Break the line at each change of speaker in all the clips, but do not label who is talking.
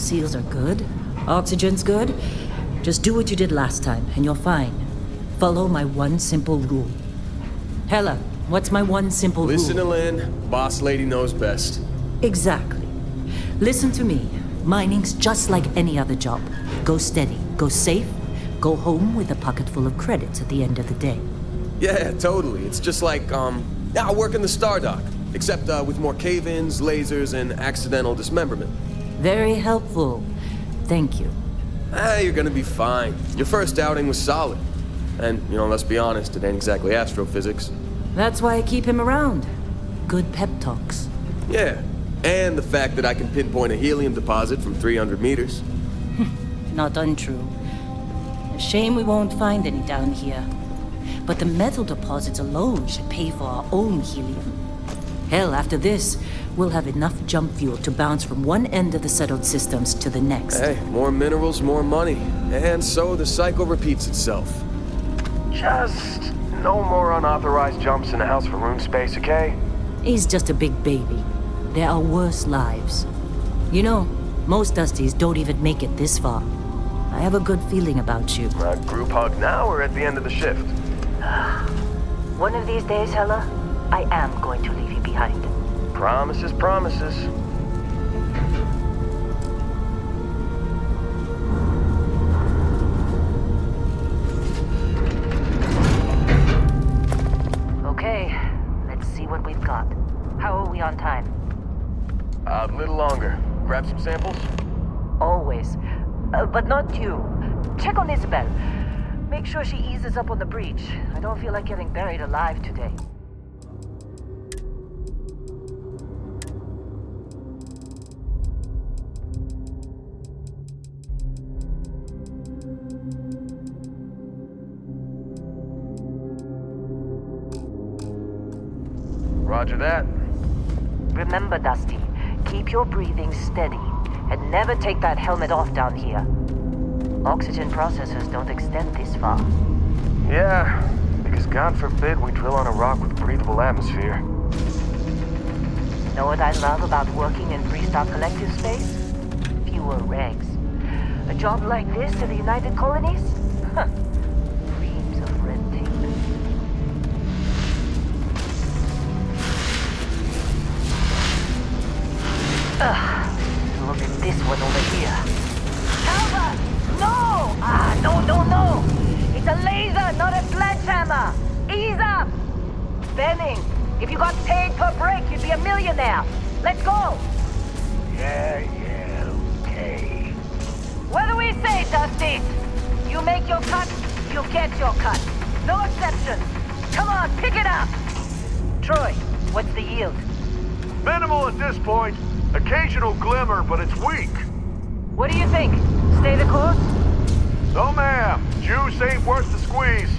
seals are good. Oxygen's good. Just do what you did last time, and you're fine. Follow my one simple rule. Hella, what's my one simple rule?
Listen to Lynn. Boss lady knows best.
Exactly. Listen to me. Mining's just like any other job. Go steady, go safe, go home with a pocket full of credits at the end of the day.
Yeah, totally. It's just like, I work in the Star Dock. Except with more cave-ins, lasers, and accidental dismemberment.
Very helpful. Thank you.
You're gonna be fine. Your first outing was solid. And, let's be honest, it ain't exactly astrophysics.
That's why I keep him around. Good pep talks.
Yeah, and the fact that I can pinpoint a helium deposit from 300 meters.
Not untrue. A shame we won't find any down here. But the metal deposits alone should pay for our own helium. Hell, after this, we'll have enough jump fuel to bounce from one end of the settled systems to the next.
Hey, more minerals, more money. And so the cycle repeats itself. Just no more unauthorized jumps in the house for room space, okay?
He's just a big baby. There are worse lives. Most Dusties don't even make it this far. I have a good feeling about you.
A group hug now or at the end of the shift?
One of these days, Hella, I am going to leave you behind.
Promises, promises.
Okay, let's see what we've got. How are we on time?
A little longer. Grab some samples?
Always. But not you. Check on Isabel. Make sure she eases up on the breach. I don't feel like getting buried alive today.
Roger that.
Remember, Dusty, keep your breathing steady and never take that helmet off down here. Oxygen processors don't extend this far.
Yeah, because God forbid we drill on a rock with breathable atmosphere.
Know what I love about working in Freestar Collective space? Fewer regs. A job like this in the United Colonies? Huh. Reams of red tape. Look at this one over here. Calvert! No! No! It's a laser, not a sledgehammer! Ease up! Benning, if you got paid per break, you'd be a millionaire. Let's go!
Yeah, okay.
What do we say, Dusty? You make your cut, you get your cut. No exceptions. Come on, pick it up! Troy, what's the yield?
Minimal at this point. Occasional glimmer, but it's weak.
What do you think? Stay the course?
No, ma'am. Juice ain't worth the squeeze.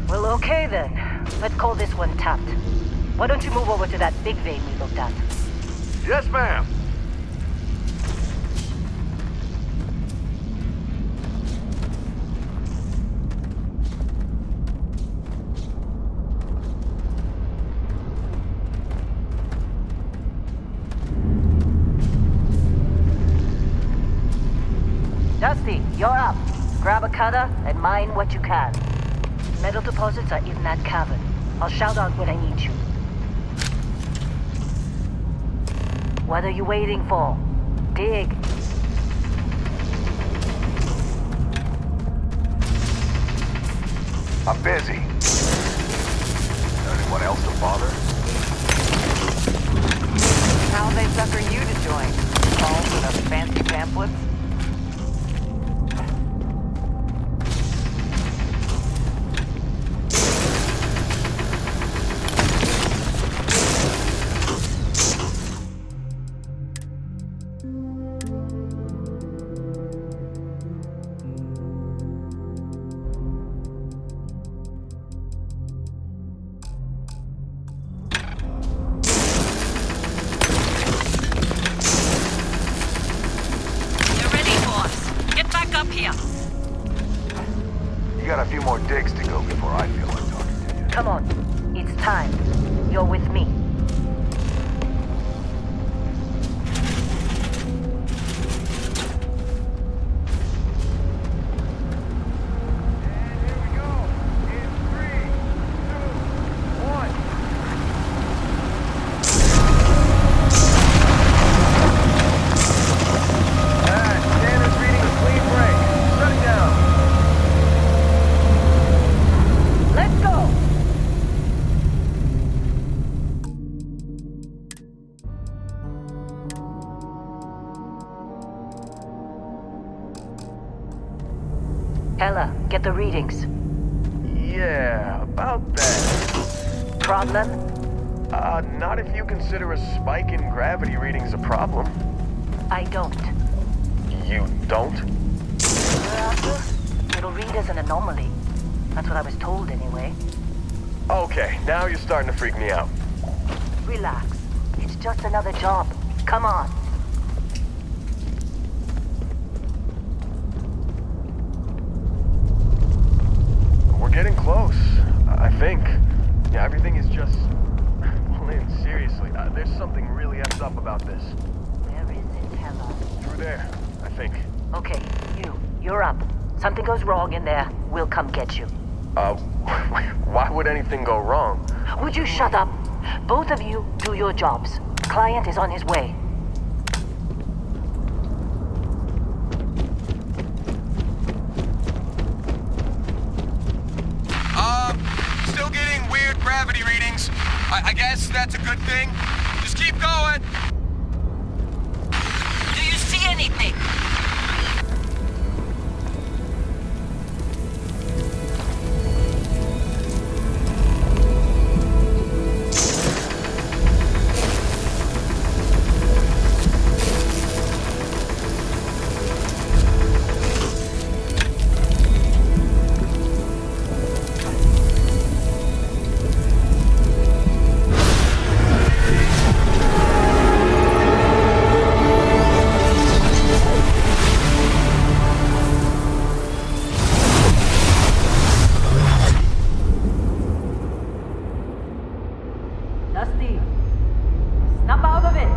Well, okay then. Let's call this one tapped. Why don't you move over to that big vein we looked at?
Yes, ma'am.
Dusty, you're up. Grab a cutter and mine what you can. Metal deposits are in that cavern. I'll shout out when I need you. What are you waiting for? Dig.
I'm busy. Anyone else to bother?
How they sucker you to join? Calls with a fancy pamphlets?
You got a few more digs to go before I feel like talking to you.
Come on. It's time. You're with me.
Ella, get the readings.
Yeah, about that.
Problem?
Not if you consider a spike in gravity readings a problem.
I don't.
You don't?
It'll read as an anomaly. That's what I was told anyway.
Okay, now you're starting to freak me out.
Relax. It's just another job. Come on.
We're getting close, I think. Yeah, everything is just... Well, Lynn, seriously, there's something really effed up about this.
Where is it, Ella?
Through there, I think.
Okay, you're up. Something goes wrong in there, we'll come get you.
Why would anything go wrong?
Would you shut up? Both of you do your jobs. Client is on his way.
Still getting weird gravity readings. I guess that's a good thing. Just keep going.
Do you see anything?
Dusty, snap out of it.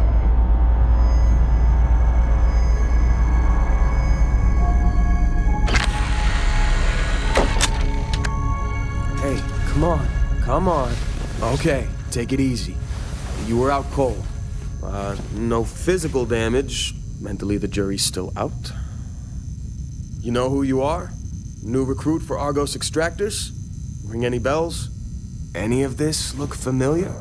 Hey, come on. Okay, take it easy. You were out cold. No physical damage. Mentally, the jury's still out. You know who you are? New recruit for Argos Extractors? Ring any bells? Any of this look familiar?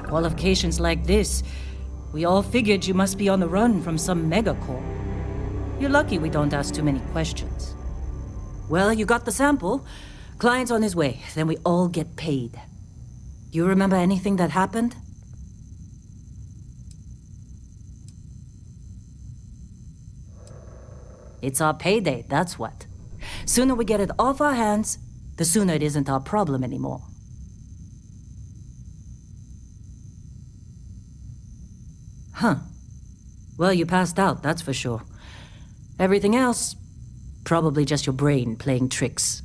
Qualifications like this, we all figured you must be on the run from some megacorp. You're lucky we don't ask too many questions. Well, you got the sample. Client's on his way, then we all get paid. You remember anything that happened? It's our payday, that's what. Sooner we get it off our hands, the sooner it isn't our problem anymore. Huh. Well, you passed out, that's for sure. Everything else, probably just your brain playing tricks.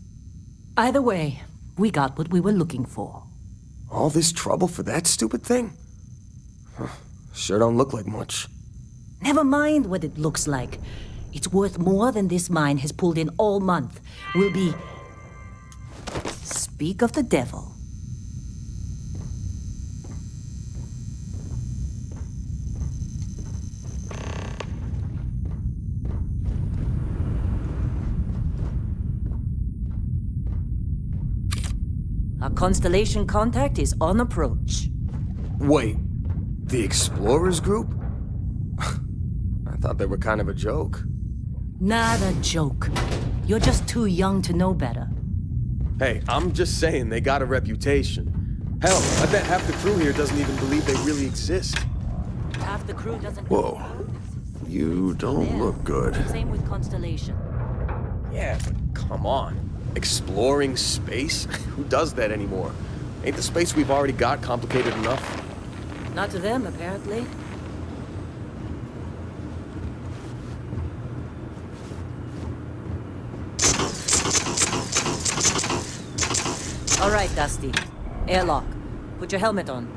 Either way, we got what we were looking for.
All this trouble for that stupid thing? Huh. Sure don't look like much.
Never mind what it looks like. It's worth more than this mine has pulled in all month. We'll be... Speak of the devil. Our Constellation contact is on approach.
Wait, the Explorers group? I thought they were kind of a joke.
Not a joke. You're just too young to know better.
Hey, I'm just saying they got a reputation. Hell, I bet half the crew here doesn't even believe they really exist.
Half the crew doesn't...
Whoa. You don't look good.
Same with Constellation.
Yeah, but come on. Exploring space? Who does that anymore? Ain't the space we've already got complicated enough?
Not to them, apparently. All right, Dusty. Airlock. Put your helmet on.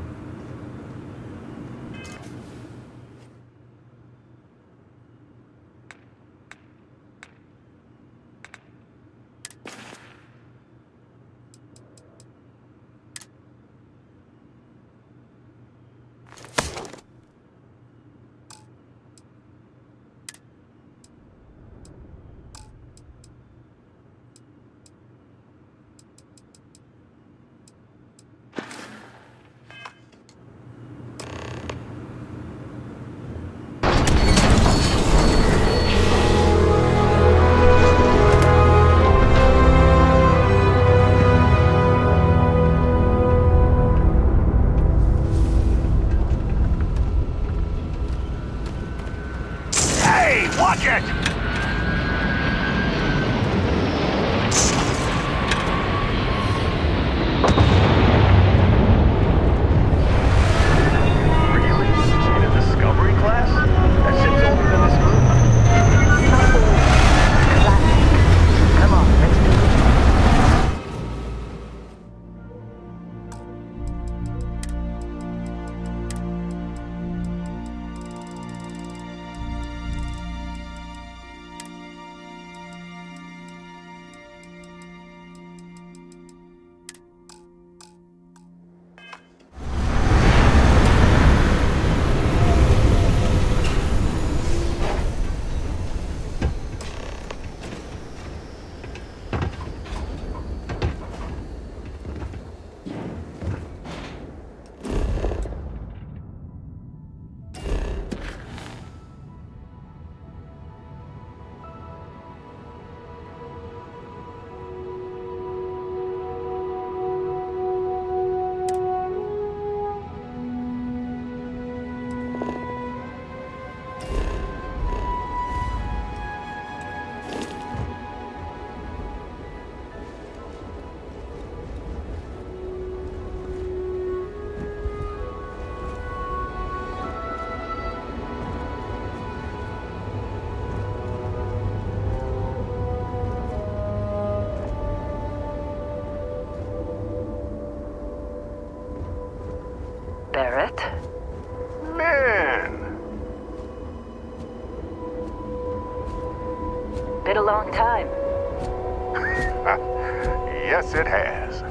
Yes, it has.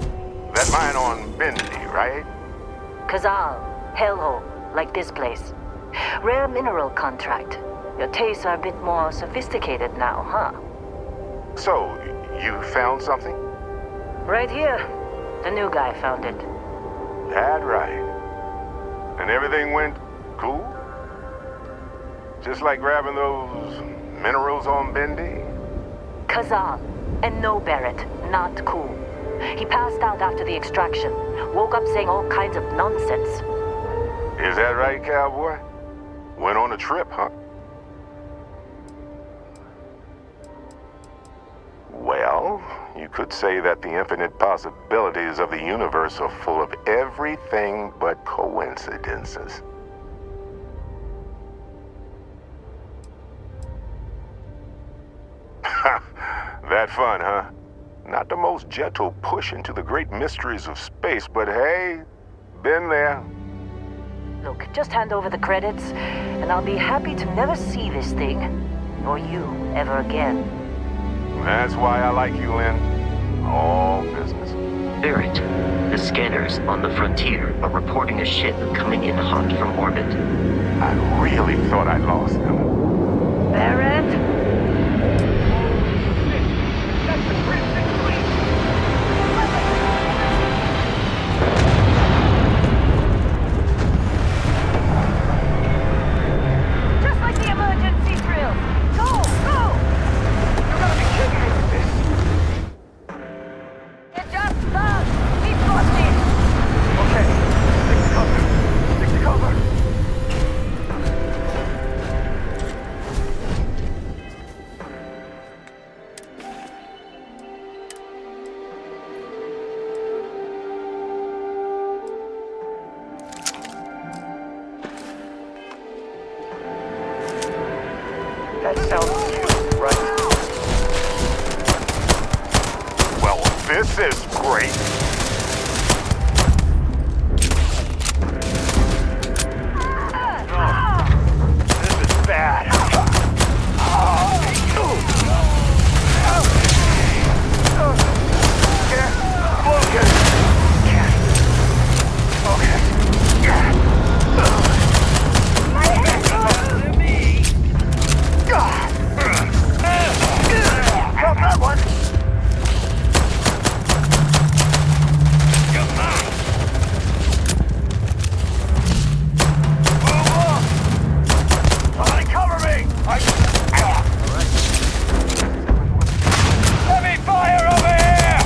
That mine on Bendy, right?
Kazal, hellhole, like this place. Rare mineral contract. Your tastes are a bit more sophisticated now, huh?
So, you found something?
Right here. The new guy found it.
That right. And everything went cool? Just like grabbing those minerals on Bendy?
Kazal. And no, Barrett, not cool. He passed out after the extraction. Woke up saying all kinds of nonsense.
Is that right, cowboy? Went on a trip, huh? Well, you could say that the infinite possibilities of the universe are full of everything but coincidences. That fun, huh? Not the most gentle push into the great mysteries of space, but hey, been there.
Look, just hand over the credits, and I'll be happy to never see this thing, or you, ever again.
That's why I like you, Lynn. All business.
Barrett, the scanners on the frontier are reporting a ship coming in hot from orbit.
I really thought I lost them.
Barrett?
That sounds cute, right?
Well, this is great.
This is bad. Drop that one. Somebody cover me! Heavy fire over here!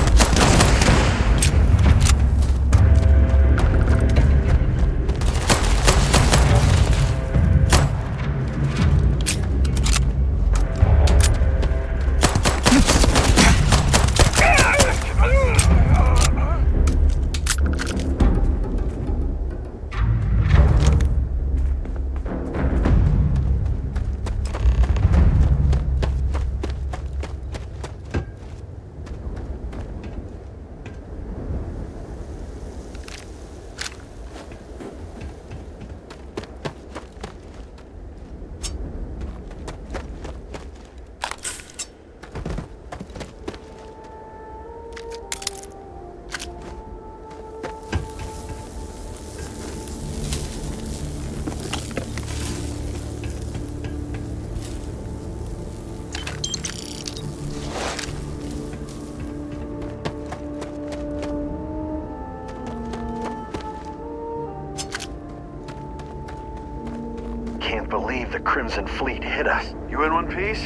Can't believe the Crimson Fleet hit us. You in one piece?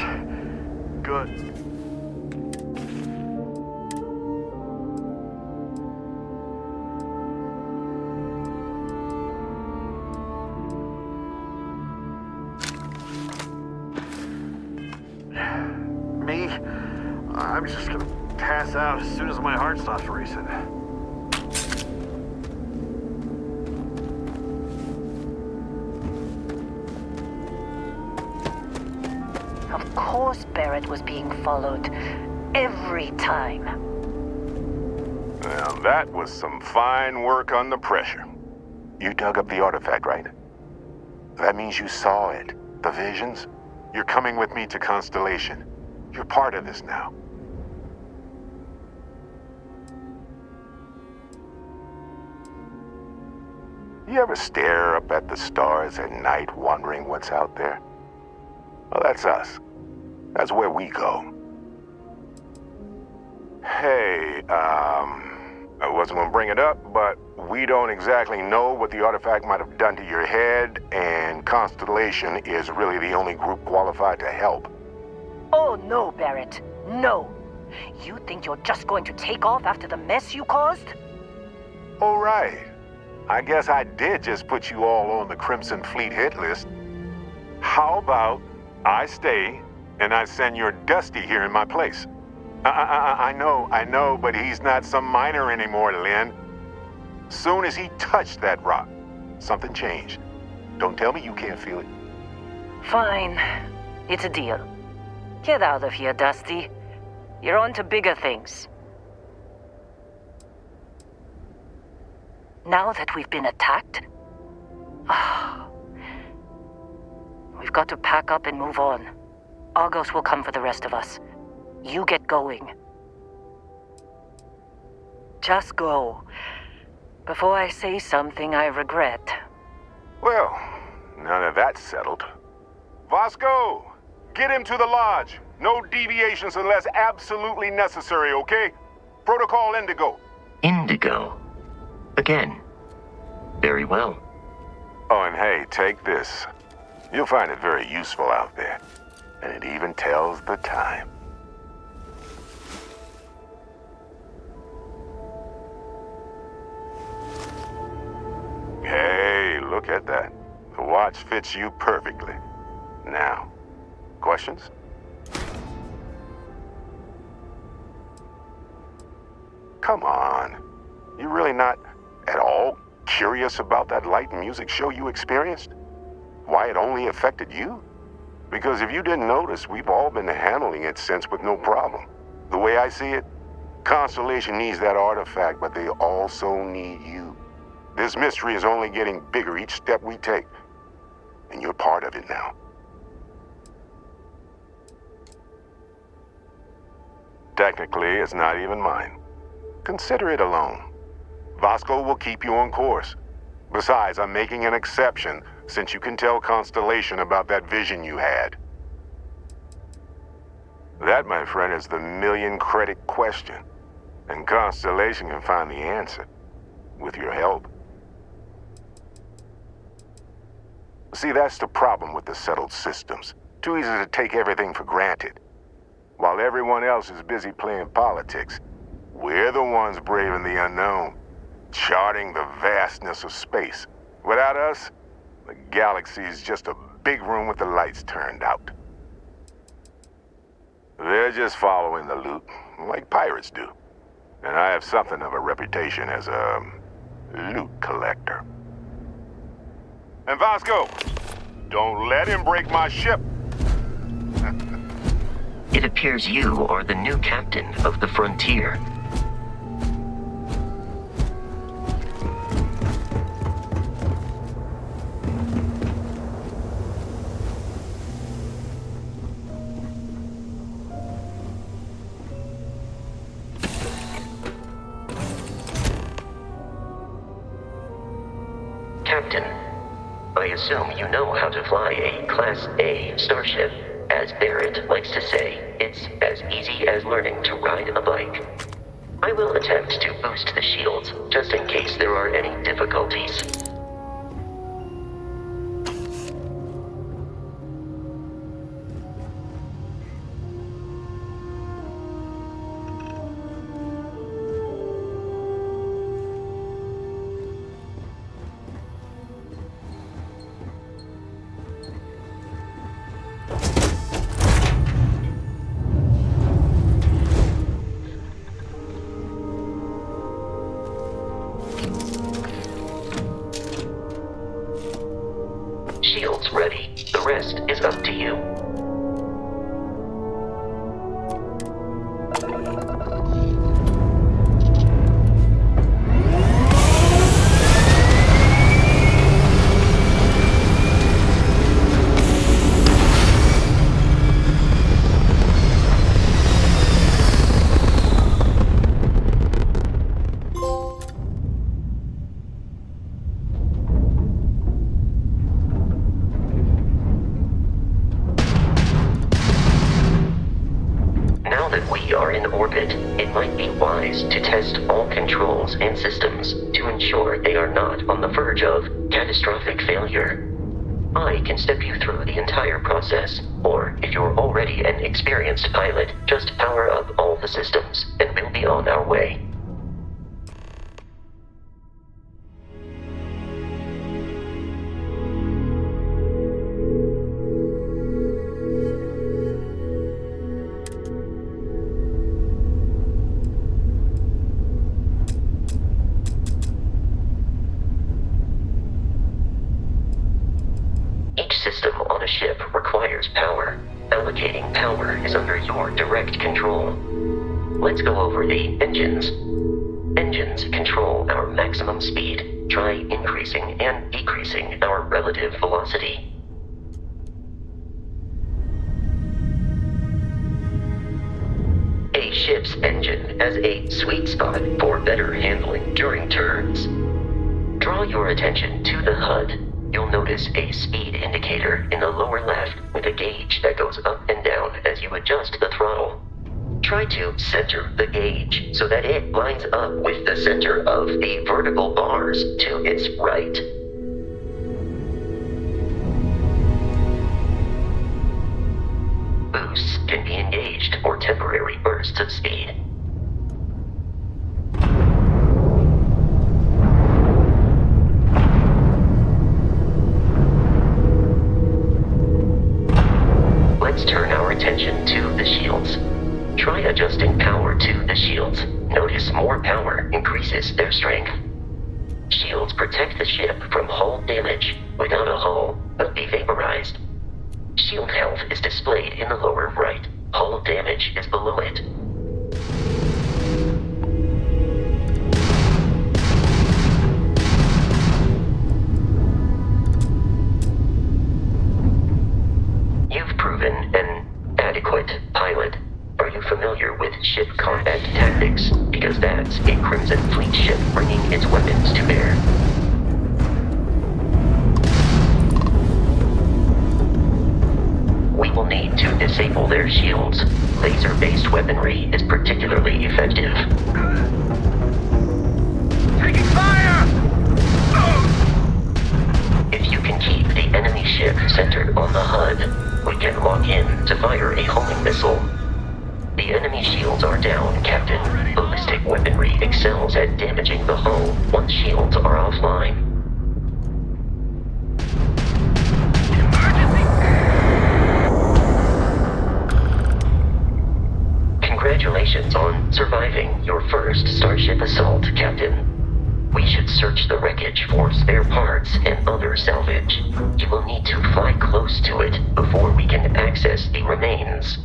Good. Me? I'm just gonna pass out as soon as my heart stops racing.
Of course Barrett was being followed. Every time.
Well, that was some fine work under pressure. You dug up the artifact, right? That means you saw it. The visions? You're coming with me to Constellation. You're part of this now. You ever stare up at the stars at night wondering what's out there? Well, that's us. That's where we go. Hey, I wasn't gonna bring it up, but we don't exactly know what the artifact might have done to your head, and Constellation is really the only group qualified to help.
Oh no, Barrett. No. You think you're just going to take off after the mess you caused?
All right. I guess I did just put you all on the Crimson Fleet hit list. How about I stay and I send your Dusty here in my place? I know, but he's not some miner anymore, Lynn. Soon as he touched that rock, something changed. Don't tell me you can't feel it.
Fine. It's a deal. Get out of here, Dusty. You're on to bigger things. Now that we've been attacked, we've got to pack up and move on. Argos will come for the rest of us. You get going. Just go. Before I say something I regret.
Well, now that that's settled. Vasco, get him to the lodge. No deviations unless absolutely necessary, okay? Protocol Indigo.
Indigo. Again. Very well.
Oh, and hey, take this. You'll find it very useful out there. And it even tells the time. Hey, look at that. The watch fits you perfectly. Now, questions? Come on. You really not at all curious about that light and music show you experienced? Why it only affected you? Because if you didn't notice, we've all been handling it since with no problem. The way I see it, Constellation needs that artifact, but they also need you. This mystery is only getting bigger each step we take. And you're part of it now. Technically, it's not even mine. Consider it a loan. Vasco will keep you on course. Besides, I'm making an exception since you can tell Constellation about that vision you had. That, my friend, is the million-credit question. And Constellation can find the answer. With your help. See, that's the problem with the settled systems. Too easy to take everything for granted. While everyone else is busy playing politics, we're the ones braving the unknown, charting the vastness of space. Without us, the galaxy is just a big room with the lights turned out. They're just following the loot, like pirates do. And I have something of a reputation as a loot collector. And Vasco, don't let him break my ship.
It appears you are the new captain of the Frontier. Captain, I assume you know how to fly a Class A starship. As Barrett likes to say, it's as easy as learning to ride a bike. I will attempt to boost the shields, just in case there are any difficulties. orbit, it might be wise to test all controls and systems to ensure they are not on the verge of catastrophic failure. I can step you through the entire process, or if you're already an experienced pilot, just power up all the systems, and we'll be on our way. Each system on a ship requires power. Allocating power is under your direct control. Let's go over the engines. Engines control our maximum speed. Try increasing and decreasing our relative velocity. A ship's engine has a sweet spot for better handling during turns. Draw your attention to the HUD. You'll notice a speed indicator in the lower left with a gauge that goes up and down as you adjust the throttle. Try to center the gauge so that it lines up with the center of the vertical bars to its right. Boosts can be engaged for temporary bursts of speed. Let's turn our attention to the shields. Try adjusting power to the shields. Notice more power increases their strength. Shields protect the ship from hull damage. Without a hull, they'll be vaporized. Shield health is displayed in the lower right. Hull damage is below it. You've proven an adequate pilot. Are you familiar with ship combat tactics? Because that's a Crimson Fleet ship bringing its weapons to bear. We will need to disable their shields. Laser-based weaponry is particularly effective.
Taking fire!
If you can keep the enemy ship centered on the HUD, we can lock in to fire a homing missile. The enemy shields are down, Captain. Ballistic weaponry excels at damaging the hull once shields are offline. Congratulations on surviving your first Starship assault, Captain. We should search the wreckage for spare parts and other salvage. You will need to fly close to it before we can access the remains.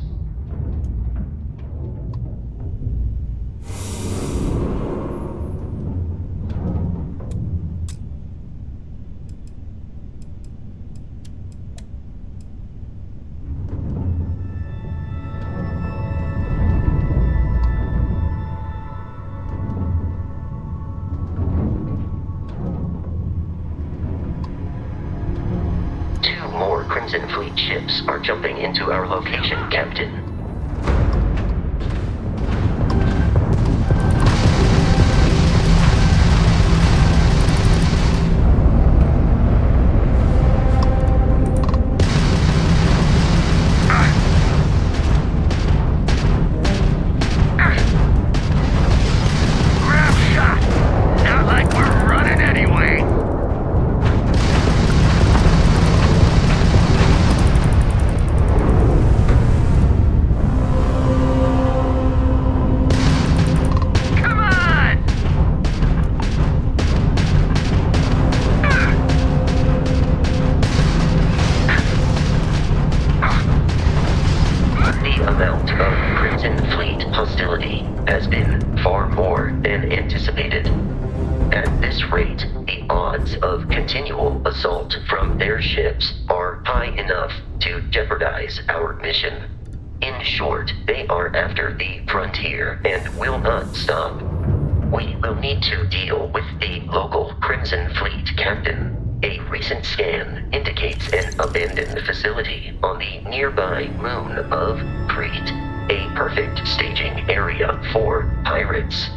Crimson Fleet ships are jumping into our location, Captain. Has been far more than anticipated. At this rate, the odds of continual assault from their ships are high enough to jeopardize our mission. In short, they are after the frontier and will not stop. We will need to deal with the local Crimson Fleet captain. A recent scan indicates an abandoned facility on the nearby moon of Crete. A perfect staging area for pirates.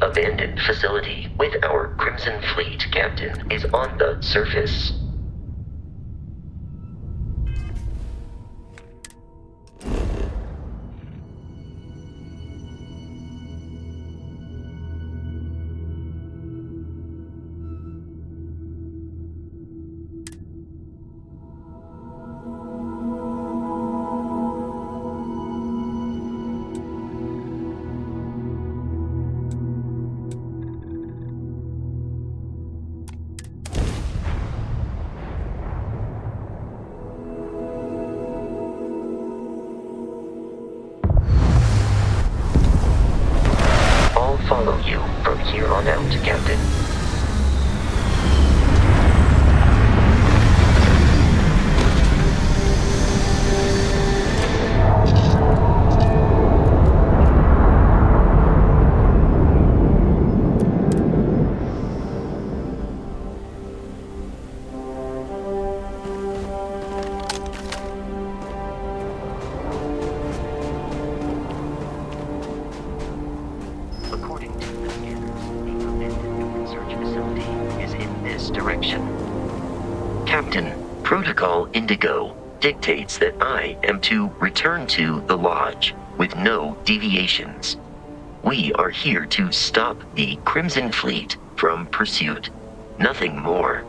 Abandoned facility with our Crimson Fleet captain is on the surface. Follow you from here on out, Captain. Captain, Protocol Indigo dictates that I am to return to the Lodge with no deviations. We are here to stop the Crimson Fleet from pursuit. Nothing more.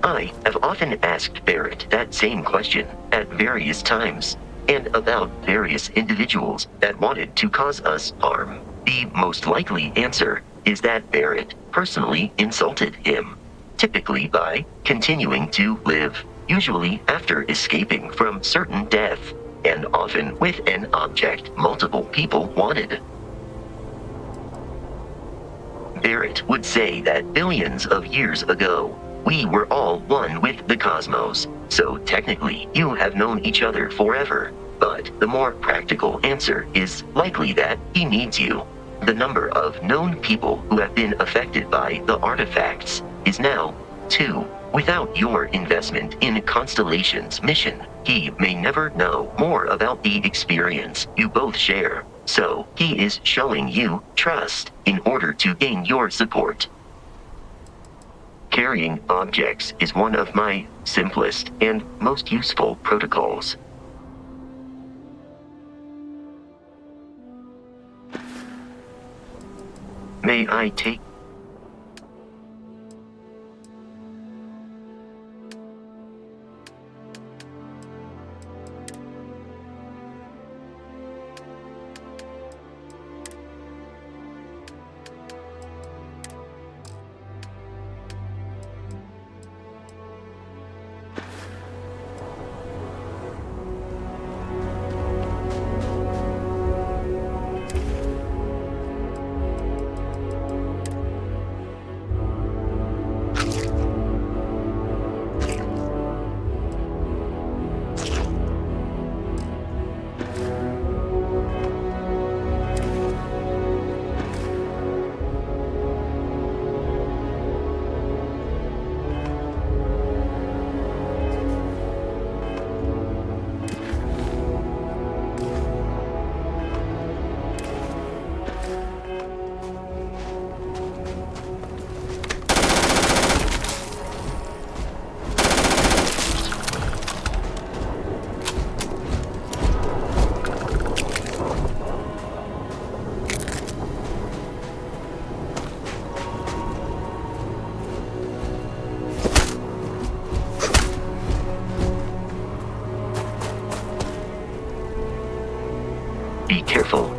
I have often asked Barrett that same question at various times, and about various individuals that wanted to cause us harm. The most likely answer is that Barrett personally insulted him, typically by continuing to live, usually after escaping from certain death, and often with an object multiple people wanted. Barrett would say that billions of years ago, we were all one with the cosmos, so technically you have known each other forever, but the more practical answer is likely that he needs you. The number of known people who have been affected by the artifacts is now 2. Without your investment in Constellation's mission, he may never know more about the experience you both share. So, he is showing you trust in order to gain your support. Carrying objects is one of my simplest and most useful protocols. May I take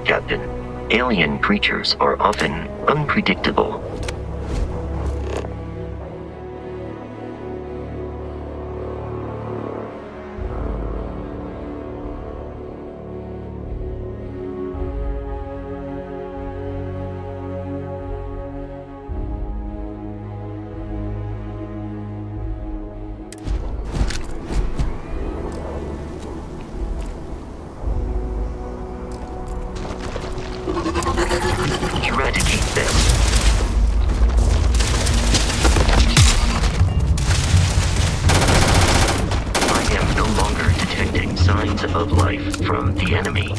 Captain. Alien creatures are often unpredictable. Eradicate them. I am no longer detecting signs of life from the enemy.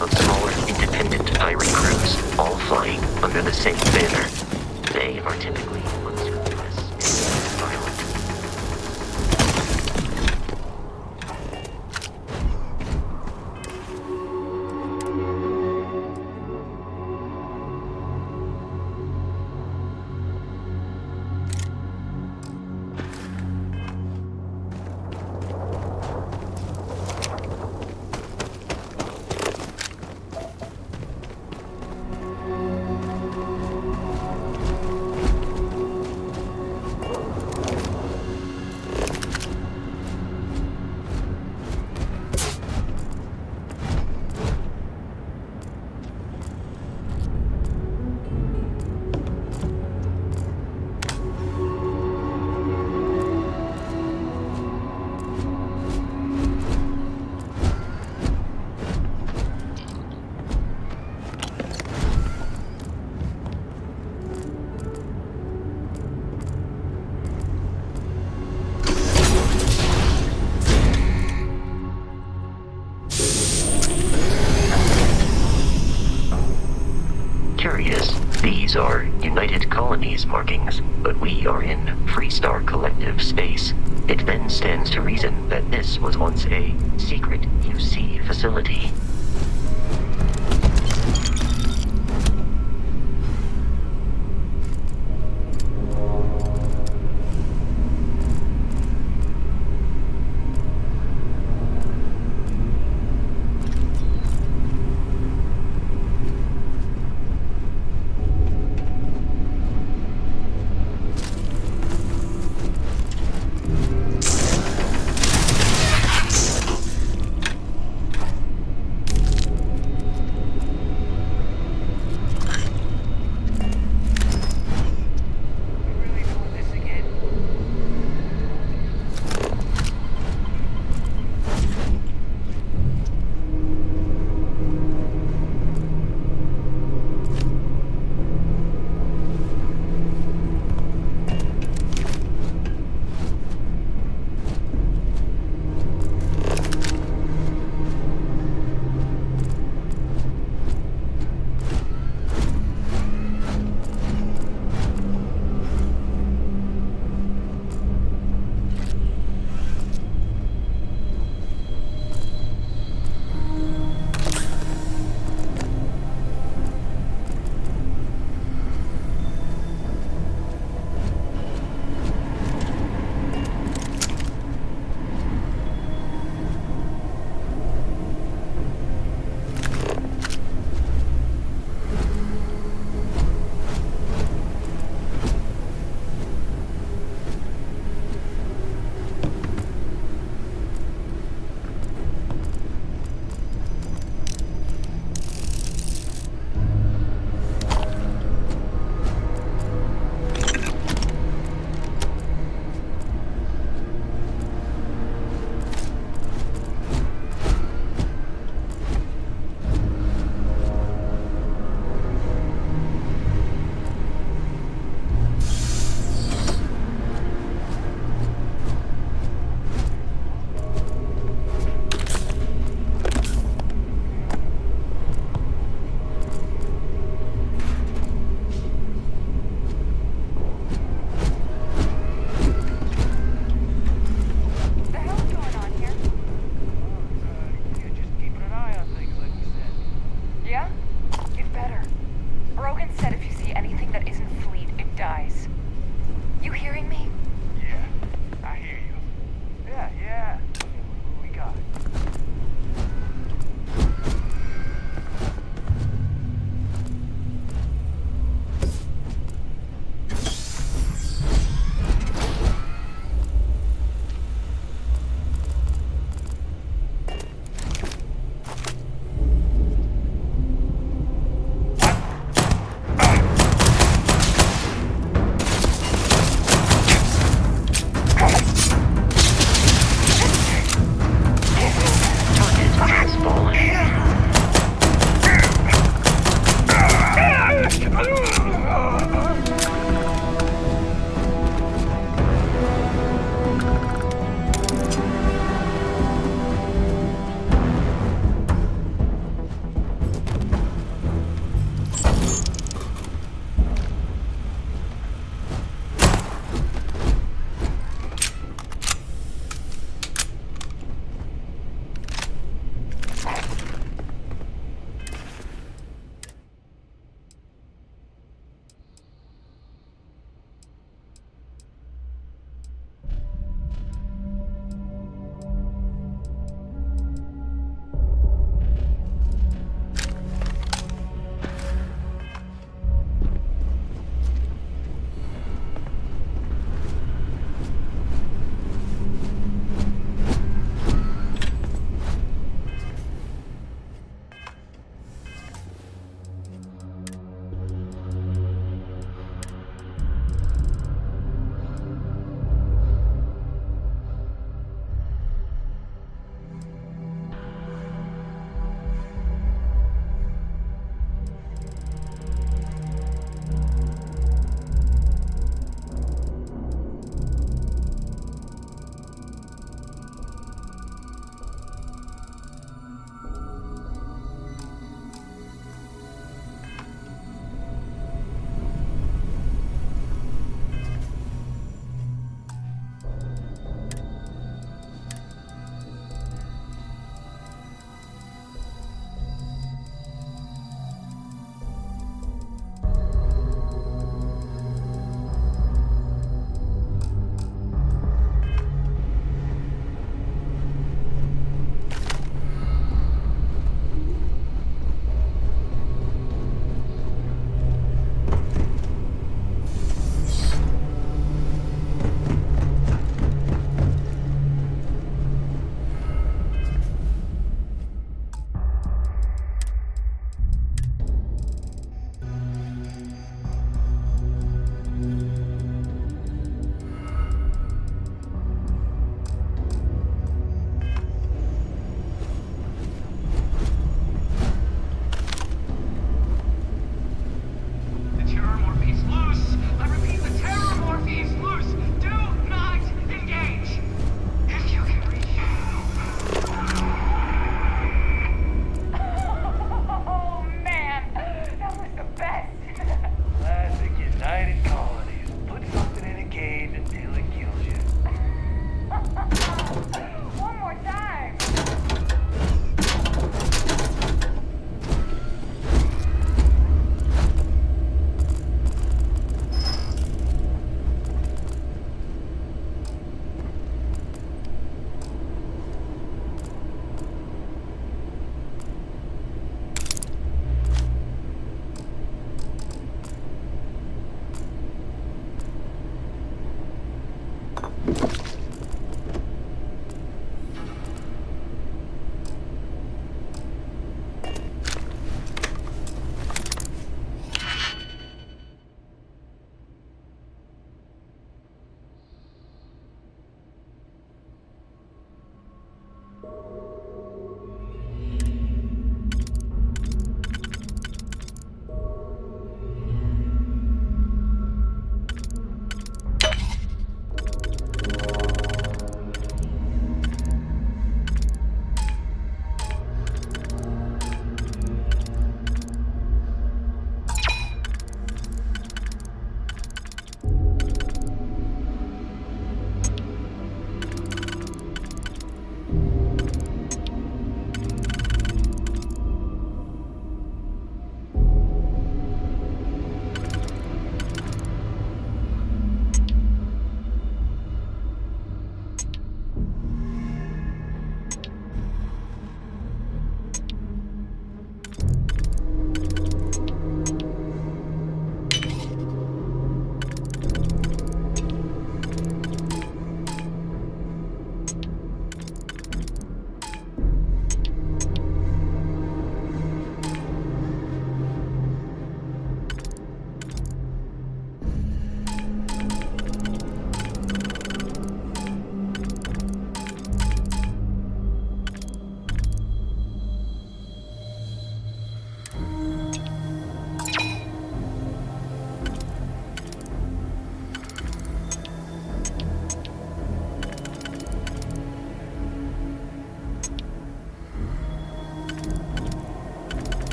Of smaller, independent pirate crews, all flying under the same banner. They are typically unscrupulous and violent. These are United Colonies markings, but we are in Freestar Collective space. It then stands to reason that this was once a secret UC facility.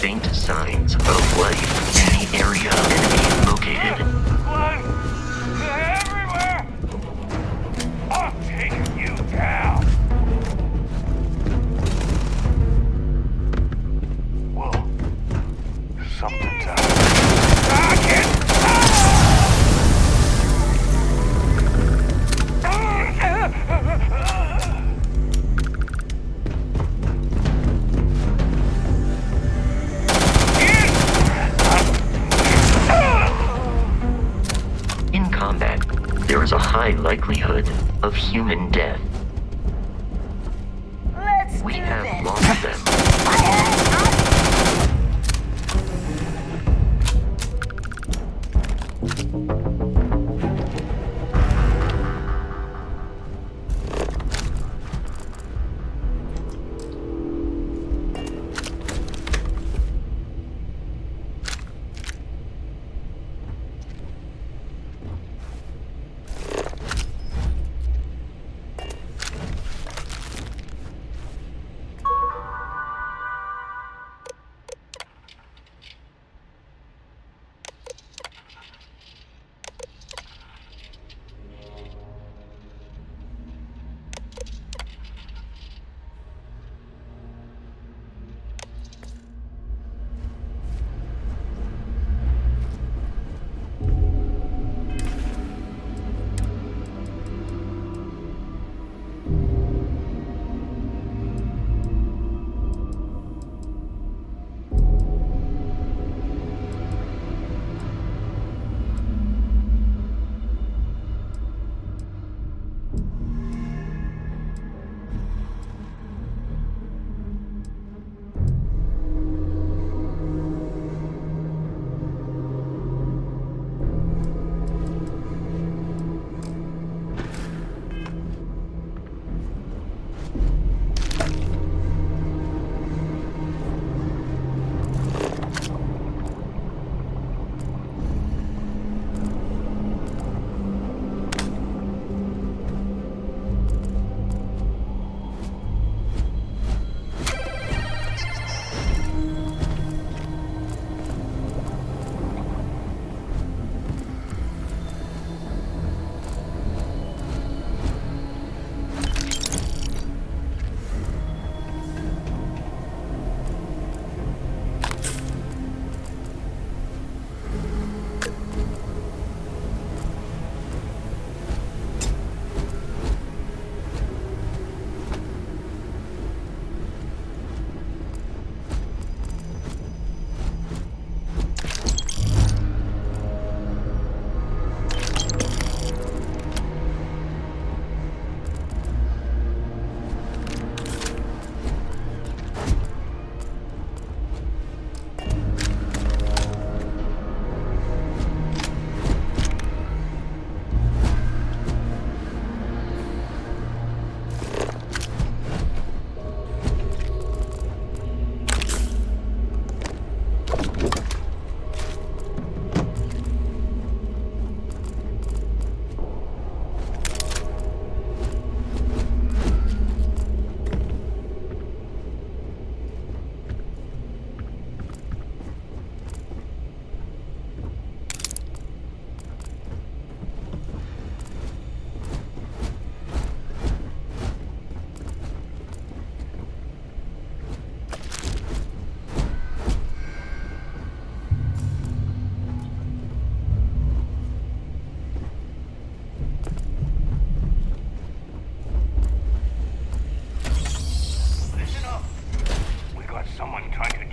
faint signs of life in the area enemy located.
Blood! They're everywhere! I'm taking you down! Whoa. Something's out. Target!
In combat, there is a high likelihood of human death. We have lost them.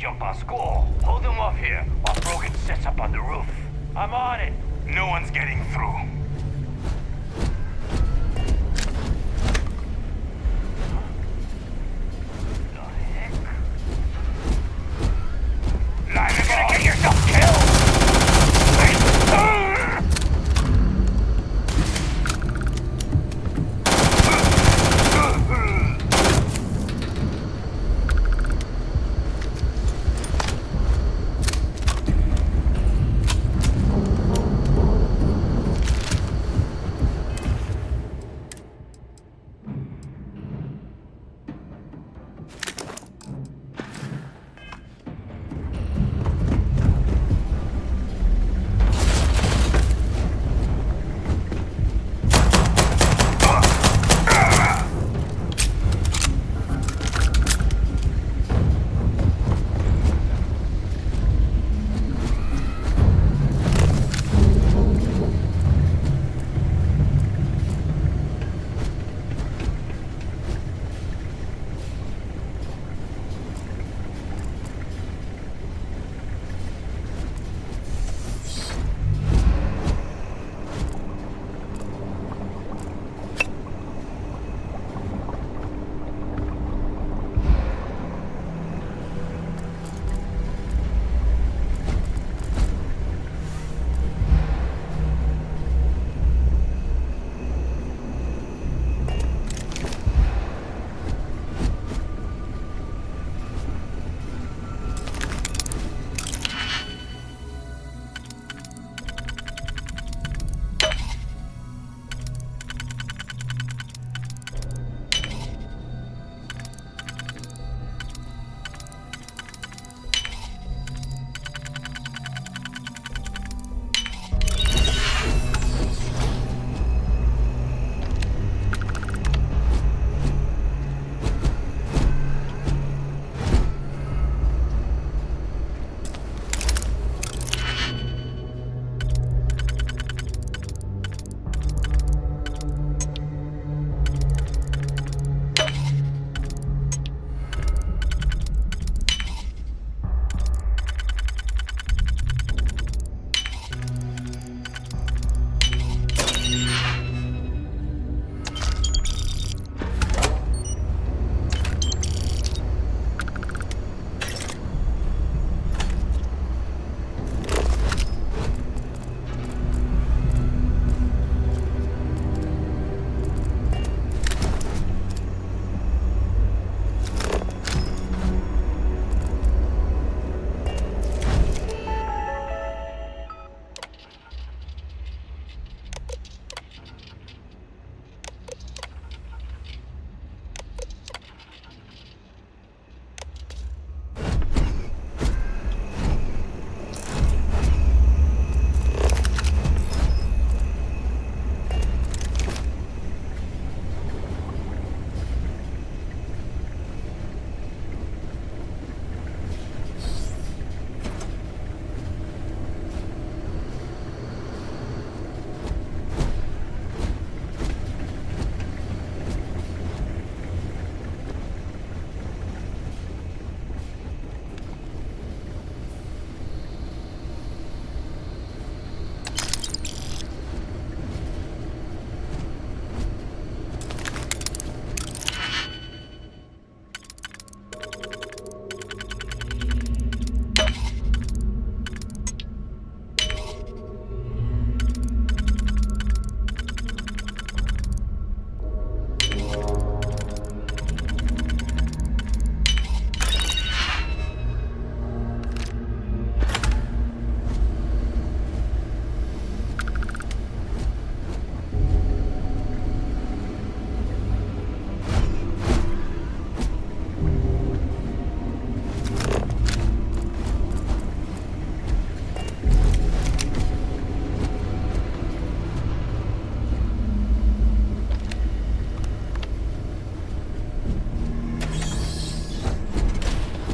jump our score. Hold them off here while Brogan sets up on the roof. I'm on it. No one's getting through. The heck? Live, you're gonna get yourself killed!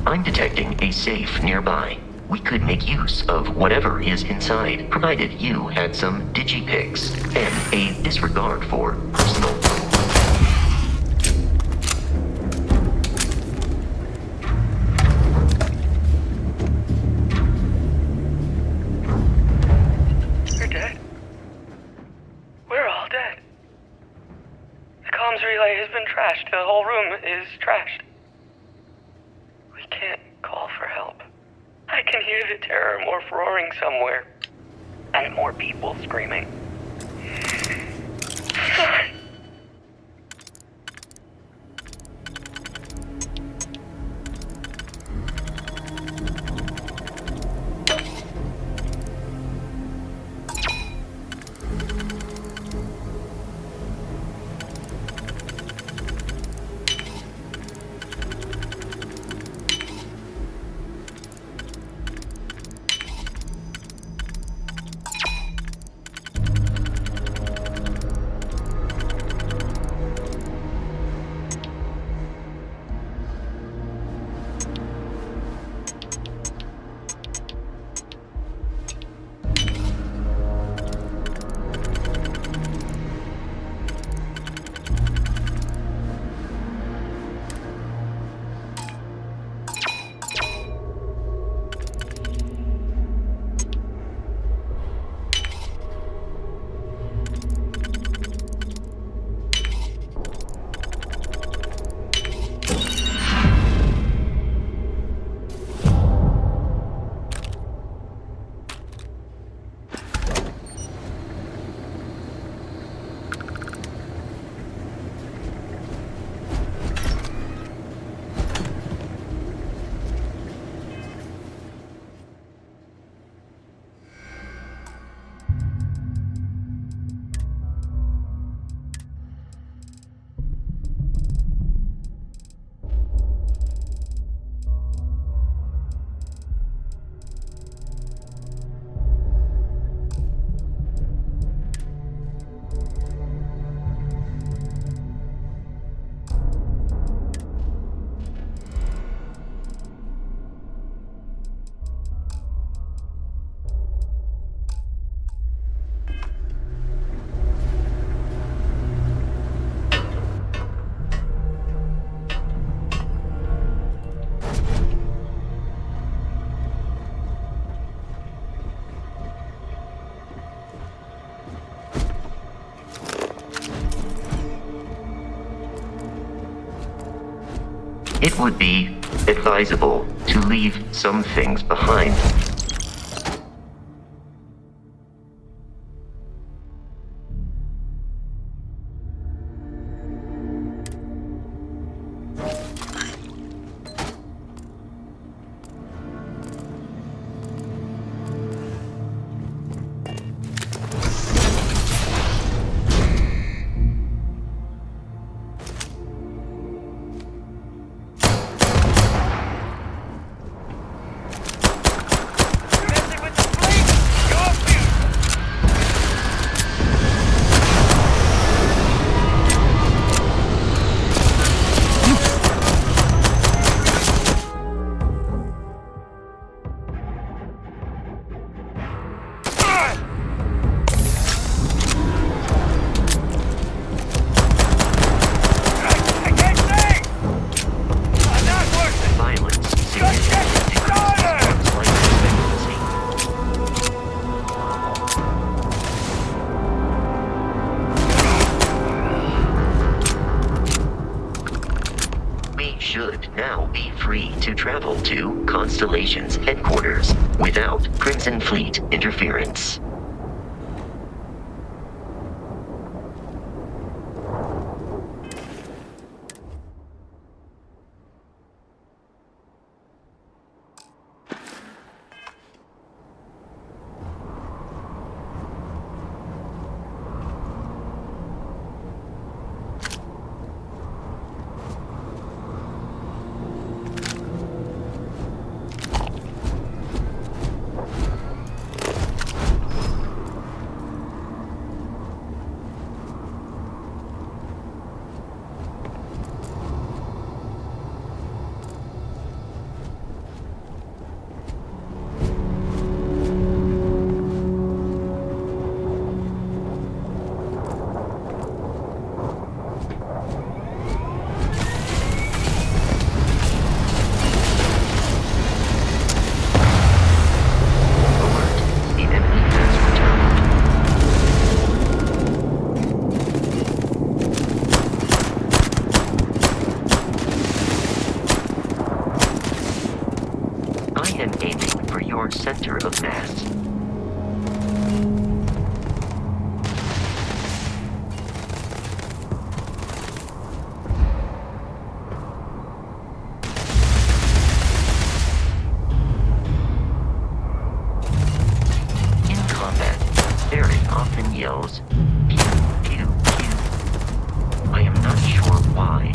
I'm detecting a safe nearby. We could make use of whatever is inside, provided you had some digipics and a disregard for personal.
You're dead. We're all dead. The comms relay has been trashed. The whole room is trashed. We can't call for help. I can hear the terror morph roaring somewhere. And more people screaming.
It would be advisable to leave some things behind. Travel to Constellation's headquarters without Crimson Fleet interference. I am aiming for your center of mass. In combat, Barrett often yells, pew, pew, pew. I am not sure why.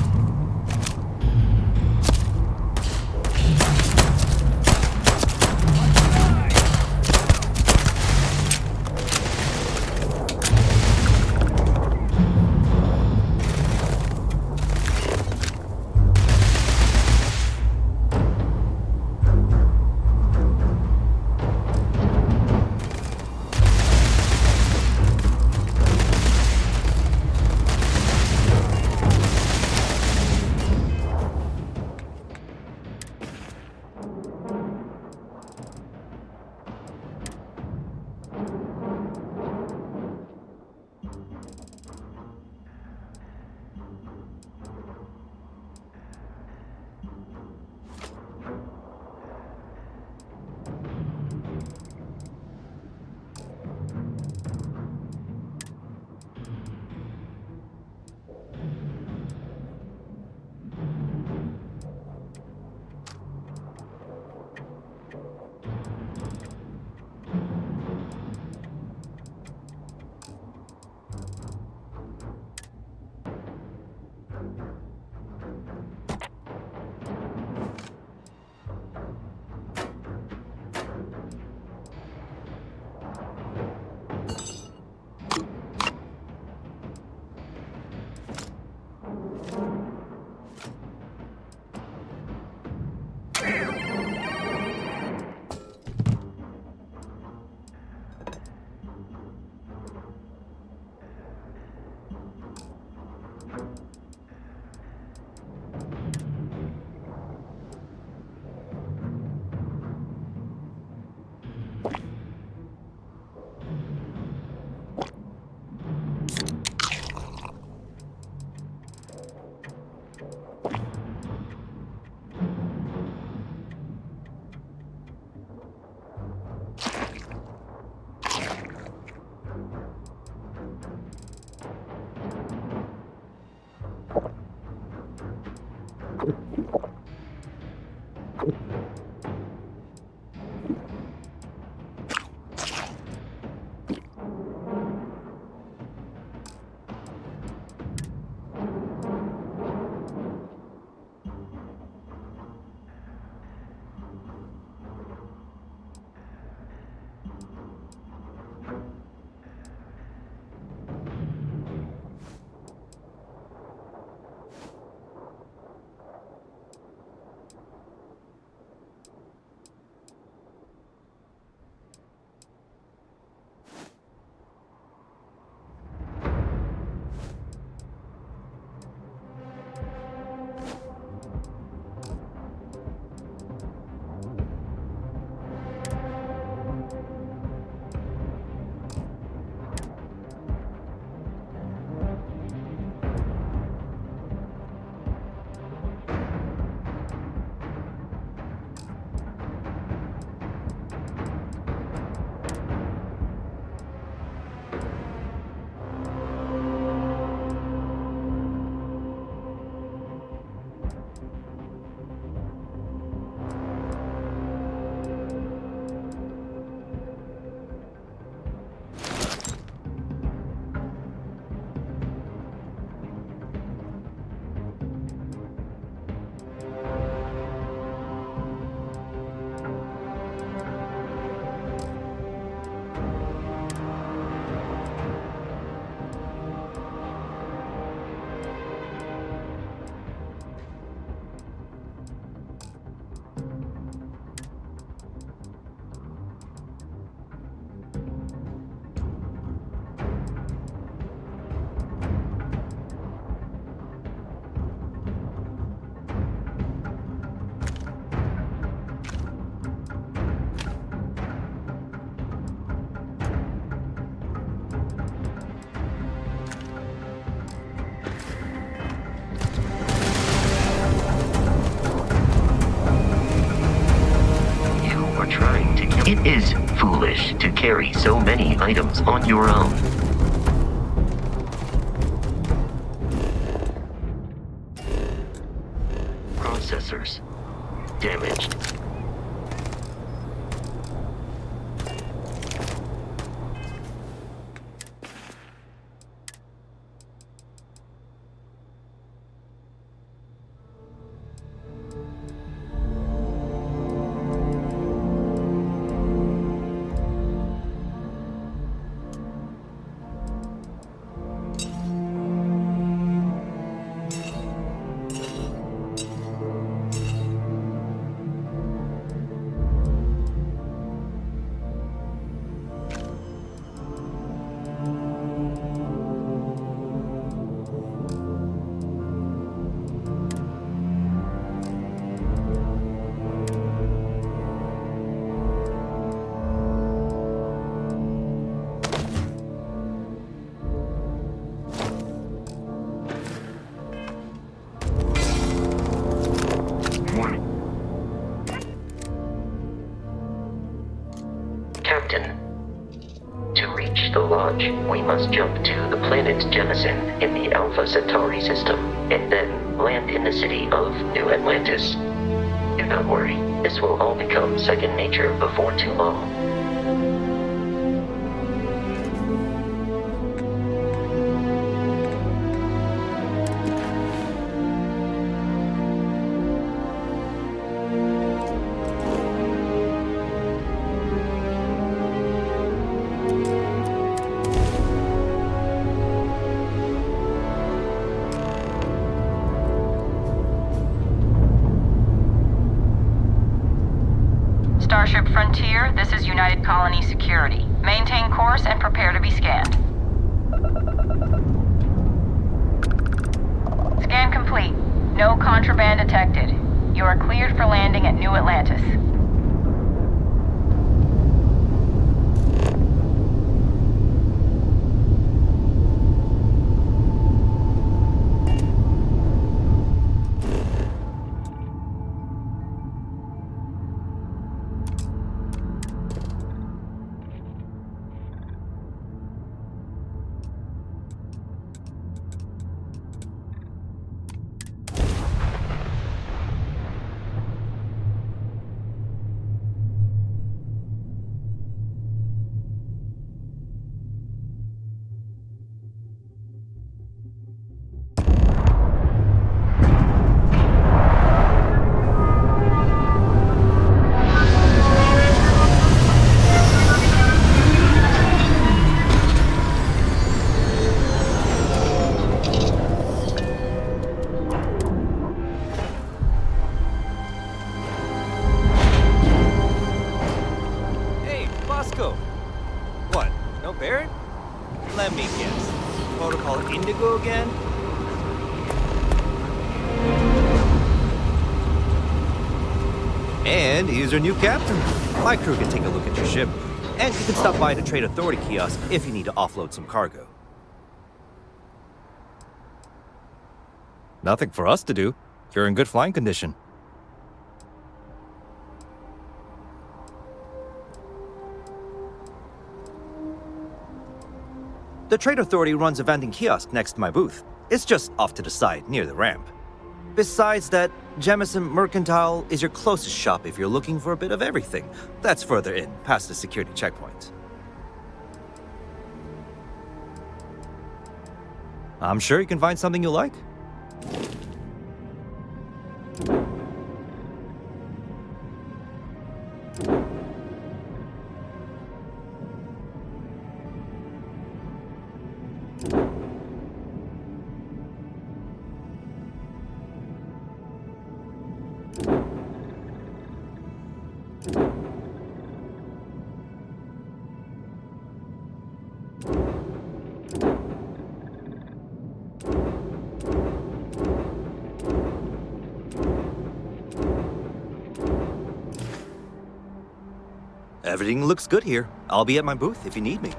It is foolish to carry so many items on your own. Processors damaged. Captain, to reach the lodge, we must jump to the planet Jemison in the Alpha Centauri system, and then land in the city of New Atlantis. Do not worry, this will all become second nature before too long.
Starship Frontier, this is United Colony Security. Maintain course and prepare to be scanned. Scan complete. No contraband detected. You are cleared for landing at New Atlantis.
What? No Barrett? Let me guess. Protocol Indigo again? And he's your new captain. My crew can take a look at your ship. And you can stop by the Trade Authority kiosk if you need to offload some cargo.
Nothing for us to do. You're in good flying condition.
The Trade Authority runs a vending kiosk next to my booth. It's just off to the side, near the ramp. Besides that, Jemison Mercantile is your closest shop if you're looking for a bit of everything. That's further in, past the security checkpoint.
I'm sure you can find something you like.
Everything looks good here. I'll be at my booth if you need me.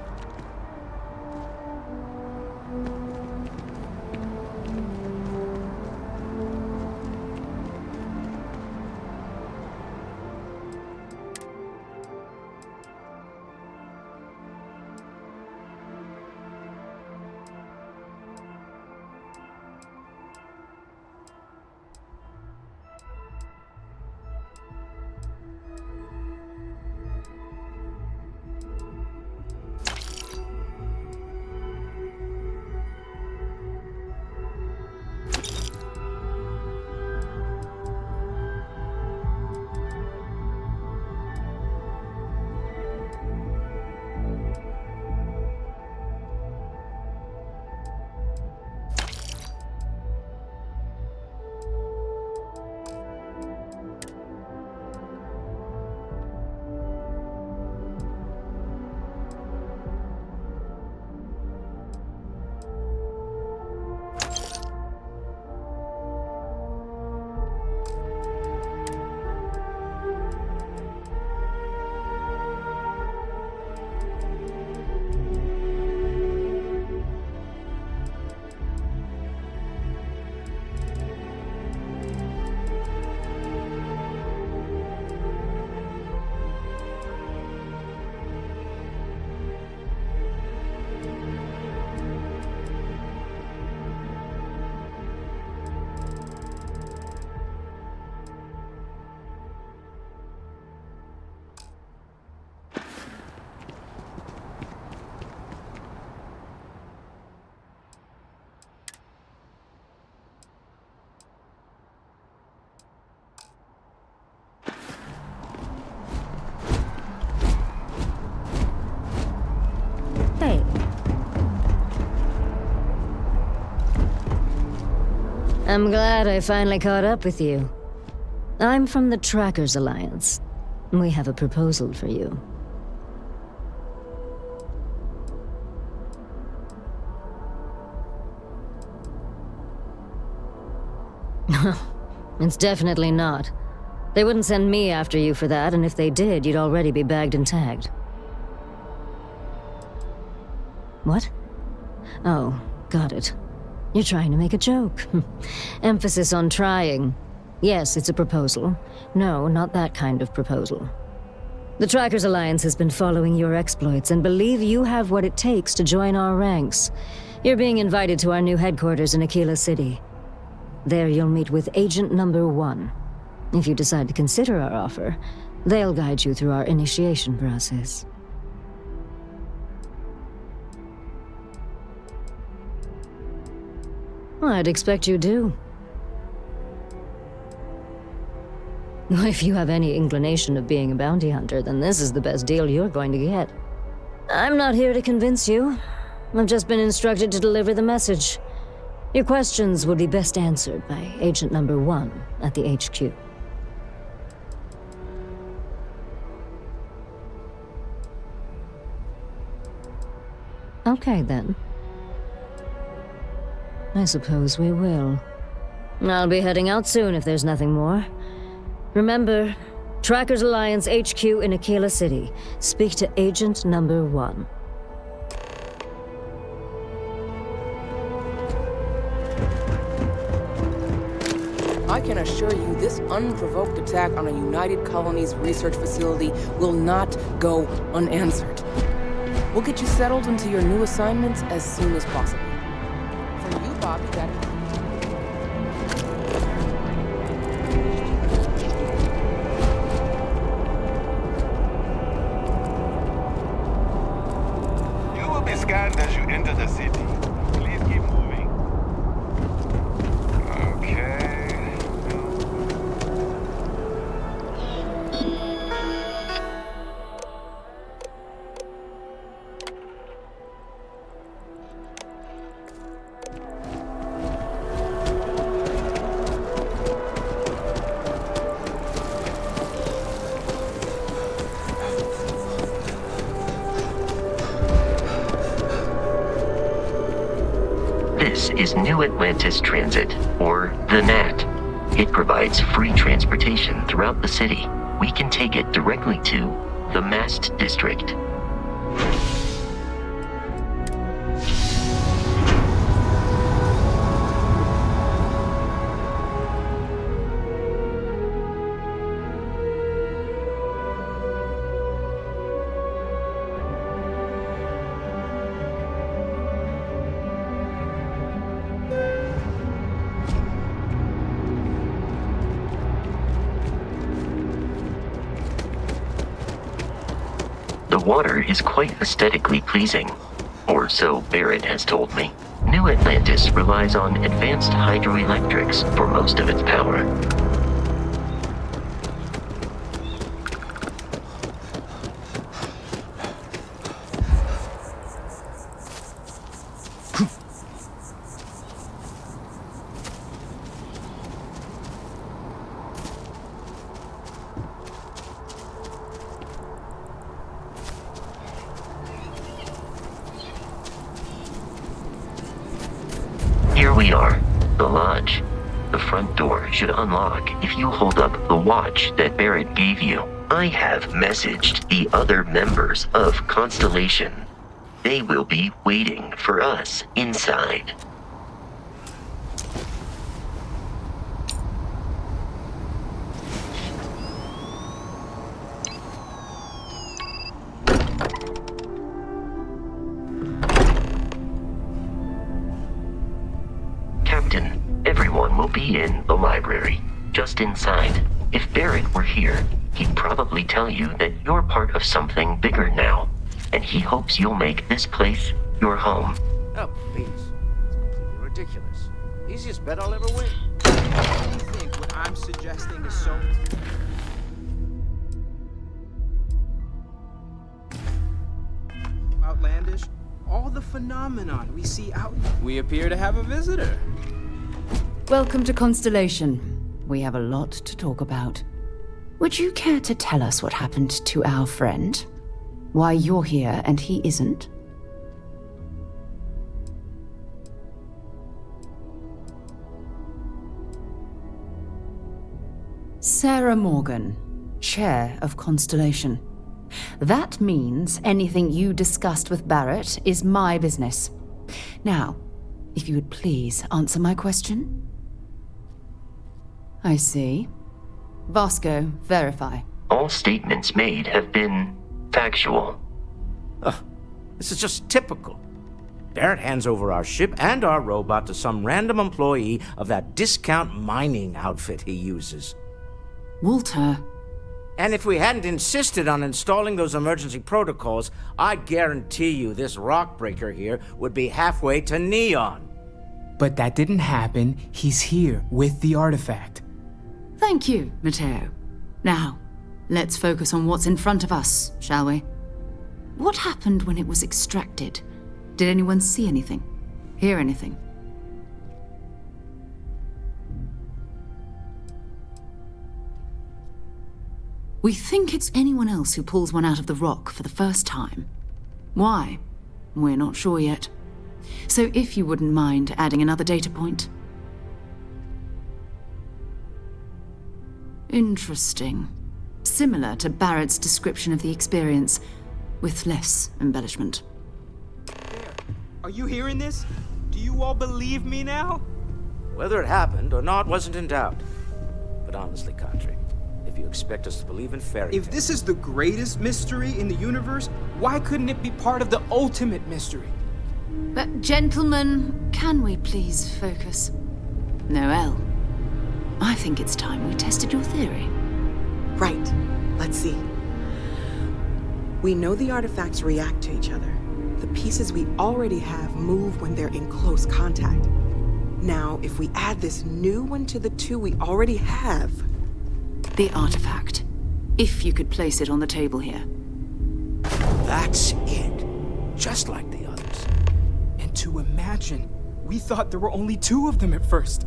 I'm glad I finally caught up with you. I'm from the Trackers Alliance. We have a proposal for you. It's definitely not. They wouldn't send me after you for that, and if they did, you'd already be bagged and tagged. What? Oh, got it. You're trying to make a joke. Emphasis on trying. Yes, it's a proposal. No, not that kind of proposal. The Trackers Alliance has been following your exploits and believe you have what it takes to join our ranks. You're being invited to our new headquarters in Aquila City. There you'll meet with Agent Number 1. If you decide to consider our offer, they'll guide you through our initiation process. I'd expect you do. If you have any inclination of being a bounty hunter, then this is the best deal you're going to get. I'm not here to convince you. I've just been instructed to deliver the message. Your questions would be best answered by Agent Number 1 at the HQ. Okay, then. I suppose we will. I'll be heading out soon if there's nothing more. Remember, Trackers Alliance HQ in Aquila City. Speak to Agent Number 1.
I can assure you this unprovoked attack on a United Colonies research facility will not go unanswered. We'll get you settled into your new assignments as soon as possible. For you, Bobby, that...
You will be scanned as you enter the city. Please keep moving. Okay.
This is New Atlantis Transit, or the NAT. It provides free transportation throughout the city. We can take it directly to the Mast District. The water is quite aesthetically pleasing, or so Barrett has told me. New Atlantis relies on advanced hydroelectrics for most of its power. Here we are, the lodge. The front door should unlock if you hold up the watch that Barrett gave you. I have messaged the other members of Constellation. They will be waiting for us inside. Captain, everyone will be in the library, just inside. If Barrett were here, he'd probably tell you that you're part of something bigger now, and he hopes you'll make this place your home.
Oh, please. It's completely ridiculous. Easiest bet I'll ever win. You think what I'm suggesting is so... outlandish? All the phenomenon we see out... We appear to have a visitor.
Welcome to Constellation. We have a lot to talk about. Would you care to tell us what happened to our friend? Why you're here and he isn't? Sarah Morgan, Chair of Constellation. That means anything you discussed with Barrett is my business. Now, if you would please answer my question. I see. Vasco, verify.
All statements made have been factual.
This is just typical. Barrett hands over our ship and our robot to some random employee of that discount mining outfit he uses.
Walter.
And if we hadn't insisted on installing those emergency protocols, I guarantee you this rock breaker here would be halfway to Neon.
But that didn't happen. He's here with the artifact.
Thank you, Matteo. Now, let's focus on what's in front of us, shall we? What happened when it was extracted? Did anyone see anything? Hear anything? We think it's anyone else who pulls one out of the rock for the first time. Why? We're not sure yet. So if you wouldn't mind adding another data point. Interesting. Similar to Barrett's description of the experience, with less embellishment.
Are you hearing this? Do you all believe me now?
Whether it happened or not wasn't in doubt. But honestly, Kadri, if you expect us to believe in fairy
If this is the greatest mystery in the universe, why couldn't it be part of the ultimate mystery?
But gentlemen, can we please focus? Noelle, I think it's time we tested your theory.
Right. Let's see. We know the artifacts react to each other. The pieces we already have move when they're in close contact. Now, if we add this new one to the two we already have...
The artifact. If you could place it on the table here.
That's it. Just like the others.
And to imagine, we thought there were only 2 of them at first.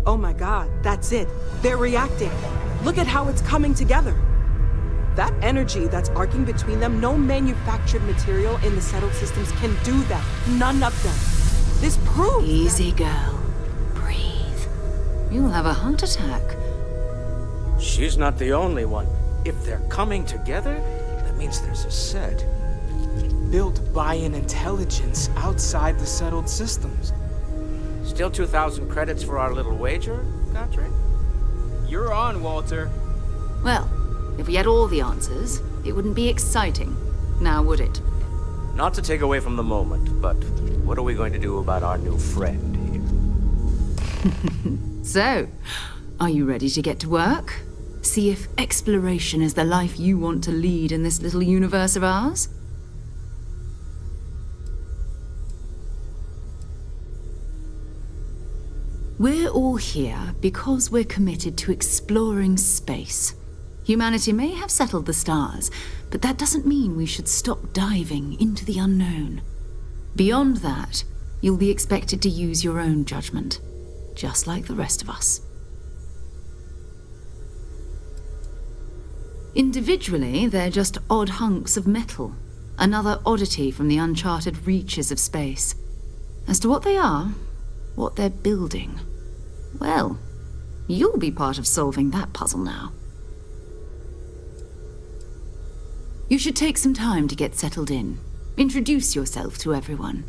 Oh my god, that's it. They're reacting. Look at how it's coming together. That energy that's arcing between them, no manufactured material in the settled systems can do that. None of them. This proves
Easy, girl. Breathe. You'll have a heart attack.
She's not the only one. If they're coming together, that means there's a set.
Built by an intelligence outside the settled systems.
Still 2,000 credits for our little wager, Kadri?
You're on, Walter.
Well, if we had all the answers, it wouldn't be exciting. Now, would it?
Not to take away from the moment, but what are we going to do about our new friend here?
So, are you ready to get to work? See if exploration is the life you want to lead in this little universe of ours? We're all here because we're committed to exploring space. Humanity may have settled the stars, but that doesn't mean we should stop diving into the unknown. Beyond that, you'll be expected to use your own judgment, just like the rest of us. Individually, they're just odd hunks of metal, another oddity from the uncharted reaches of space. As to what they are, what they're building, well, you'll be part of solving that puzzle now. You should take some time to get settled in. Introduce yourself to everyone.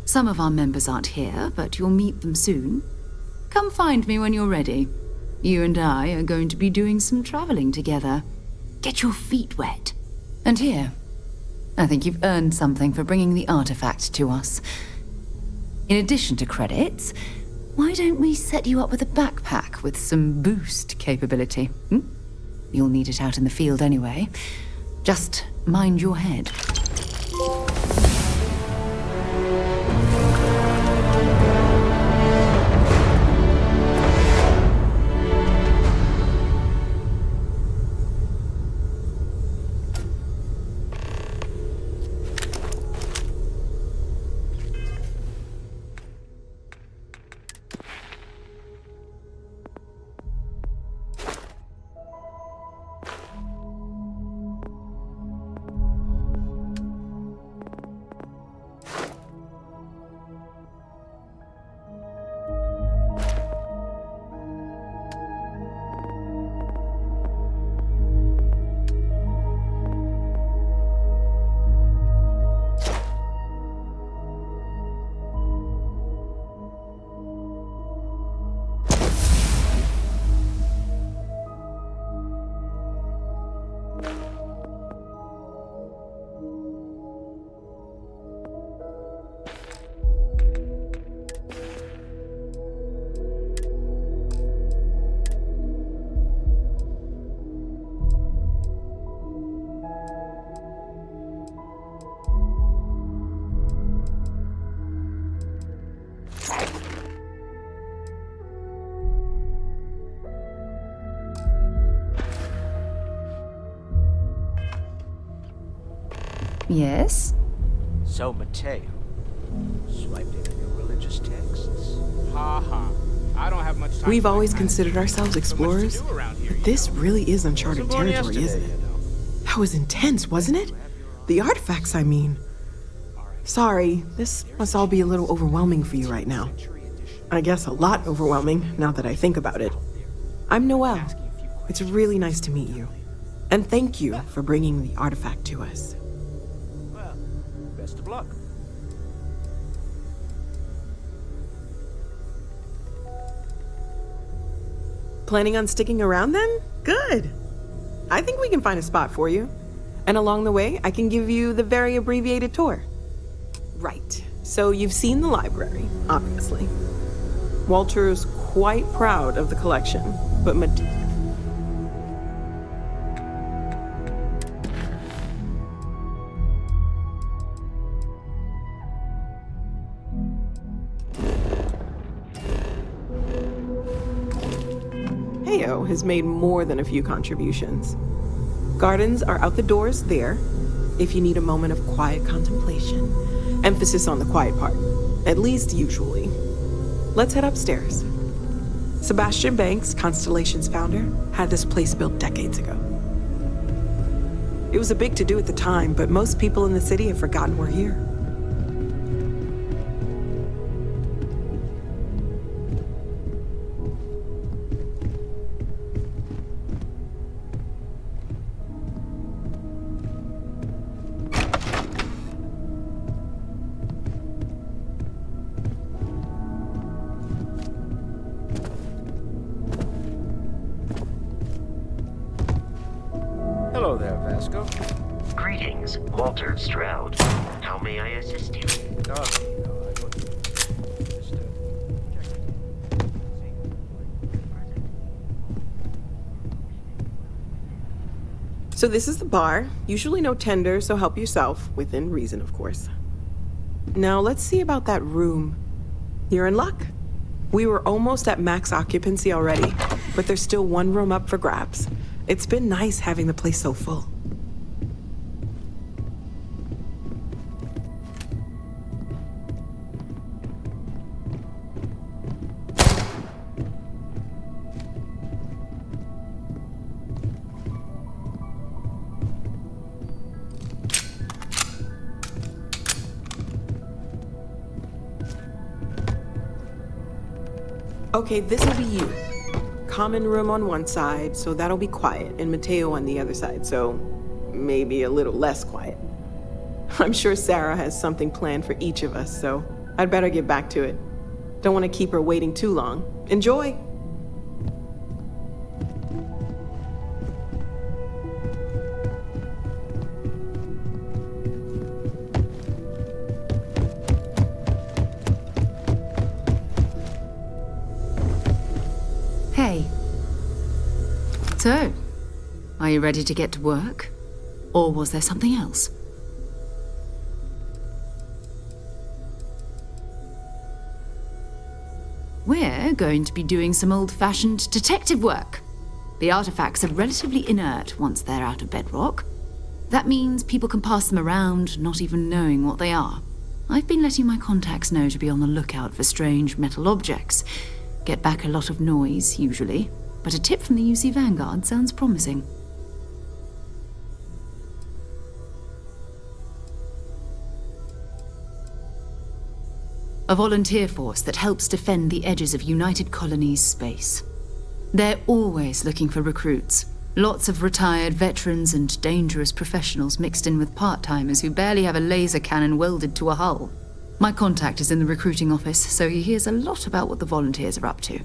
Some of our members aren't here, but you'll meet them soon. Come find me when you're ready. You and I are going to be doing some traveling together. Get your feet wet. And here, I think you've earned something for bringing the artifact to us. In addition to credits, why don't we set you up with a backpack with some boost capability? You'll need it out in the field anyway. Just mind your head.
Yes?
So, Mateo, swiped in your religious texts.
Ha ha. I don't have much time.
We've always considered ourselves explorers, but this really is uncharted territory, isn't it? That was intense, wasn't it? The artifacts, I mean. Sorry, this must all be a little overwhelming for you right now. I guess a lot overwhelming, now that I think about it. I'm Noelle. It's really nice to meet you. And thank you for bringing the artifact to us.
Well, best of luck.
Planning on sticking around then? Good. I think we can find a spot for you. And along the way, I can give you the very abbreviated tour. Right. So you've seen the library, obviously. Walter's quite proud of the collection, but Mateo has made more than a few contributions. Gardens are out the doors there, if you need a moment of quiet contemplation. Emphasis on the quiet part, at least usually. Let's head upstairs. Sebastian Banks, Constellation's founder, had this place built decades ago. It was a big to-do at the time, but most people in the city have forgotten we're here.
Hello there, Vasco.
Greetings, Walter Stroud. How may I assist you?
So this is the bar. Usually no tender, so help yourself, within reason, of course. Now let's see about that room. You're in luck. We were almost at max occupancy already, but there's still one room up for grabs. It's been nice having the place so full. Okay, this will be you. Common room on one side, so that'll be quiet, and Mateo on the other side, so maybe a little less quiet. I'm sure Sarah has something planned for each of us, so I'd better get back to it. Don't want to keep her waiting too long. Enjoy!
Hey. So, are you ready to get to work? Or was there something else? We're going to be doing some old-fashioned detective work. The artifacts are relatively inert once they're out of bedrock. That means people can pass them around, not even knowing what they are. I've been letting my contacts know to be on the lookout for strange metal objects. Get back a lot of noise, usually, but a tip from the UC Vanguard sounds promising. A volunteer force that helps defend the edges of United Colonies space. They're always looking for recruits. Lots of retired veterans and dangerous professionals mixed in with part-timers who barely have a laser cannon welded to a hull. My contact is in the recruiting office, so he hears a lot about what the volunteers are up to.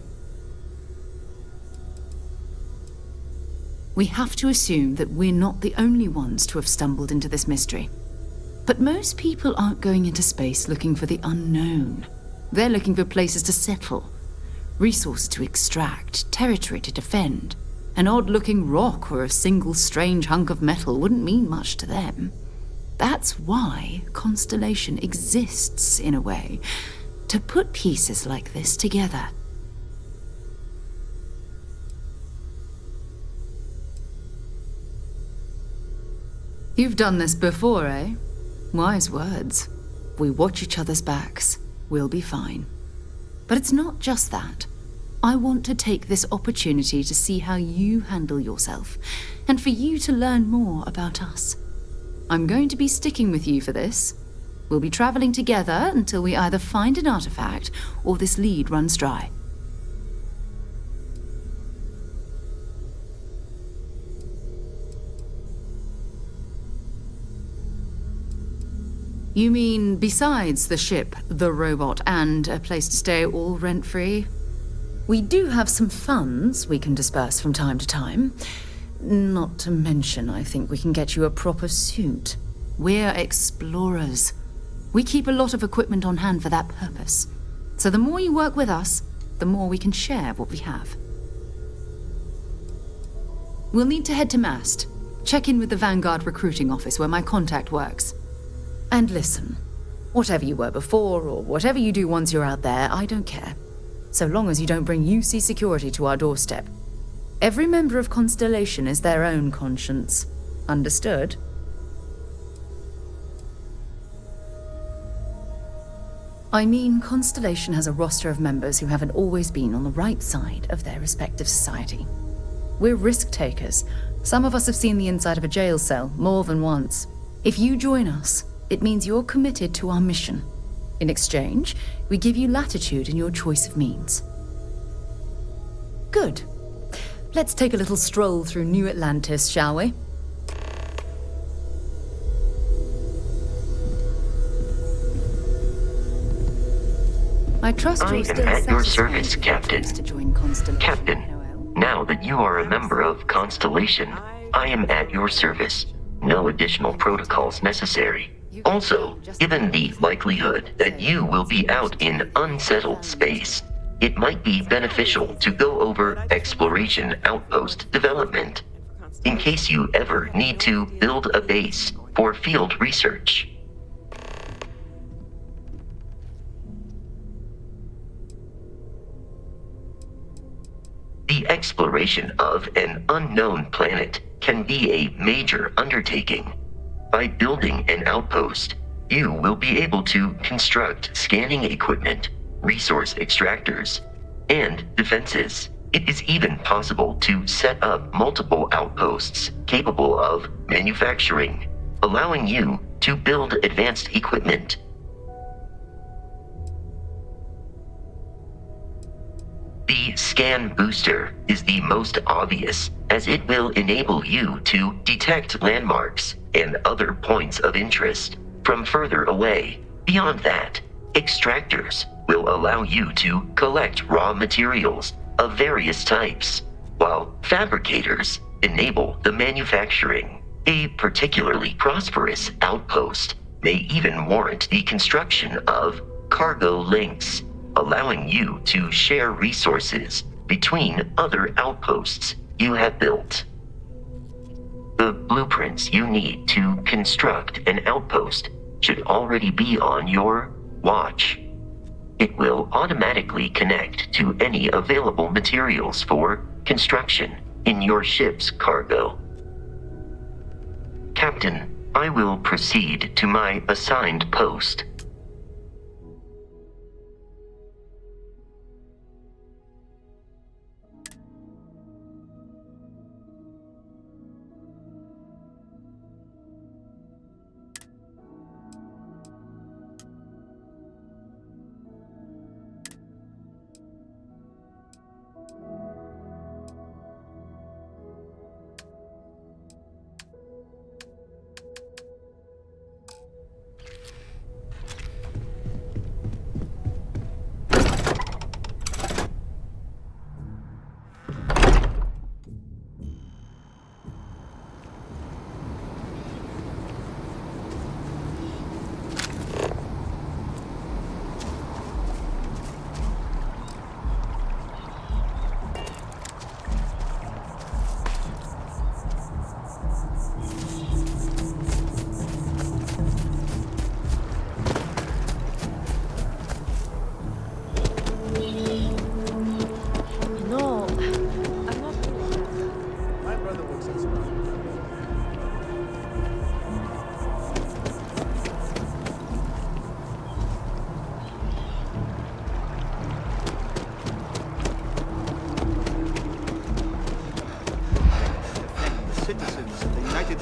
We have to assume that we're not the only ones to have stumbled into this mystery. But most people aren't going into space looking for the unknown. They're looking for places to settle, resources to extract, territory to defend. An odd-looking rock or a single strange hunk of metal wouldn't mean much to them. That's why Constellation exists, in a way, to put pieces like this together. You've done this before, eh? Wise words. We watch each other's backs. We'll be fine. But it's not just that. I want to take this opportunity to see how you handle yourself, and for you to learn more about us. I'm going to be sticking with you for this. We'll be traveling together until we either find an artifact or this lead runs dry. You mean besides the ship, the robot, and a place to stay all rent-free? We do have some funds we can disperse from time to time. Not to mention, I think we can get you a proper suit. We're explorers. We keep a lot of equipment on hand for that purpose. So the more you work with us, the more we can share what we have. We'll need to head to Mast. Check in with the Vanguard recruiting office where my contact works. And listen, whatever you were before or whatever you do once you're out there, I don't care. So long as you don't bring UC security to our doorstep. Every member of Constellation is their own conscience. Understood? I mean, Constellation has a roster of members who haven't always been on the right side of their respective society. We're risk takers. Some of us have seen the inside of a jail cell more than once. If you join us, it means you're committed to our mission. In exchange, we give you latitude in your choice of means. Good. Let's take a little stroll through New Atlantis, shall we? I trust
I
you're
am
still
at your
satisfied
service,
with your
Captain.
choice to join Constellation.
Captain, now that you are a member of Constellation, I am at your service. No additional protocols necessary. Also, given the likelihood that you will be out in unsettled space, it might be beneficial to go over exploration outpost development, in case you ever need to build a base for field research. The exploration of an unknown planet can be a major undertaking. By building an outpost, you will be able to construct scanning equipment, resource extractors, and defenses. It is even possible to set up multiple outposts capable of manufacturing, allowing you to build advanced equipment. The scan booster is the most obvious, as it will enable you to detect landmarks and other points of interest from further away. Beyond that, extractors will allow you to collect raw materials of various types, while fabricators enable the manufacturing. A particularly prosperous outpost may even warrant the construction of cargo links, allowing you to share resources between other outposts you have built. The blueprints you need to construct an outpost should already be on your watch. It will automatically connect to any available materials for construction in your ship's cargo. Captain, I will proceed to my assigned post.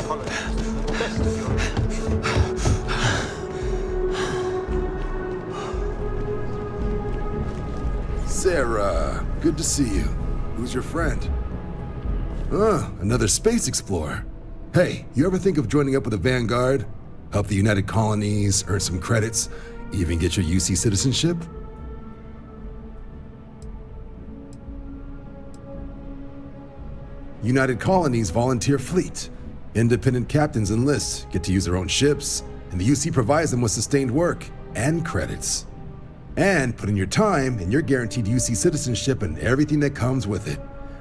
colonists. Best of your
Sarah, good to see you. Who's your friend? Another space explorer. Hey, you ever think of joining up with the Vanguard? Help the United Colonies, earn some credits, even get your UC citizenship? United Colonies volunteer fleet. Independent captains enlist, get to use their own ships, and the UC provides them with sustained work and credits. And put in your time, and you're guaranteed UC citizenship and everything that comes with it.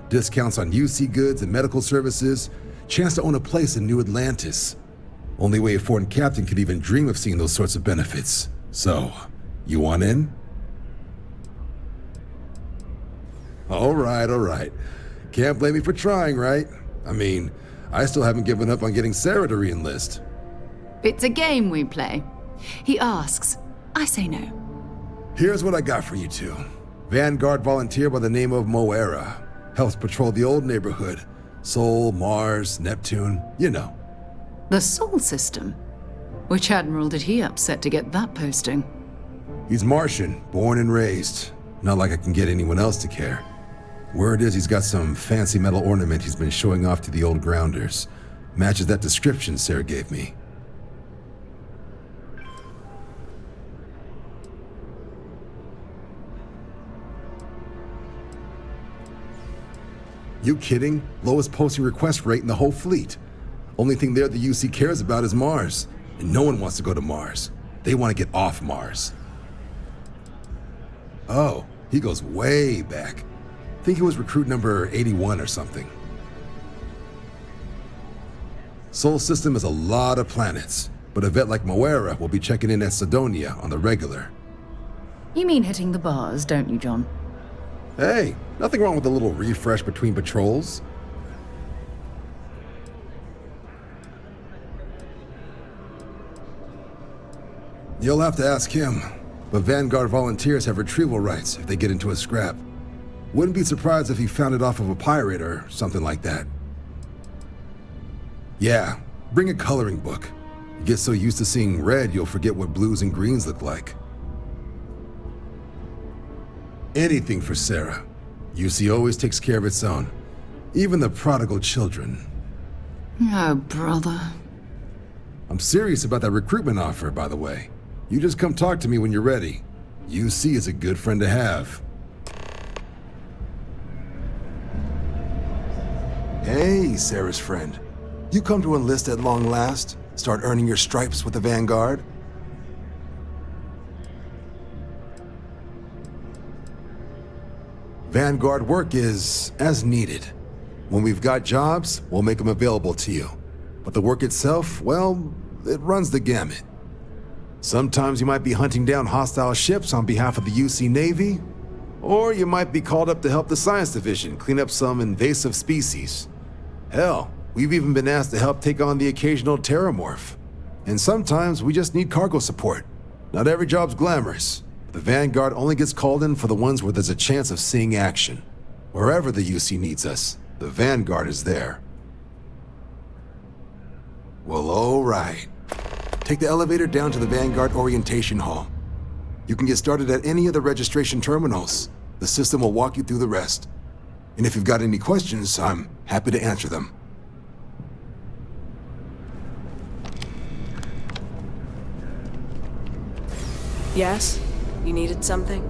Discounts on UC goods and medical services, chance to own a place in New Atlantis. Only way a foreign captain could even dream of seeing those sorts of benefits. So, you want in? All right. Can't blame me for trying, right? I mean, I still haven't given up on getting Sarah to re-enlist.
It's a game we play. He asks, I say no.
Here's what I got for you two. Vanguard volunteer by the name of Moira. Helps patrol the old neighborhood. Sol, Mars, Neptune, you know.
The Sol system? Which admiral did he upset to get that posting?
He's Martian, born and raised. Not like I can get anyone else to care. Word is he's got some fancy metal ornament he's been showing off to the old grounders. Matches that description Sarah gave me. You kidding? Lowest posting request rate in the whole fleet. Only thing there the UC cares about is Mars. And no one wants to go to Mars. They want to get off Mars. Oh, he goes way back. Think he was recruit number 81 or something. Sol system is a lot of planets, but a vet like Moira will be checking in at Sidonia on the regular.
You mean hitting the bars, don't you, John?
Hey, nothing wrong with a little refresh between patrols. You'll have to ask him, but Vanguard volunteers have retrieval rights if they get into a scrap. Wouldn't be surprised if he found it off of a pirate or something like that. Yeah, bring a coloring book. You get so used to seeing red, you'll forget what blues and greens look like. Anything for Sarah. UC always takes care of its own. Even the prodigal children.
Oh, brother.
I'm serious about that recruitment offer, by the way. You just come talk to me when you're ready. UC is a good friend to have. Hey, Sarah's friend. You come to enlist at long last? Start earning your stripes with the Vanguard? Vanguard work is as needed. When we've got jobs, we'll make them available to you. But the work itself, well, it runs the gamut. Sometimes you might be hunting down hostile ships on behalf of the UC Navy, or you might be called up to help the Science Division clean up some invasive species. Hell, we've even been asked to help take on the occasional terramorph. And sometimes we just need cargo support. Not every job's glamorous. The Vanguard only gets called in for the ones where there's a chance of seeing action. Wherever the UC needs us, the Vanguard is there. Well, all right. Take the elevator down to the Vanguard Orientation Hall. You can get started at any of the registration terminals. The system will walk you through the rest. And if you've got any questions, I'm happy to answer them.
Yes? You needed something?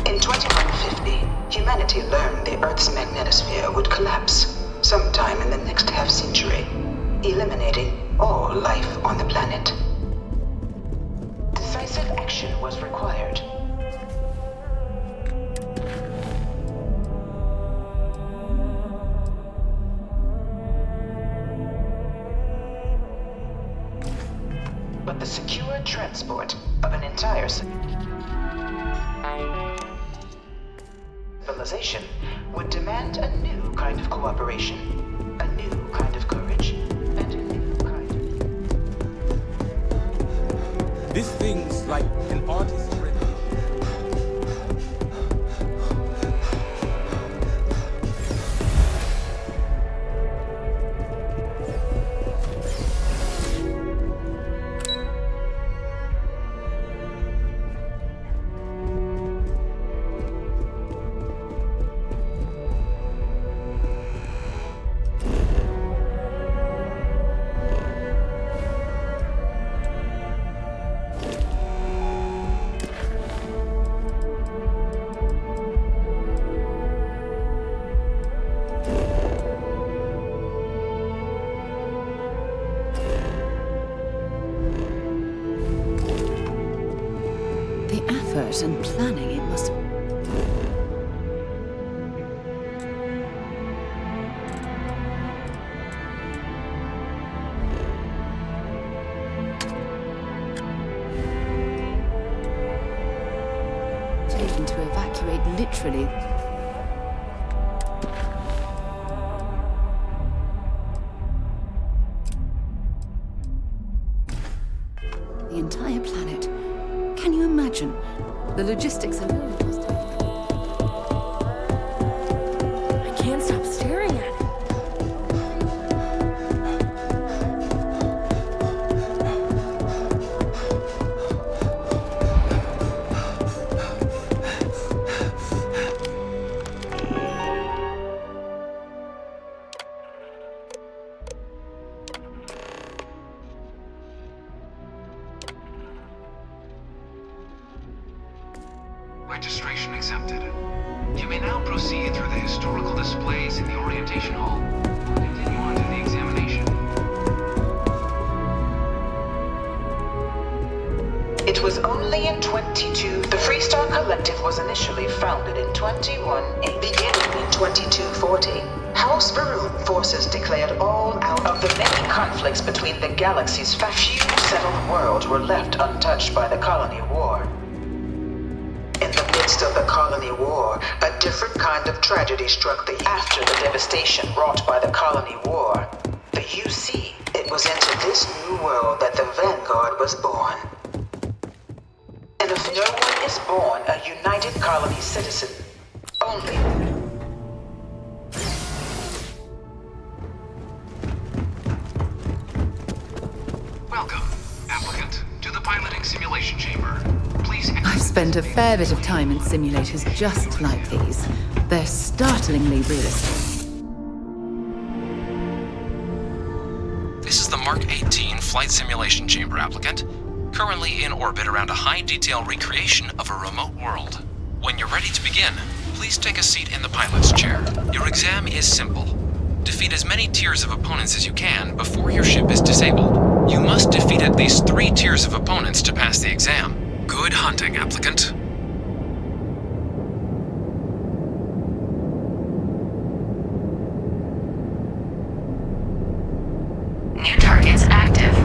In 2150, humanity learned the Earth's magnetosphere would collapse sometime in the next half-century, eliminating all life on the planet. Decisive action was required. But the secure transport of an entire civilization would demand a new kind of cooperation, a new kind of courage, and a new kind of...
This thing's like an artist's rhythm.
And planning, it must have... taken to evacuate literally. The entire planet. Can you imagine? The logistics alone must have...
I can't stop staring at it.
Registration accepted. You may now proceed through the historical displays in the orientation hall. Continue on to the examination.
It was only in 22. The Freestar Collective was initially founded in 21 and beginning in 2240. House Baroon forces declared all out of the many conflicts between the galaxy's few settled worlds were left untouched by the Colony War. In the midst of the Colony War, a different kind of tragedy struck after the devastation wrought by the Colony War. The UC, it was into this new world that the Vanguard was born. And if no one is born a United Colony citizen, only...
Welcome, applicant, to the piloting simulation chamber. Please...
I've spent a fair bit of time in simulators just like these. They're startlingly realistic.
This is the Mark 18 Flight Simulation Chamber applicant, currently in orbit around a high-detail recreation of a remote world. When you're ready to begin, please take a seat in the pilot's chair. Your exam is simple. Defeat as many tiers of opponents as you can before your ship is disabled. You must defeat at least 3 tiers of opponents to pass the exam. Good hunting, applicant.
New targets active.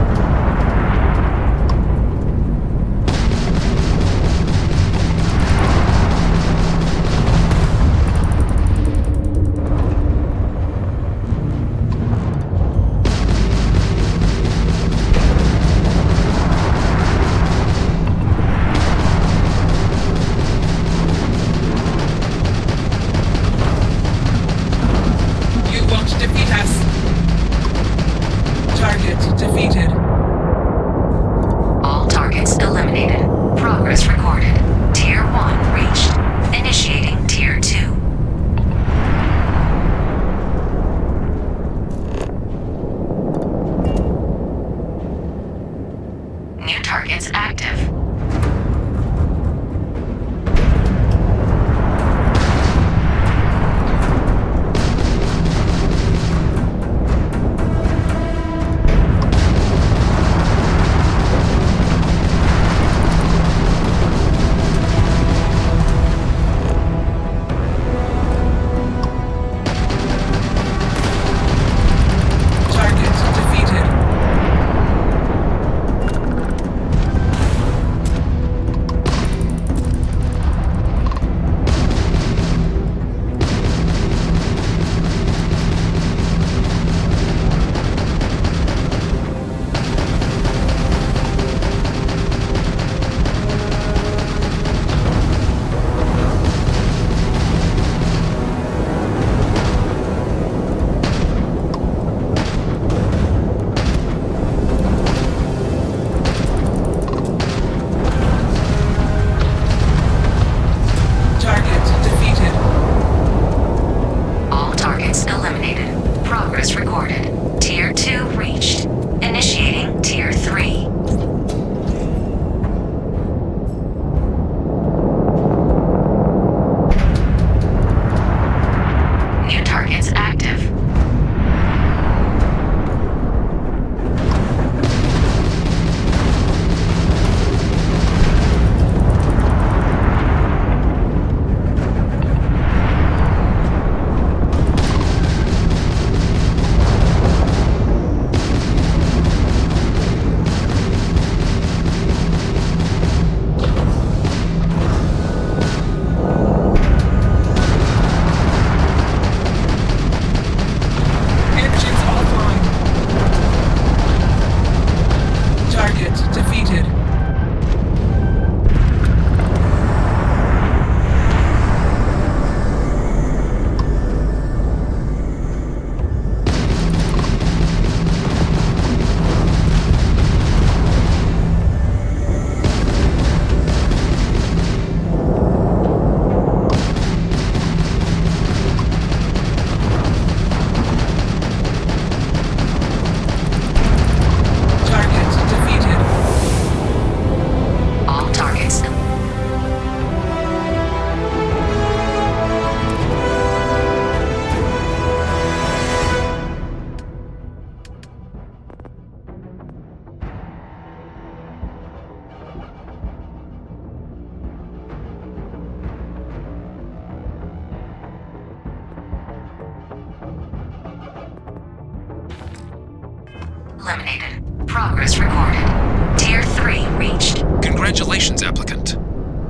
eliminated. Progress recorded. Tier 3 reached.
Congratulations, applicant.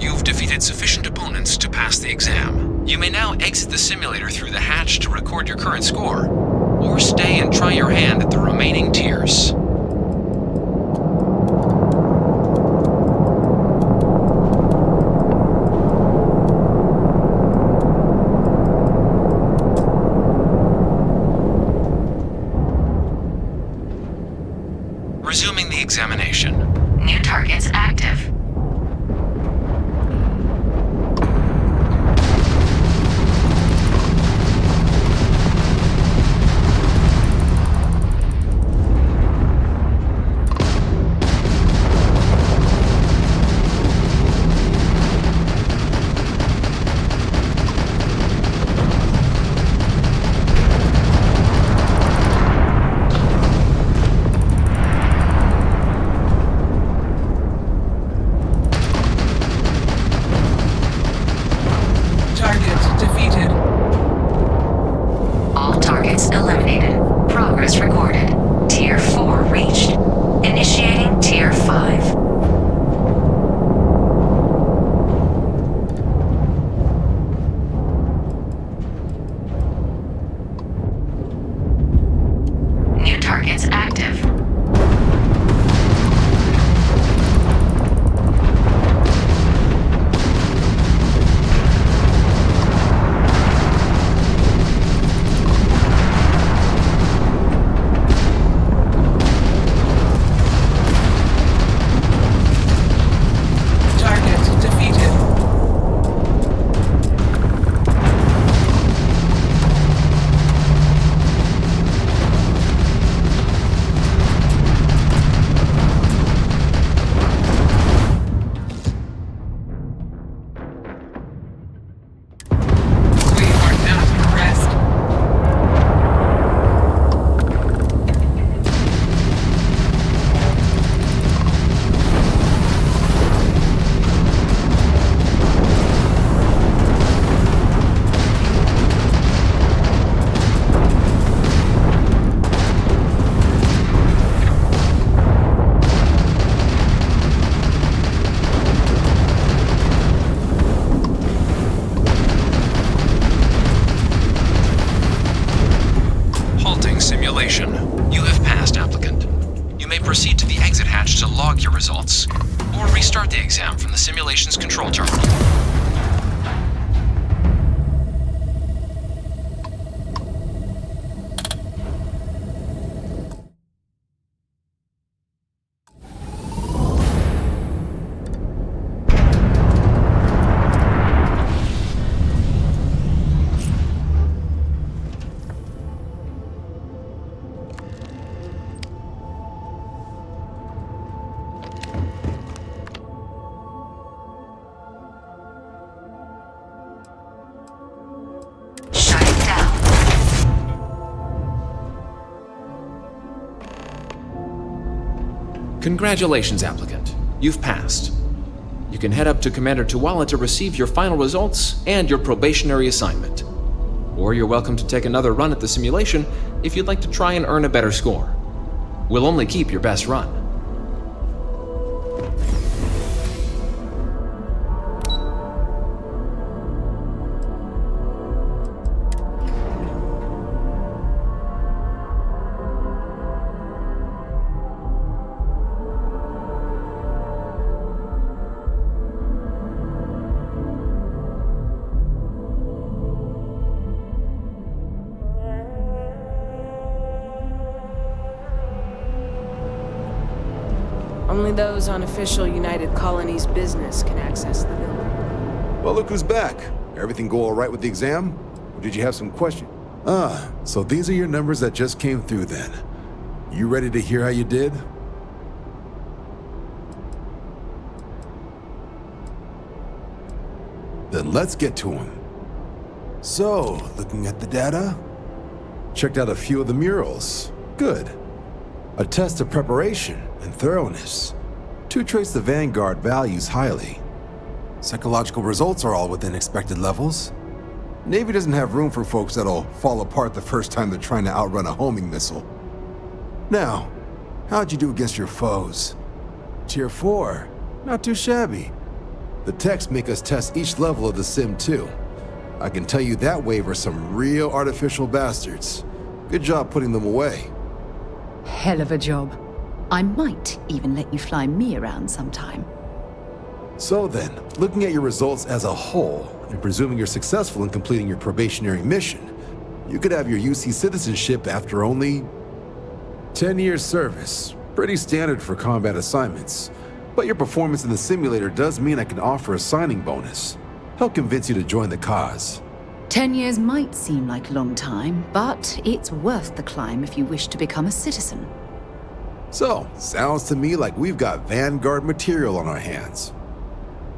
You've defeated sufficient opponents to pass the exam. You may now exit the simulator through the hatch to record your current score, or stay and try your hand at the remaining tiers. Resuming the examination.
New targets active.
Proceed to the exit hatch to log your results, or restart the exam from the simulation's control terminal. Congratulations, applicant. You've passed. You can head up to Commander Tuwala to receive your final results and your probationary assignment. Or you're welcome to take another run at the simulation if you'd like to try and earn a better score. We'll only keep your best run.
Only those on official United Colonies business can access the building.
Well, look who's back. Everything go all right with the exam? Or did you have some questions? So these are your numbers that just came through then. You ready to hear how you did? Then let's get to them. So, looking at the data, checked out a few of the murals. Good. A test of preparation and thoroughness. 2 trace the Vanguard values highly. Psychological results are all within expected levels. Navy doesn't have room for folks that'll fall apart the first time they're trying to outrun a homing missile. Now, How'd you do against your foes? Tier 4. Not too shabby. The techs make us test each level of the sim too. I can tell you that wave are some real artificial bastards. Good job putting them away.
Hell of a job. I might even let you fly me around sometime.
So then, looking at your results as a whole, and presuming you're successful in completing your probationary mission, you could have your UC citizenship after only 10 years service. Pretty standard for combat assignments. But your performance in the simulator does mean I can offer a signing bonus. Help convince you to join the cause.
10 years might seem like a long time, but it's worth the climb if you wish to become a citizen.
So, sounds to me like we've got Vanguard material on our hands.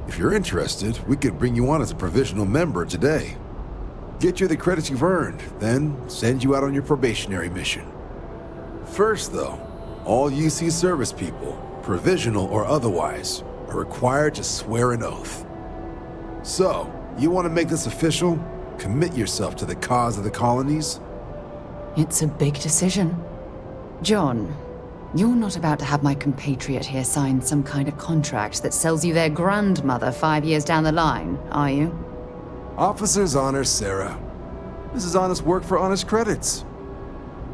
If you're interested, we could bring you on as a provisional member today. Get you the credits you've earned, then send you out on your probationary mission. First though, all UC service people, provisional or otherwise, are required to swear an oath. So, you want to make this official? Commit yourself to the cause of the colonies?
It's a big decision. John, you're not about to have my compatriot here sign some kind of contract that sells you their grandmother 5 years down the line, are you?
Officer's honor, Sarah. This is honest work for honest credits.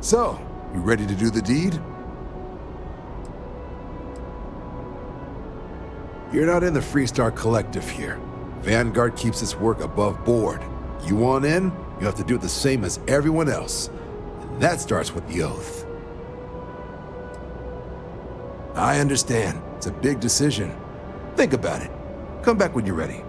So, you ready to do the deed? You're not in the Freestar Collective here. Vanguard keeps its work above board. You want in, you have to do the same as everyone else. And that starts with the oath. I understand. It's a big decision. Think about it. Come back when you're ready.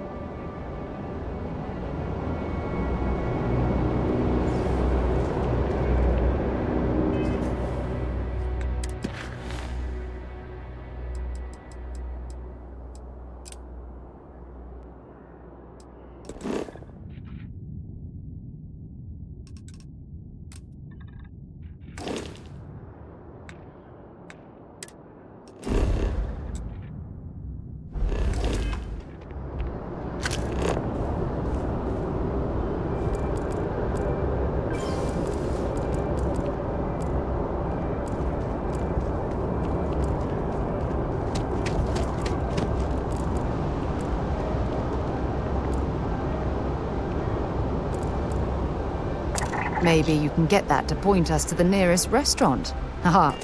Maybe you can get that to point us to the nearest restaurant. Haha.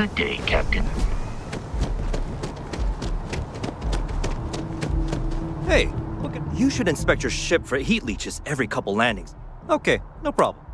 Good day, Captain.
Hey, look at. You should inspect your ship for heat leeches every couple landings. Okay, no problem.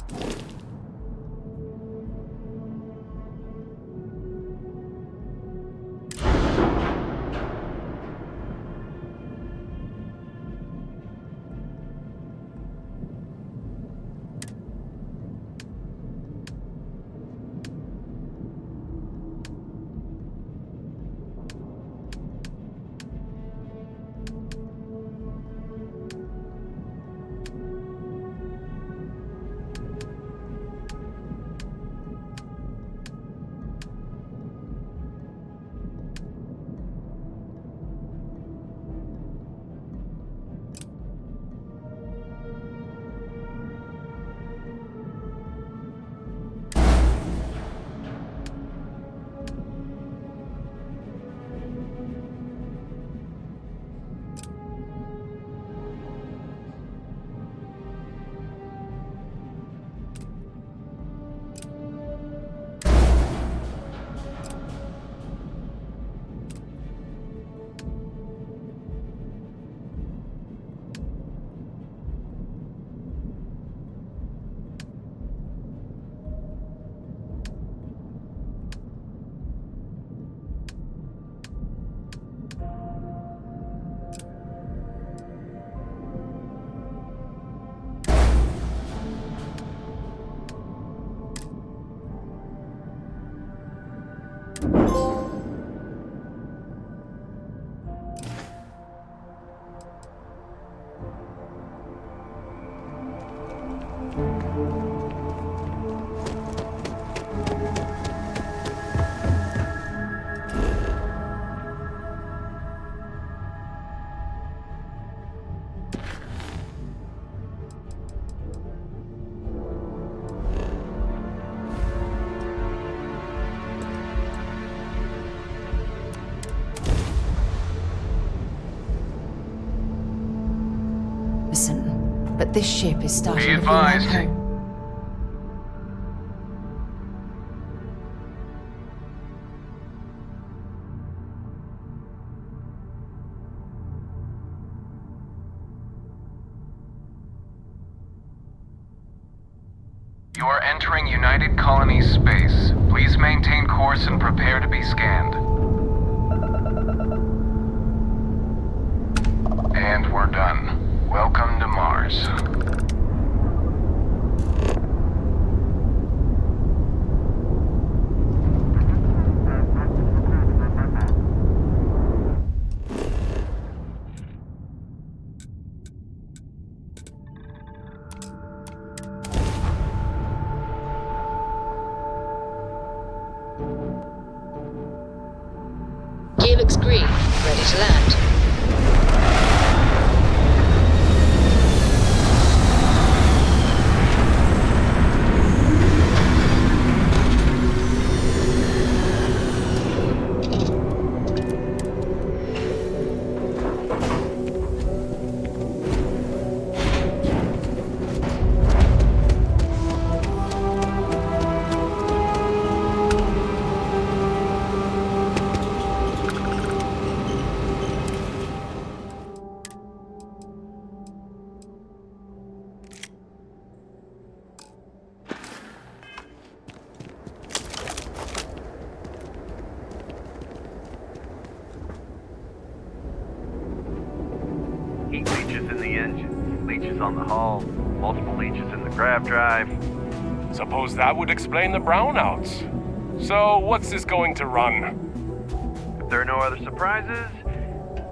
Listen, but this ship is starting
Be
to feel like
advised.
home.
You are entering United Colonies space. Please maintain course and prepare to be scanned. And we're done. Welcome to Mars.
Gear looks green. Ready to land.
Heat leeches in the engine, leeches on the hull, multiple leeches in the grav drive.
Suppose that would explain the brownouts. So, what's this going to run?
If there are no other surprises,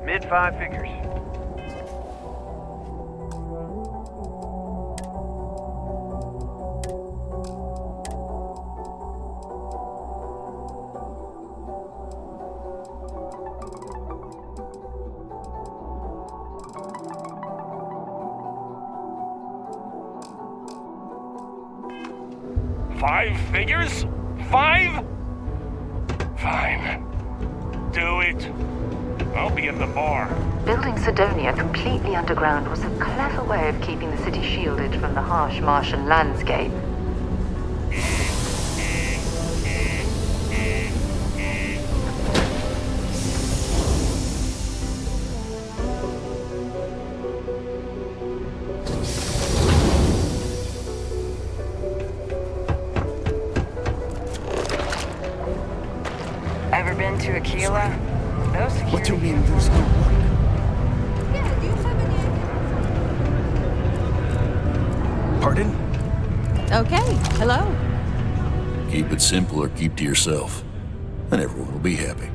mid-five figures.
Five figures? 5? Fine. Do it. I'll be at the bar.
Building Sidonia completely underground was a clever way of keeping the city shielded from the harsh Martian landscape. into Aquila? No security.
What do you mean there's no work? Pardon?
Okay, hello.
Keep it simple or keep to yourself, and everyone will be happy.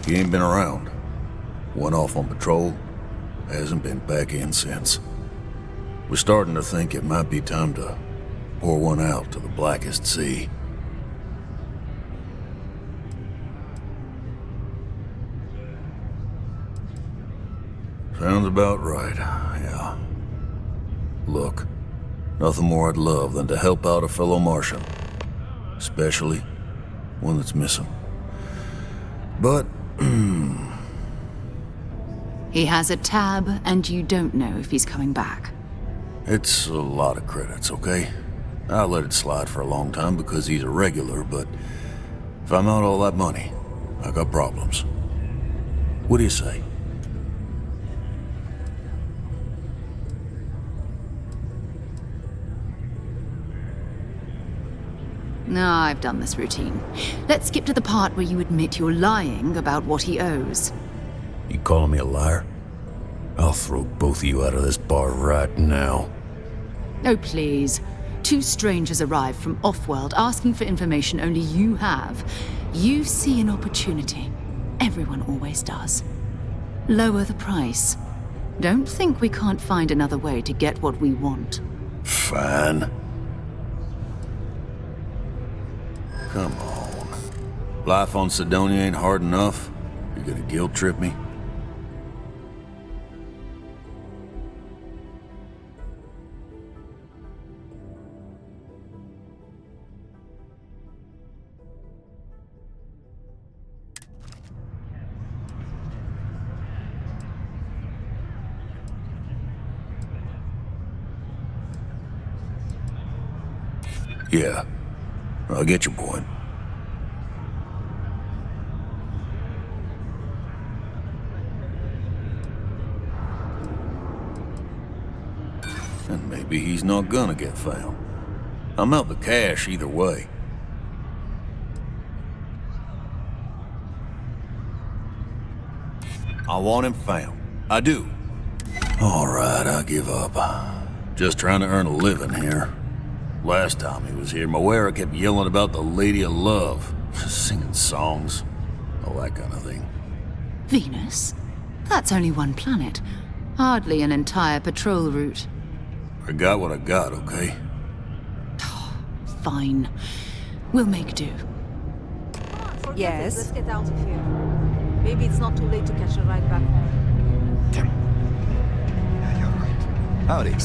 He ain't been around. Went off on patrol, hasn't been back in since. We're starting to think it might be time to pour one out to the blackest sea. Sounds about right, yeah. Look, nothing more I'd love than to help out a fellow Martian. Especially one that's missing. But,
He has a tab, and you don't know if he's coming back.
it's a lot of credits, okay? I let it slide for a long time because he's a regular, but if I'm out all that money, I got problems. What do you say?
No, I've done this routine. Let's skip to the part where you admit you're lying about what he owes.
You calling me a liar? I'll throw both of you out of this bar right now.
Oh, please. Two strangers arrive from off-world asking for information only you have. You see an opportunity. Everyone always does. Lower the price. Don't think we can't find another way to get what we want.
Fine. Come on. Life on Sidonia ain't hard enough. You're gonna guilt trip me? Yeah, I get your point. And maybe he's not gonna get found. I'm out the cash either way. I want him found. I do. All right, I give up. Just trying to earn a living here. Last time he was here, Moira kept yelling about the Lady of Love, singing songs, all that kind of thing.
Venus? That's only one planet. Hardly an entire patrol route.
I got what I got, okay?
Fine. We'll make do.
Yes?
Let's get out of here. Maybe it's not too late to catch a ride back home.
Tim. Yeah, you're right. Howdy.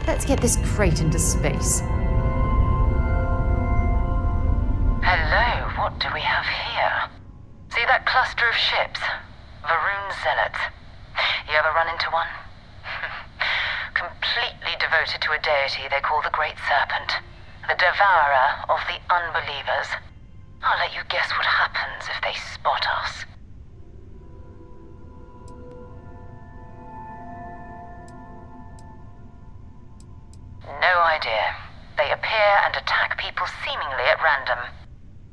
Let's get this crate into space.
Hello, what do we have here? See that cluster of ships? Varun Zealots. You ever run into one? Completely devoted to a deity they call the Great Serpent. The devourer of the unbelievers. I'll let you guess what happens if they spot us. No idea. They appear and attack people seemingly at random.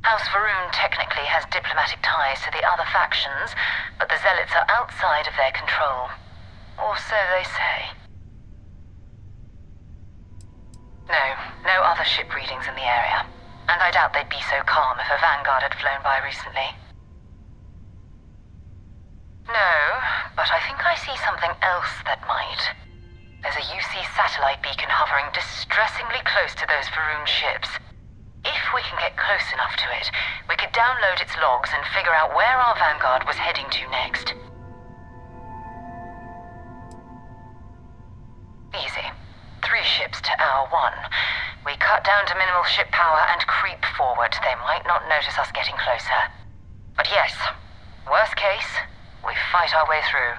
House Varun technically has diplomatic ties to the other factions, but the Zealots are outside of their control. Or so they say. No other ship readings in the area. And I doubt they'd be so calm if a Vanguard had flown by recently. No, but I think I see something else that might. There's a UC satellite beacon hovering distressingly close to those Varun ships. If we can get close enough to it, we could download its logs and figure out where our Vanguard was heading to next. Easy. 3 ships to our 1. We cut down to minimal ship power and creep forward. They might not notice us getting closer. But yes, worst case, we fight our way through.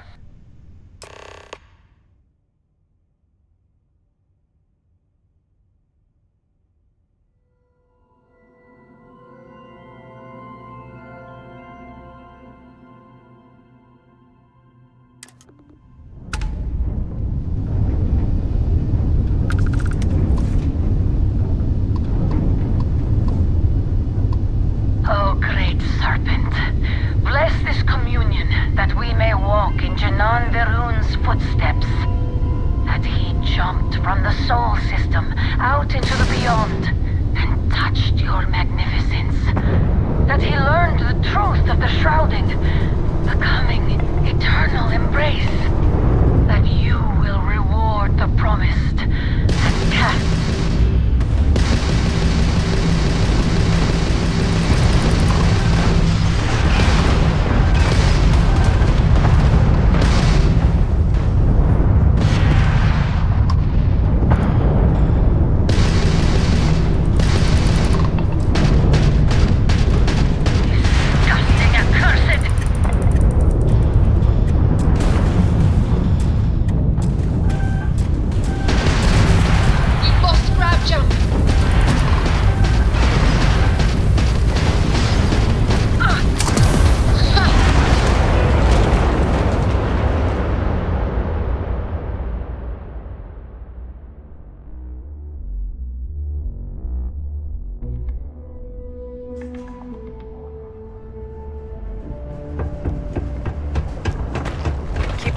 ships. That he jumped from the Sol system out into the beyond and touched your magnificence. That he learned the truth of the shrouding, the coming eternal embrace. That you will reward the promised and cast.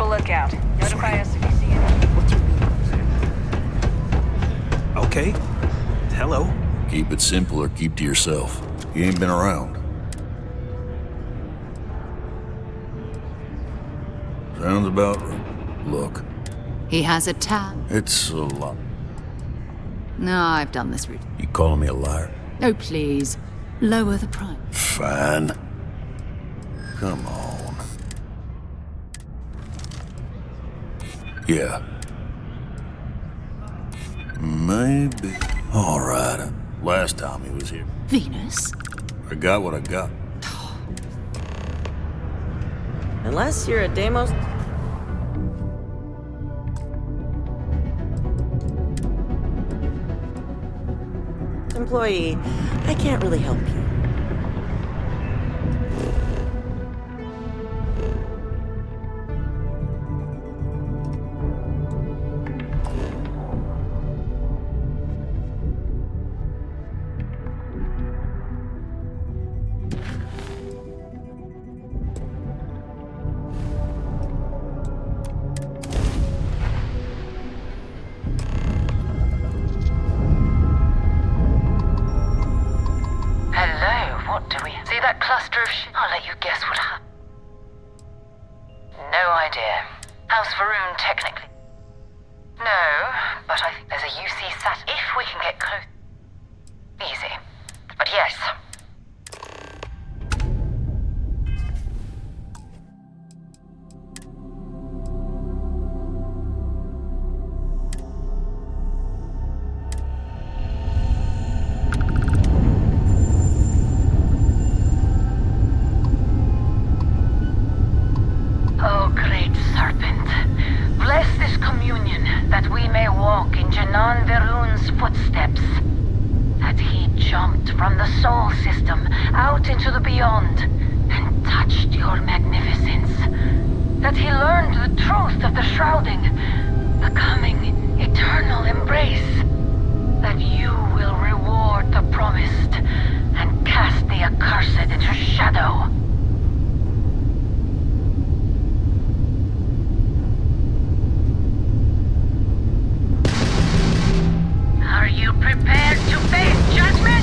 Lookout. Notify us if you see anything.
Okay. Hello. Keep it simple or keep to yourself. You ain't been around. Sounds about right. Look.
He has a tab.
It's a lot.
No, I've done this route.
You calling me a liar?
Oh, please. Lower the price.
Fine. Come on. Yeah. Maybe. All right. Last time he was here.
Venus?
I got what I got.
Unless you're a Deimos... employee, I can't really help you.
I'll let you guess what happened. No idea. House Varun, technically. No, but I think there's a UC sat. If we can get close. Easy. But yes. From the Sol system out into the beyond and touched your magnificence. That he learned the truth of the shrouding, the coming eternal embrace. That you will reward the promised and cast the accursed into shadow. Are you prepared to face judgment?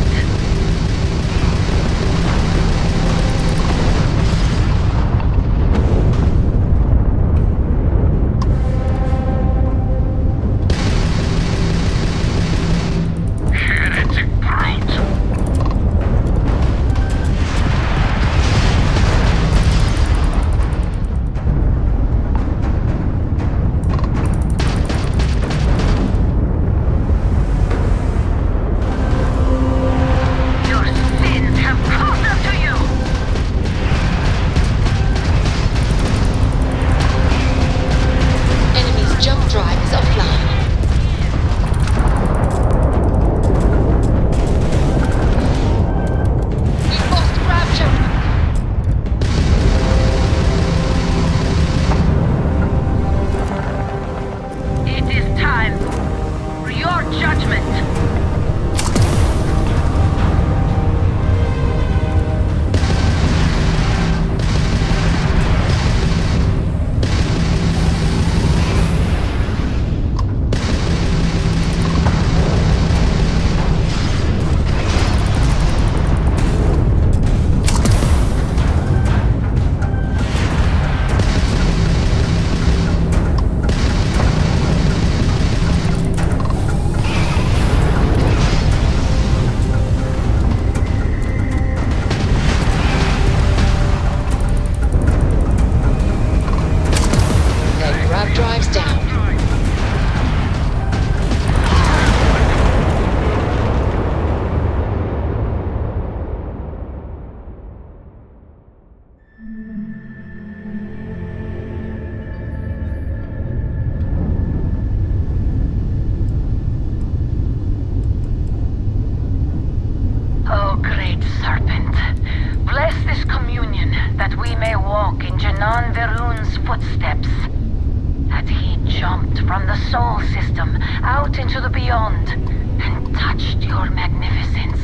jumped from the Sol system out into the beyond and touched your magnificence.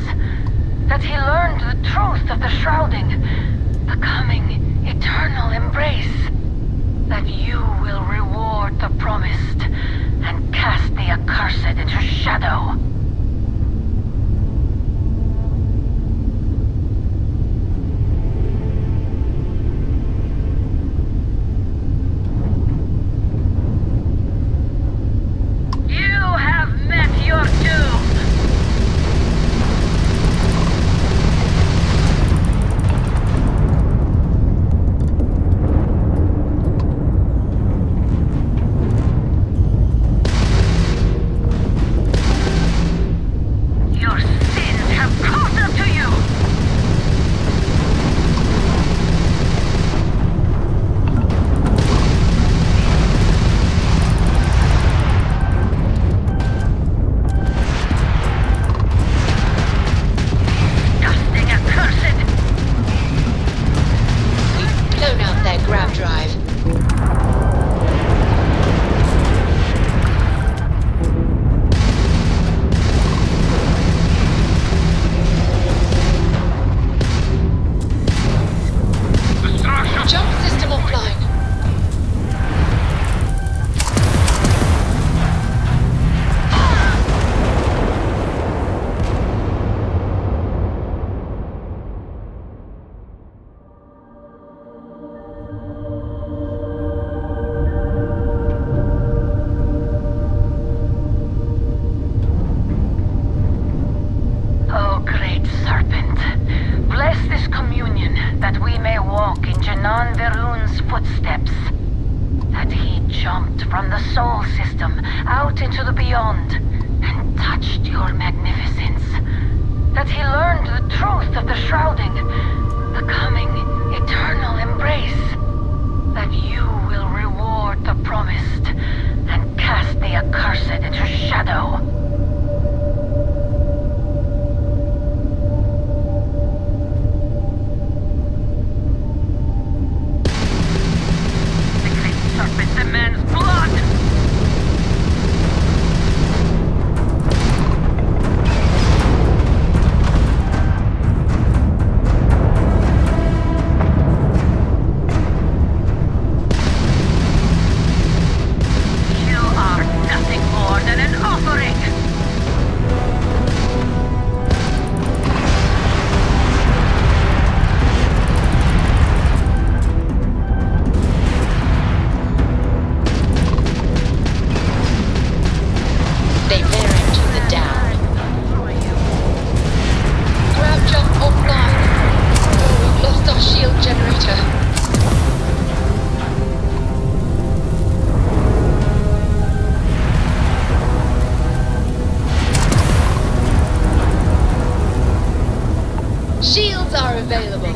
That he learned the truth of the shrouding, the coming eternal embrace. That you will reward the promised and cast the accursed into shadow. You have met your doom! Your sins have caught up to you! Disgusting accursed!
We've blown out their grav drive. Jump system offline.
O great serpent, bless this communion that we may walk in Janan Verun's footsteps. That he jumped from the Sol system out into the beyond and touched your magnificence. That he learned the truth of the shrouding, the coming eternal embrace. That you will reward the promised and cast the accursed into shadow. The great serpent demands blood! You are nothing more than an offering!
They bear into the down. Grav jump offline. Oh, we've lost our shield generator. Shields are available.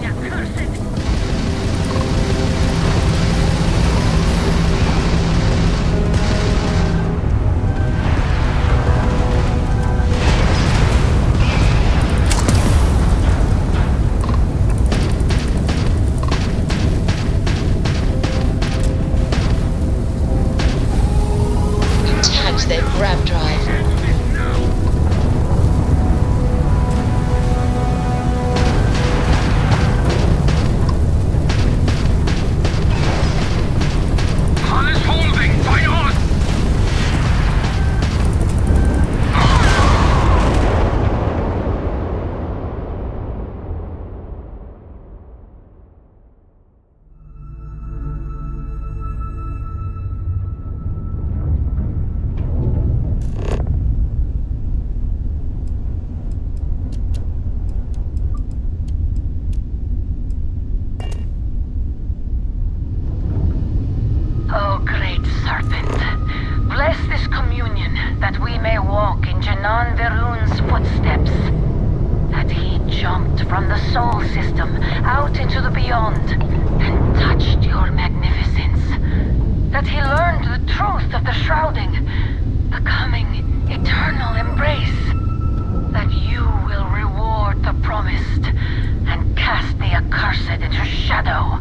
We tagged their grav drive.
Alles holding! Bei uns!
O great serpent, bless this communion that we may walk in Janan Verun's footsteps. That he jumped from the Sol system out into the beyond and touched your magnificence. That he learned the truth of the shrouding, the coming eternal embrace. That you will reward the promised and cast the accursed into shadow.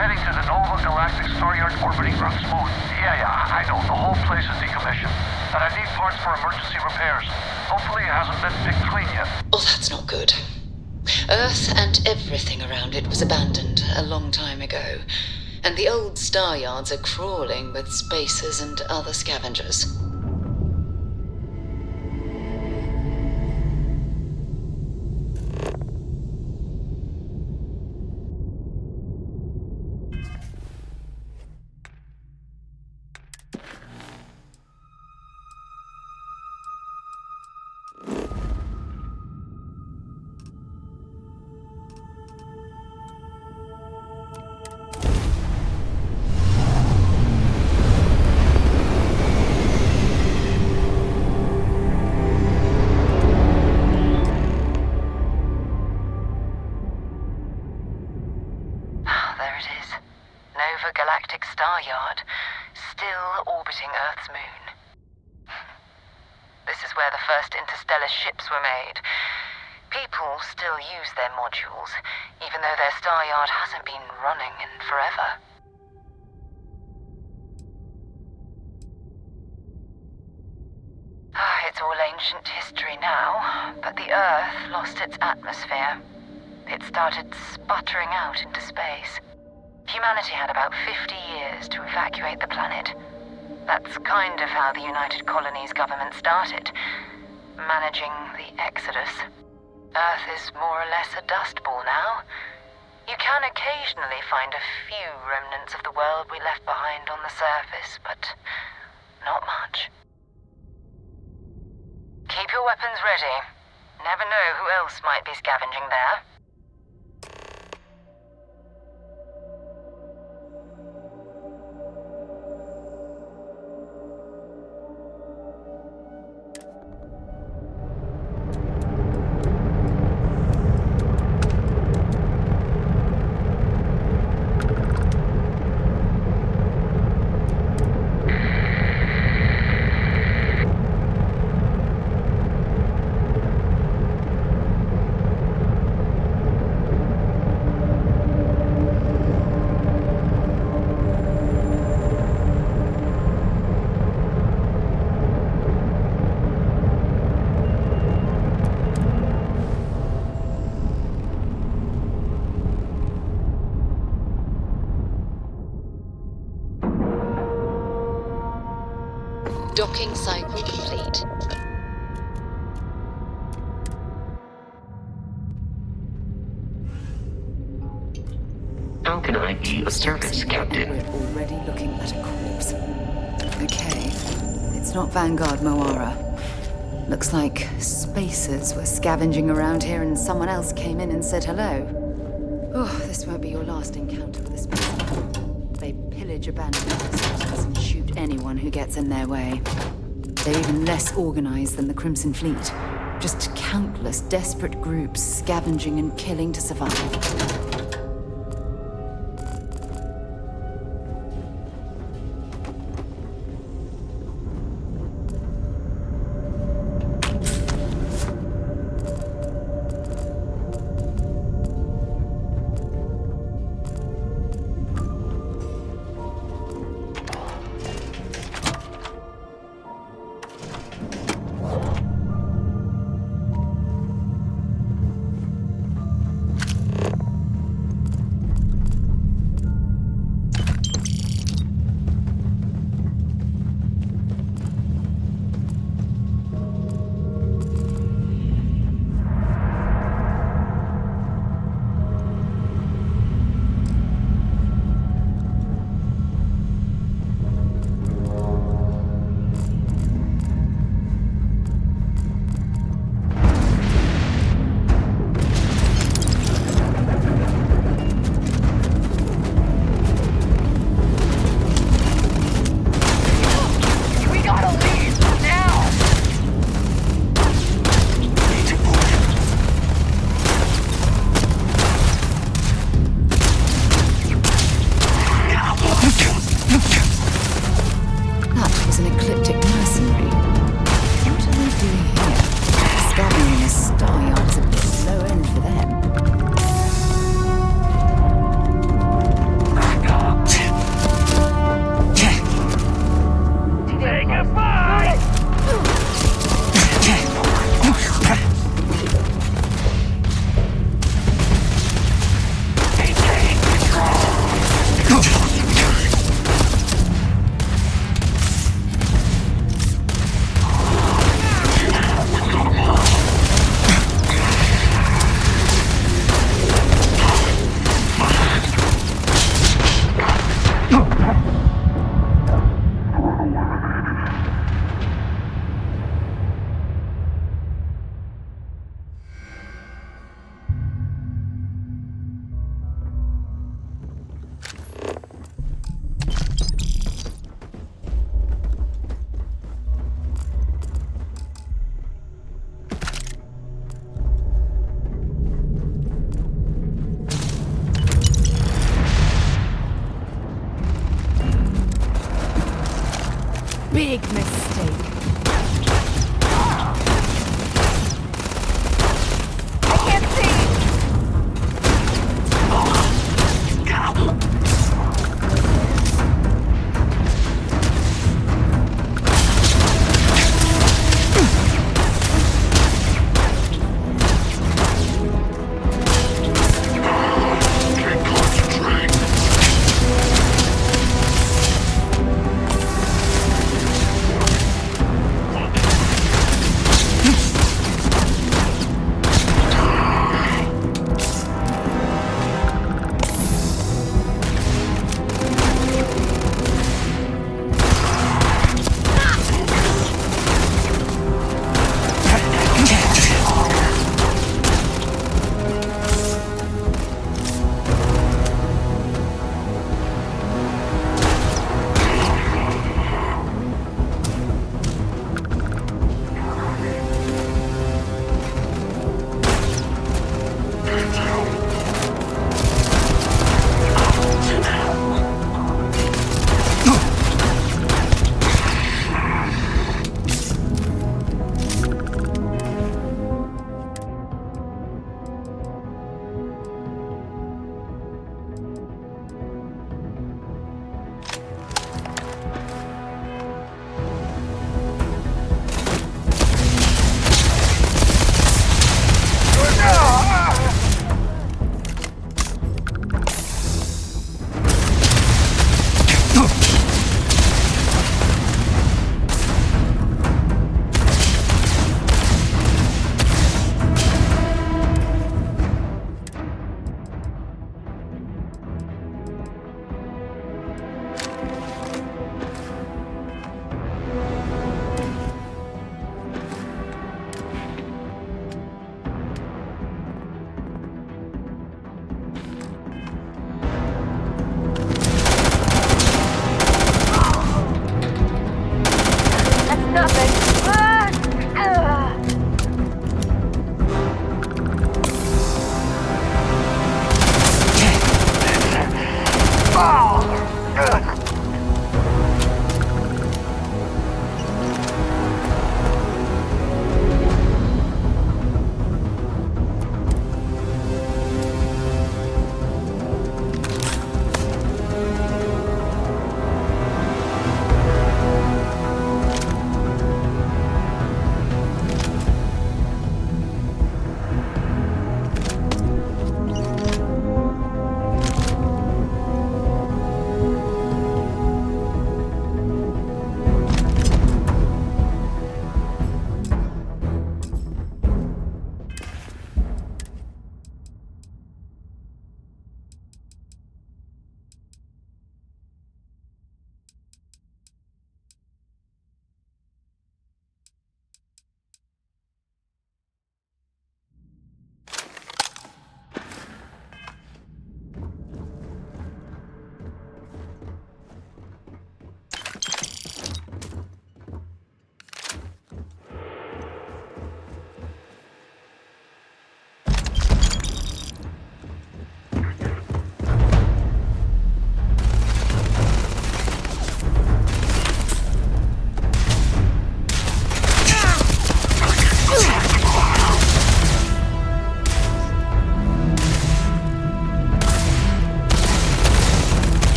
Heading to the Nova Galactic Star Yard orbiting ground smooth. Yeah, I know. The whole place is decommissioned. And I need parts for emergency repairs. Hopefully it hasn't been picked clean yet.
Oh, that's not good. Earth and everything around it was abandoned a long time ago. And the old star yards are crawling with spacers and other scavengers. Galactic Star Yard, still orbiting Earth's moon. This is where the first interstellar ships were made. People still use their modules, even though their star yard hasn't been running in forever. It's all ancient history now, but the Earth lost its atmosphere. It started sputtering out into space. Humanity had about 50 years to evacuate the planet. That's kind of how the United Colonies government started, managing the exodus. Earth is more or less a dust ball now. You can occasionally find a few remnants of the world we left behind on the surface, but not much. Keep your weapons ready. Never know who else might be scavenging there. Docking cycle complete.
How can I be of service, Captain?
We're already looking at a corpse. Okay, it's not Vanguard Moara. Looks like spacers were scavenging around here and someone else came in and said hello. Oh, this won't be your last encounter with a spacer. They pillage abandoned facilities and shoot anyone who gets in their way. They're even less organized than the Crimson Fleet. Just countless desperate groups scavenging and killing to survive.
big mistake.
I can't see!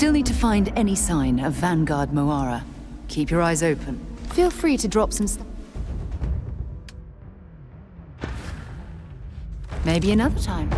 Still need to find any sign of Vanguard Moara. Keep your eyes open. Feel free to drop some stuff. Maybe another time.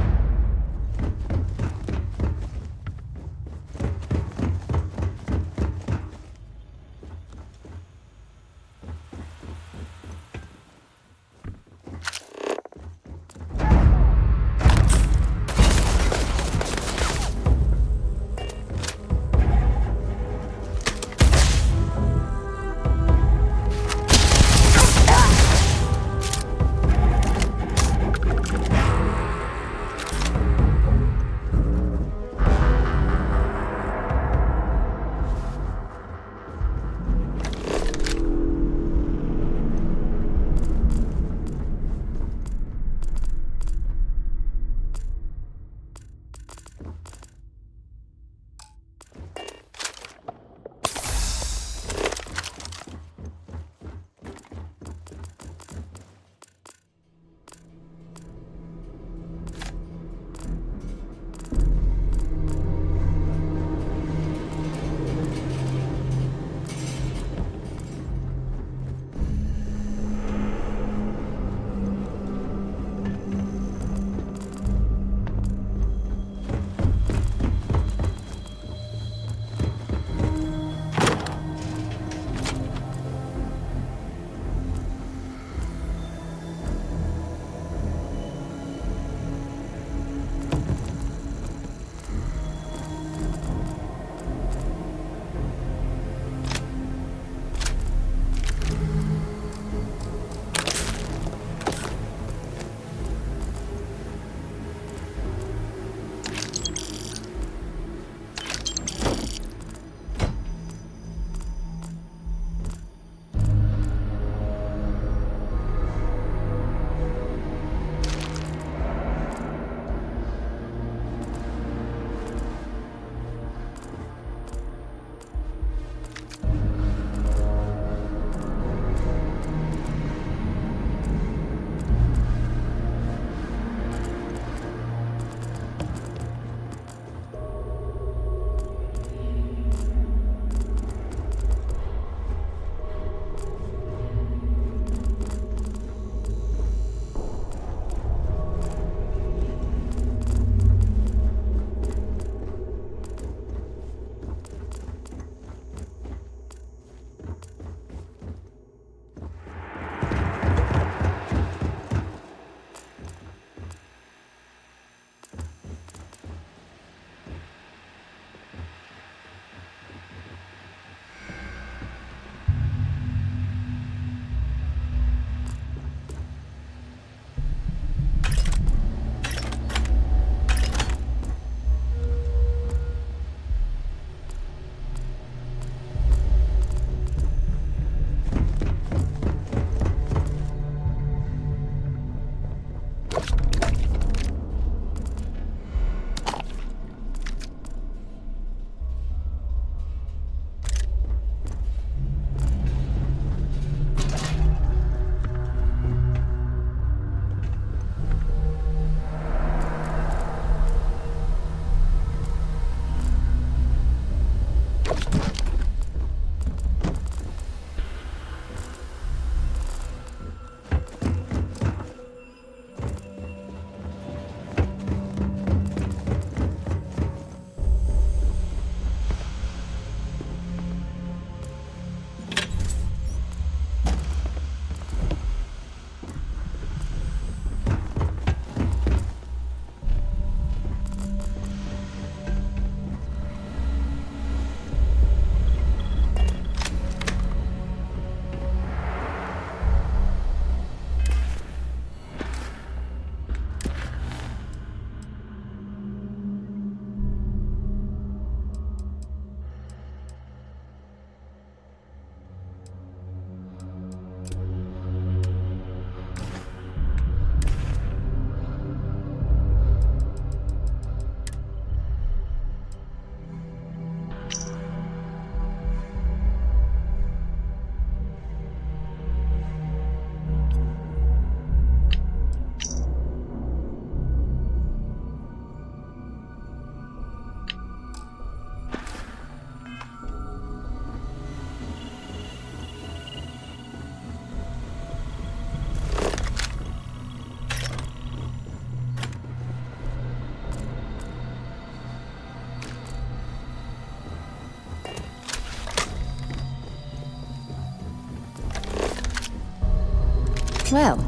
Well,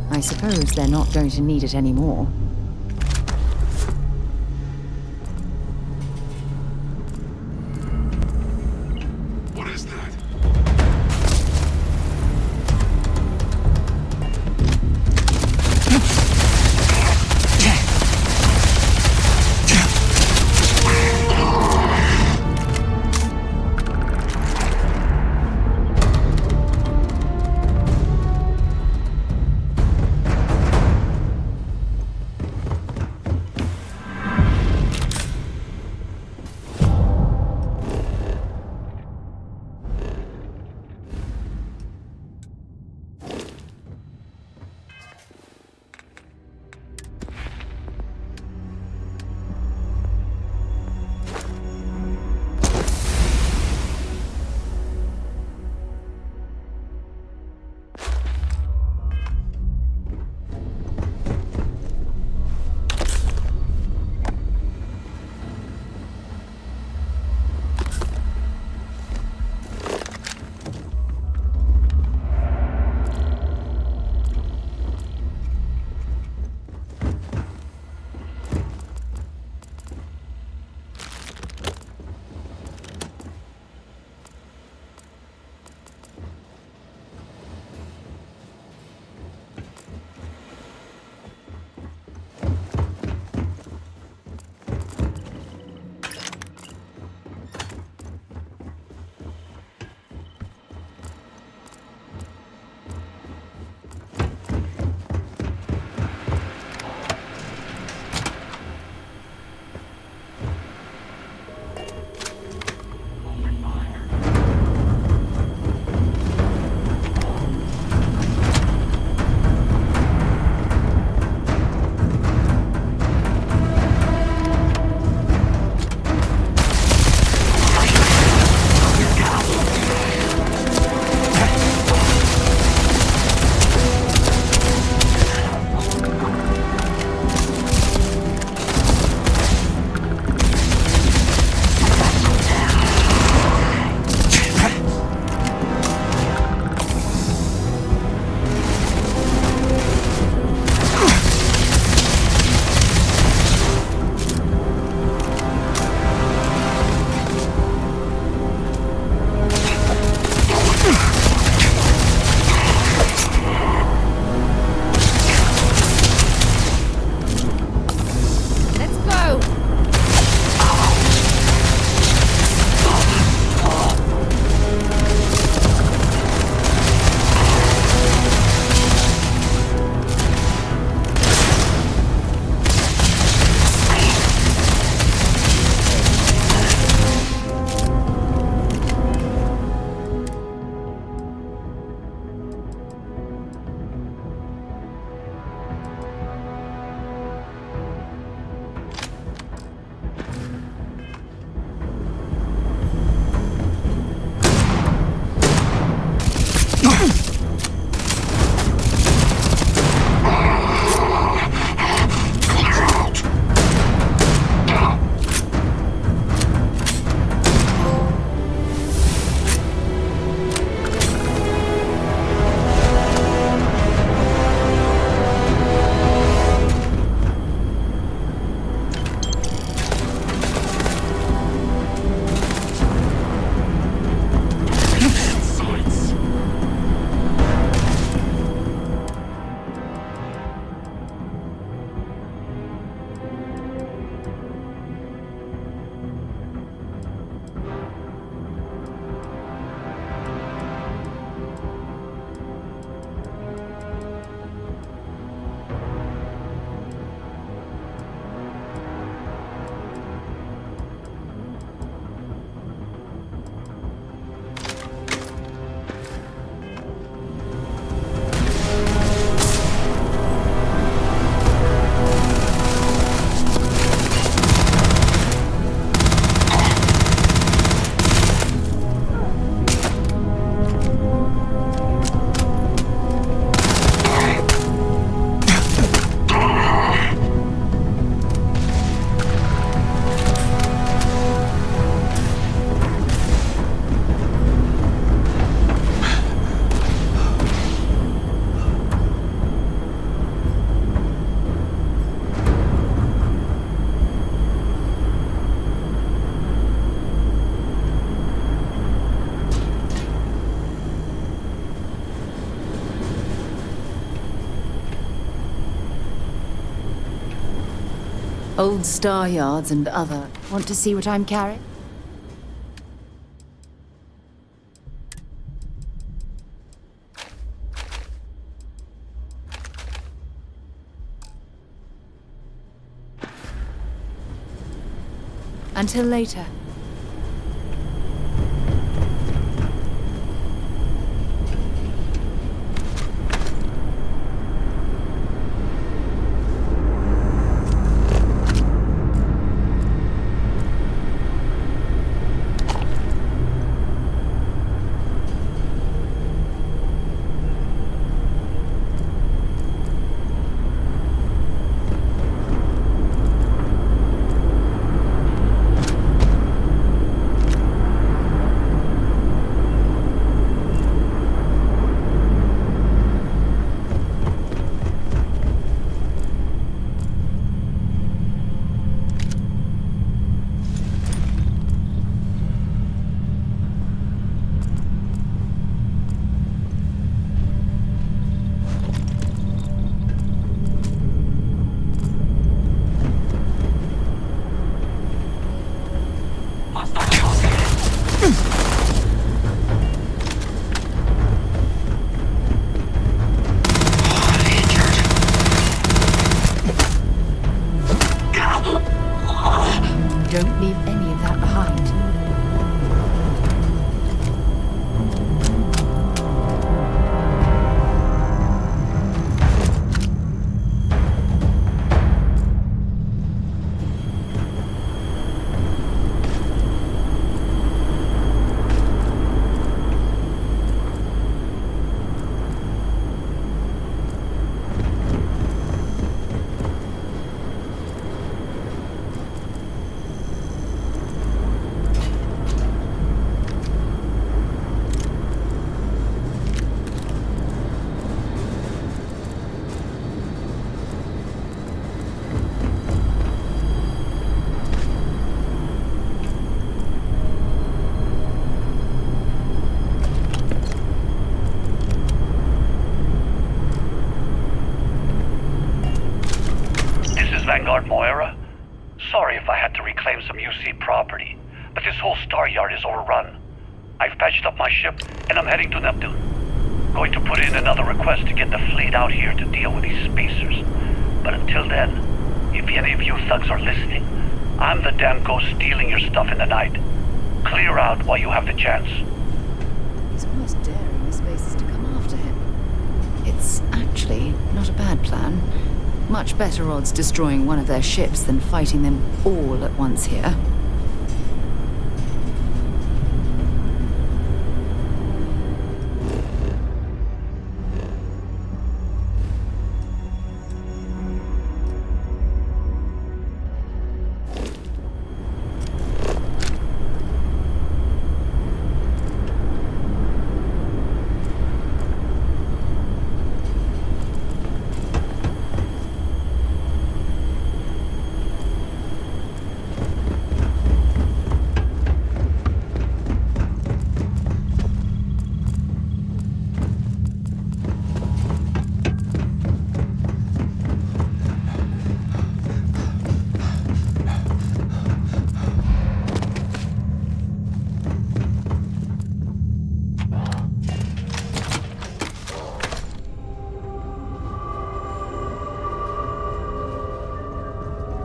I suppose they're not going to need it anymore.
What is that?
Old star yards and other. Want to see what I'm carrying? Until later. Don't leave any of that behind.
Vanguard Moira? Sorry if I had to reclaim some UC property, but this whole star yard is overrun. I've patched up my ship, and I'm heading to Neptune. Going to put in another request to get the fleet out here to deal with these spacers. But until then, if any of you thugs are listening, I'm the damn ghost stealing your stuff in the night. Clear out while you have the chance.
He's almost daring the spacers to come after him. It's actually not a bad plan. Much better odds destroying one of their ships than fighting them all at once here.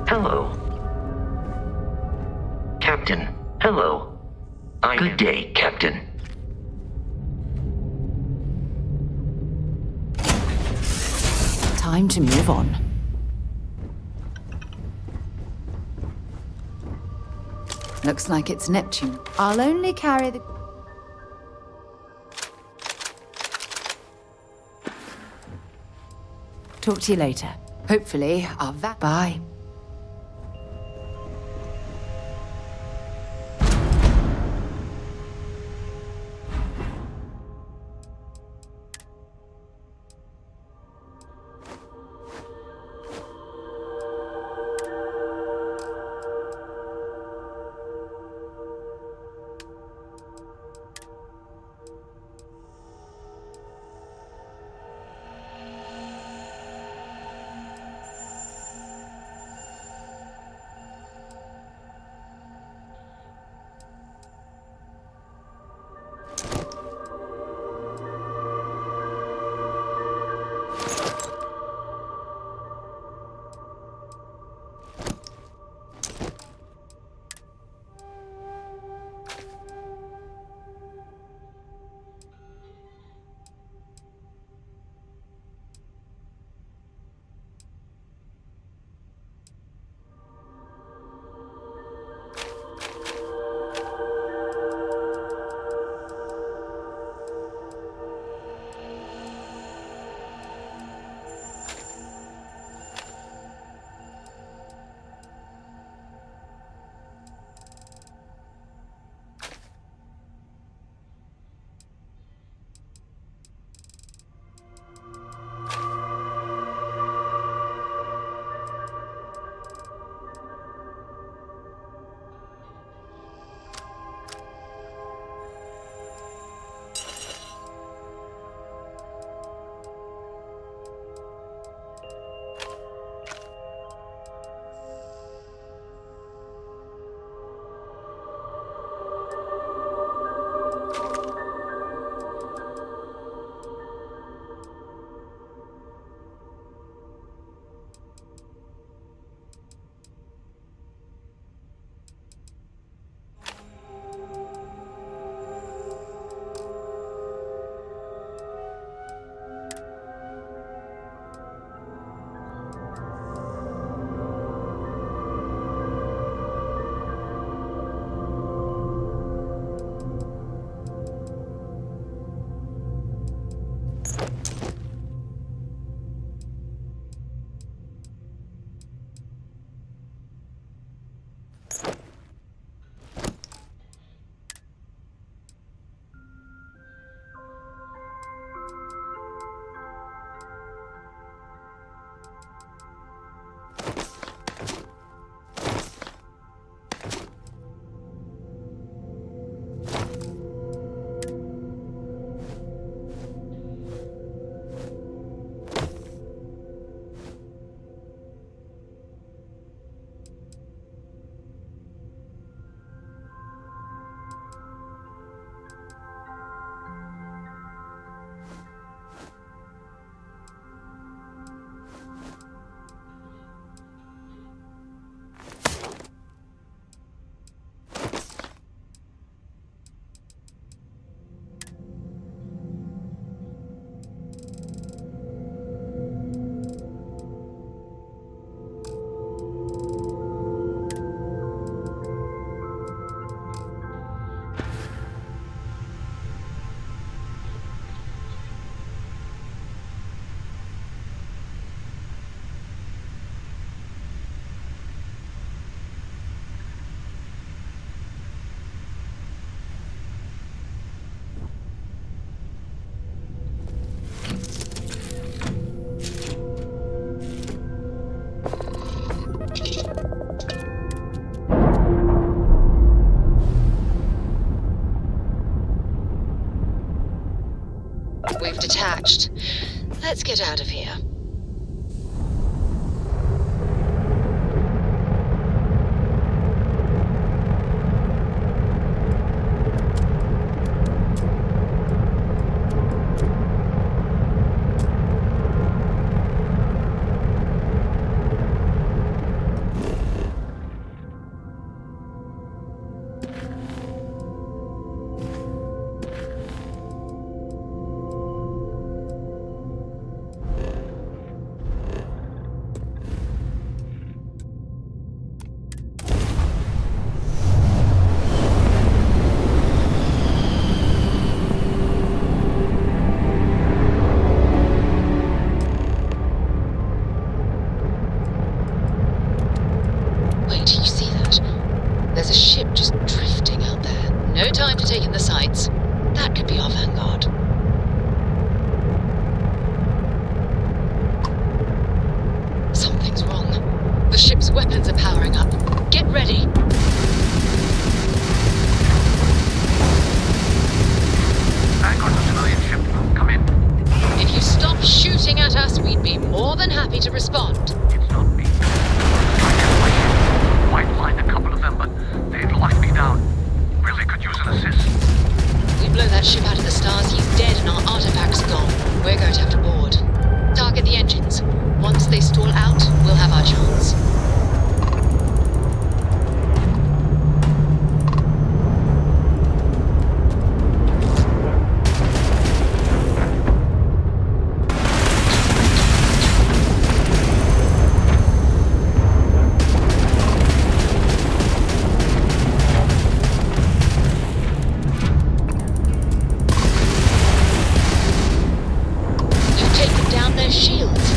Hello. Captain, hello. Good day, Captain.
Time to move on. Looks like it's Neptune. I'll only carry the... Talk to you later. Hopefully, I'll bye.
Let's get out of here. Wait, you see that? There's a ship just drifting out there. No time to take in the sights. That could be our vanguard. Something's wrong. The ship's weapons are powering up. Get ready.
Vanguard the civilian ship. Come in.
If you stop shooting at us, we'd be more than happy to respond.
It's not me. White lined a couple of them, but they'd locked me down. Really could use an assist.
We blow that ship out of the stars, he's dead and our artifacts gone. We're going to have to board. Target the engines. Once they stall out, we'll have our chance. Shields.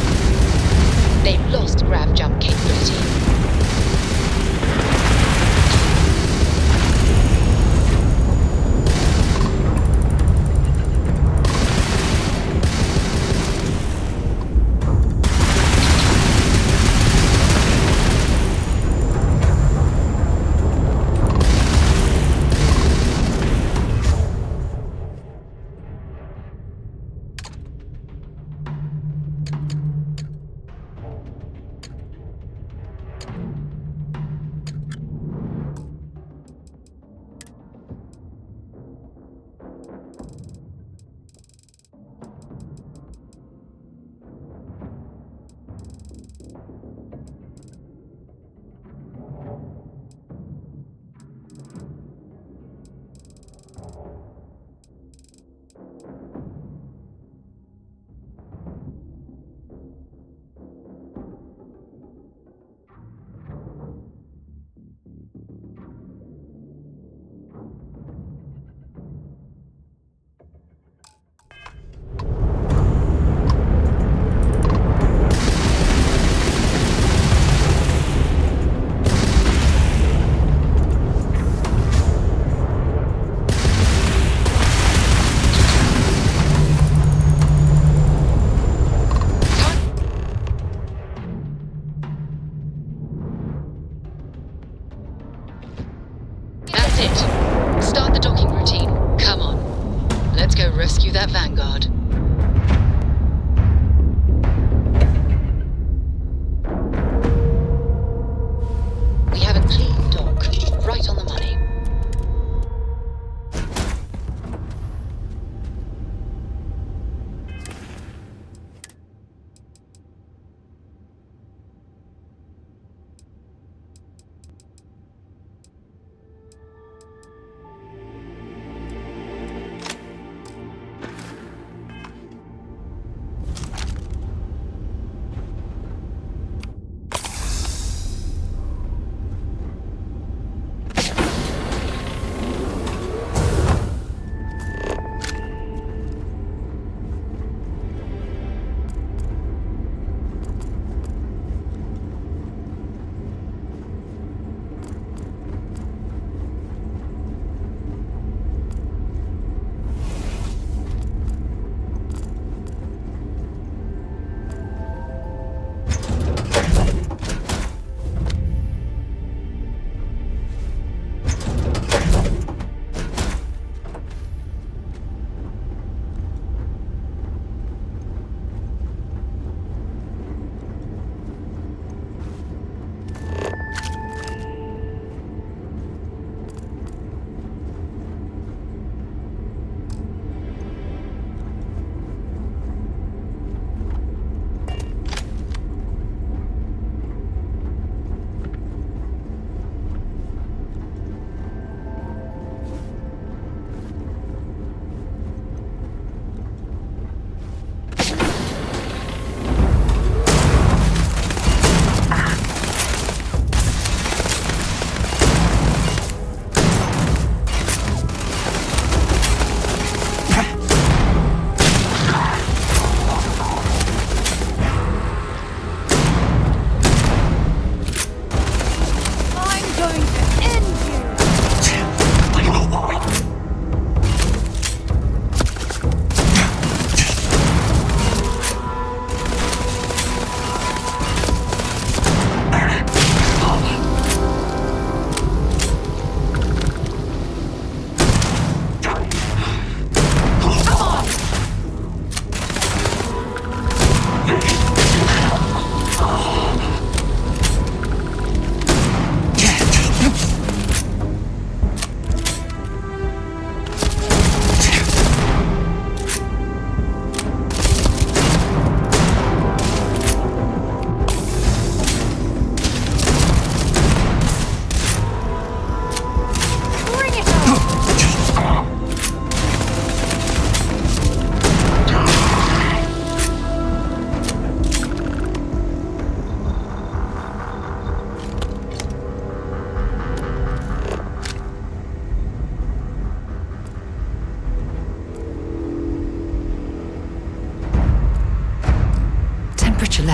They've lost grav jump capability. That's it. Start the docking routine. Come on. Let's go rescue that vanguard. We have a clean dock. Right on the money.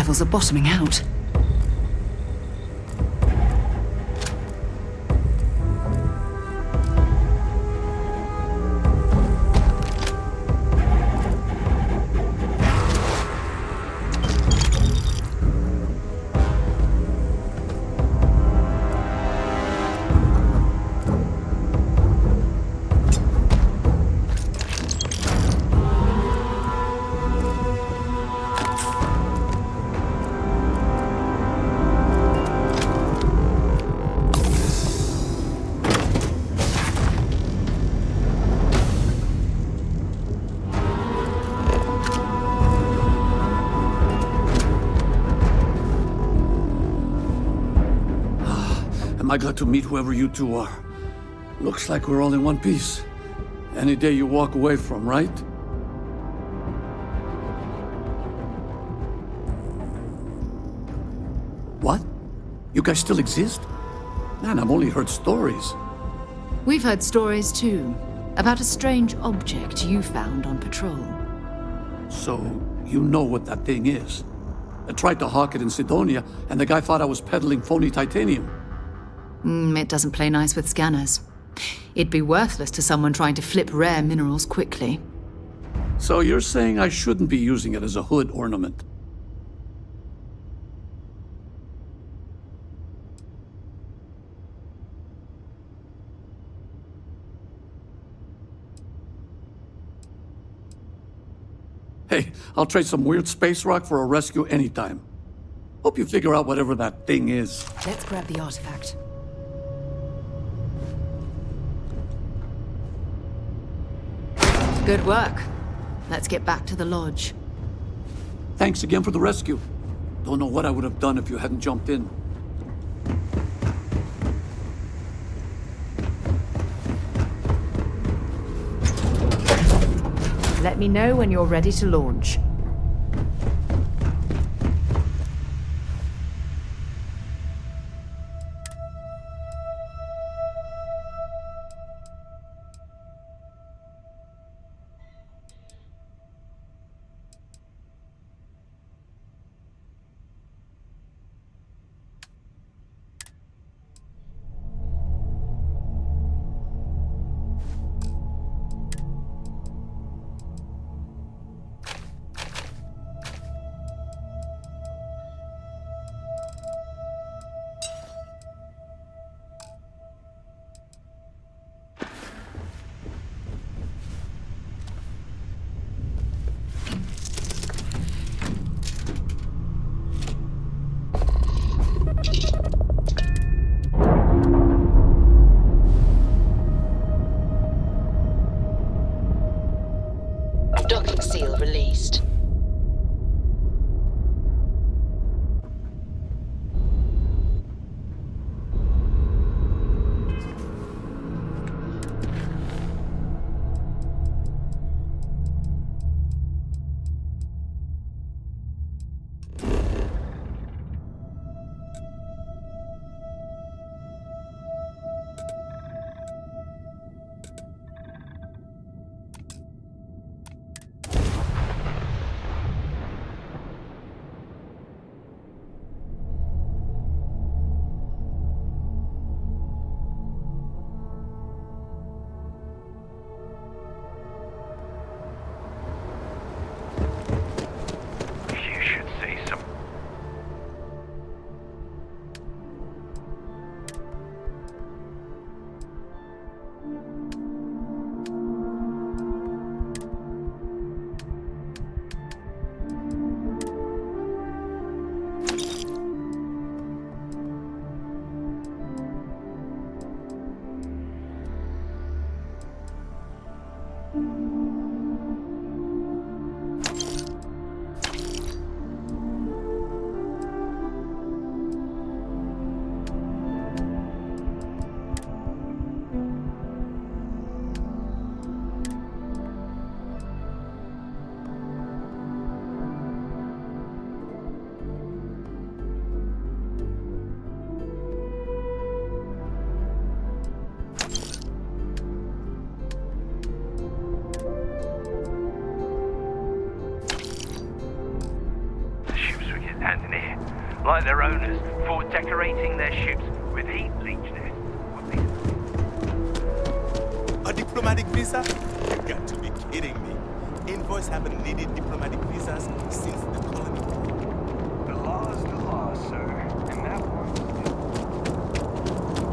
levels are bottoming out.
Am I glad to meet whoever you two are. Looks like we're all in one piece. Any day you walk away from, right? What? You guys still exist? Man, I've only heard stories.
We've heard stories too, about a strange object you found on patrol.
So, you know what that thing is? I tried to hawk it in Sidonia, and the guy thought I was peddling phony titanium.
It doesn't play nice with scanners. It'd be worthless to someone trying to flip rare minerals quickly.
So you're saying I shouldn't be using it as a hood ornament? Hey, I'll trade some weird space rock for a rescue anytime. Hope you figure out whatever that thing is.
Let's grab the artifact. Good work. Let's get back to the lodge.
Thanks again for the rescue. Don't know what I would have done if you hadn't jumped in.
Let me know when you're ready to launch.
like their owners, for decorating their ships with heat leech nets.
A diplomatic visa? You got to be kidding me. Envoys haven't needed diplomatic visas since the colony.
The law's the law, sir. And that one.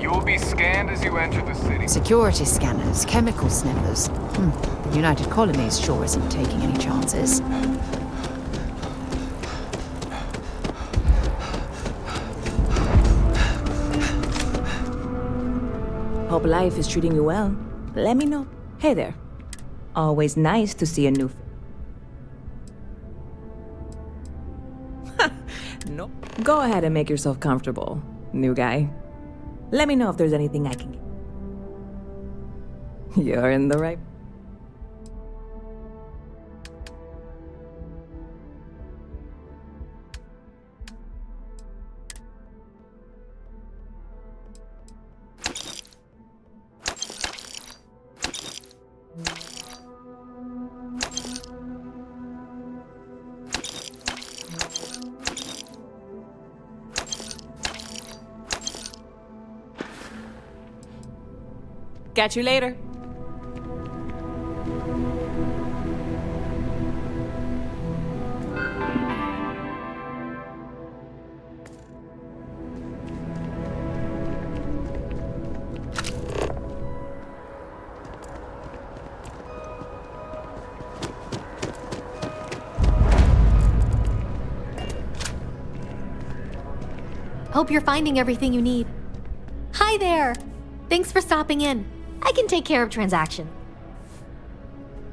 You'll be scanned as you enter the city.
Security scanners, chemical sniffers. The United Colonies sure isn't taking any chances.
Hope life is treating you well. Let me know. Hey there. Always nice to see a new... No. Go ahead and make yourself comfortable, new guy. Let me know if there's anything I can get. You're in the right... Catch you later.
Hope you're finding everything you need. Hi there! Thanks for stopping in. I can take care of transaction.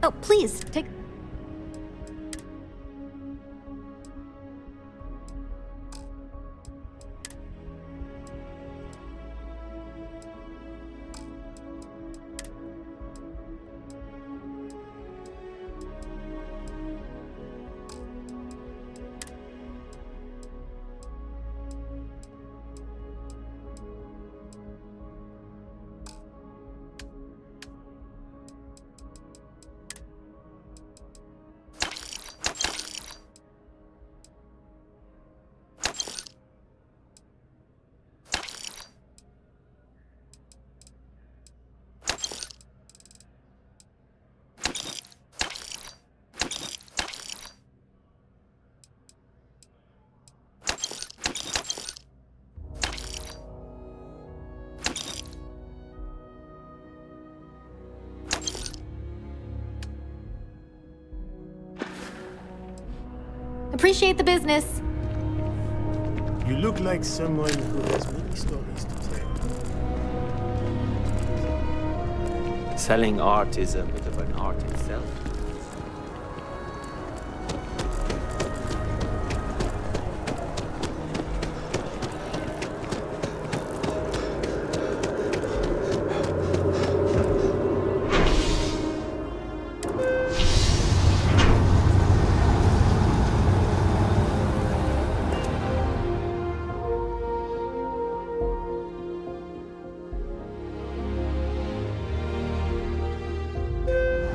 Oh, please, take... Appreciate the business.
You look like someone who has many stories to tell.
Selling art is a bit of an art itself.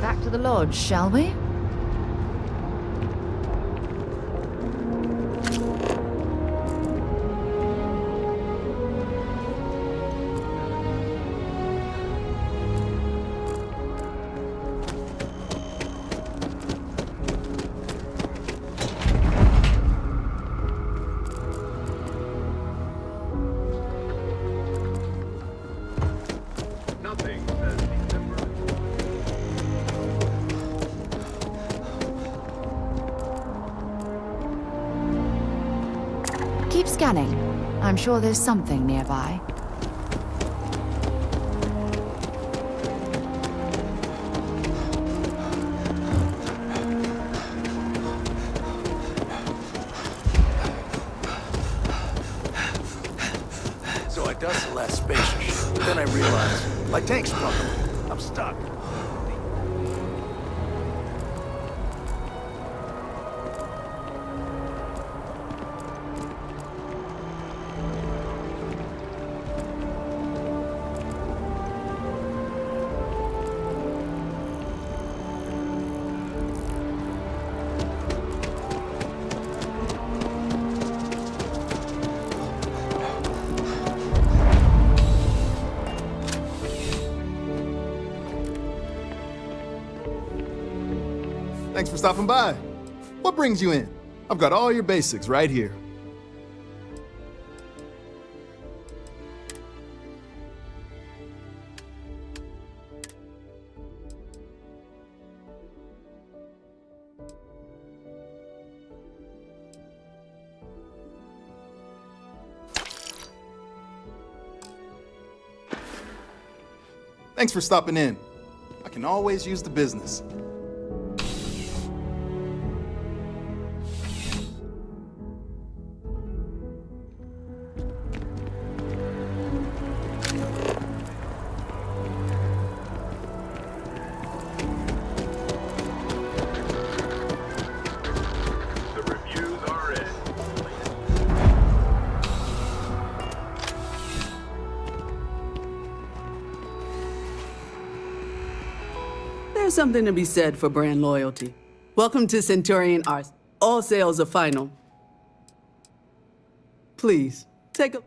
Back to the lodge, shall we?
Nothing says December.
Keep scanning. I'm sure there's something nearby.
So I dust the last spaceship. Then I realized my tank's broken. I'm stuck.
Thanks for stopping by. What brings you in? I've got all your basics right here. Thanks for stopping in. I can always use the business.
There's something to be said for brand loyalty. Welcome to Centurion Arts. All sales are final. Please, take a...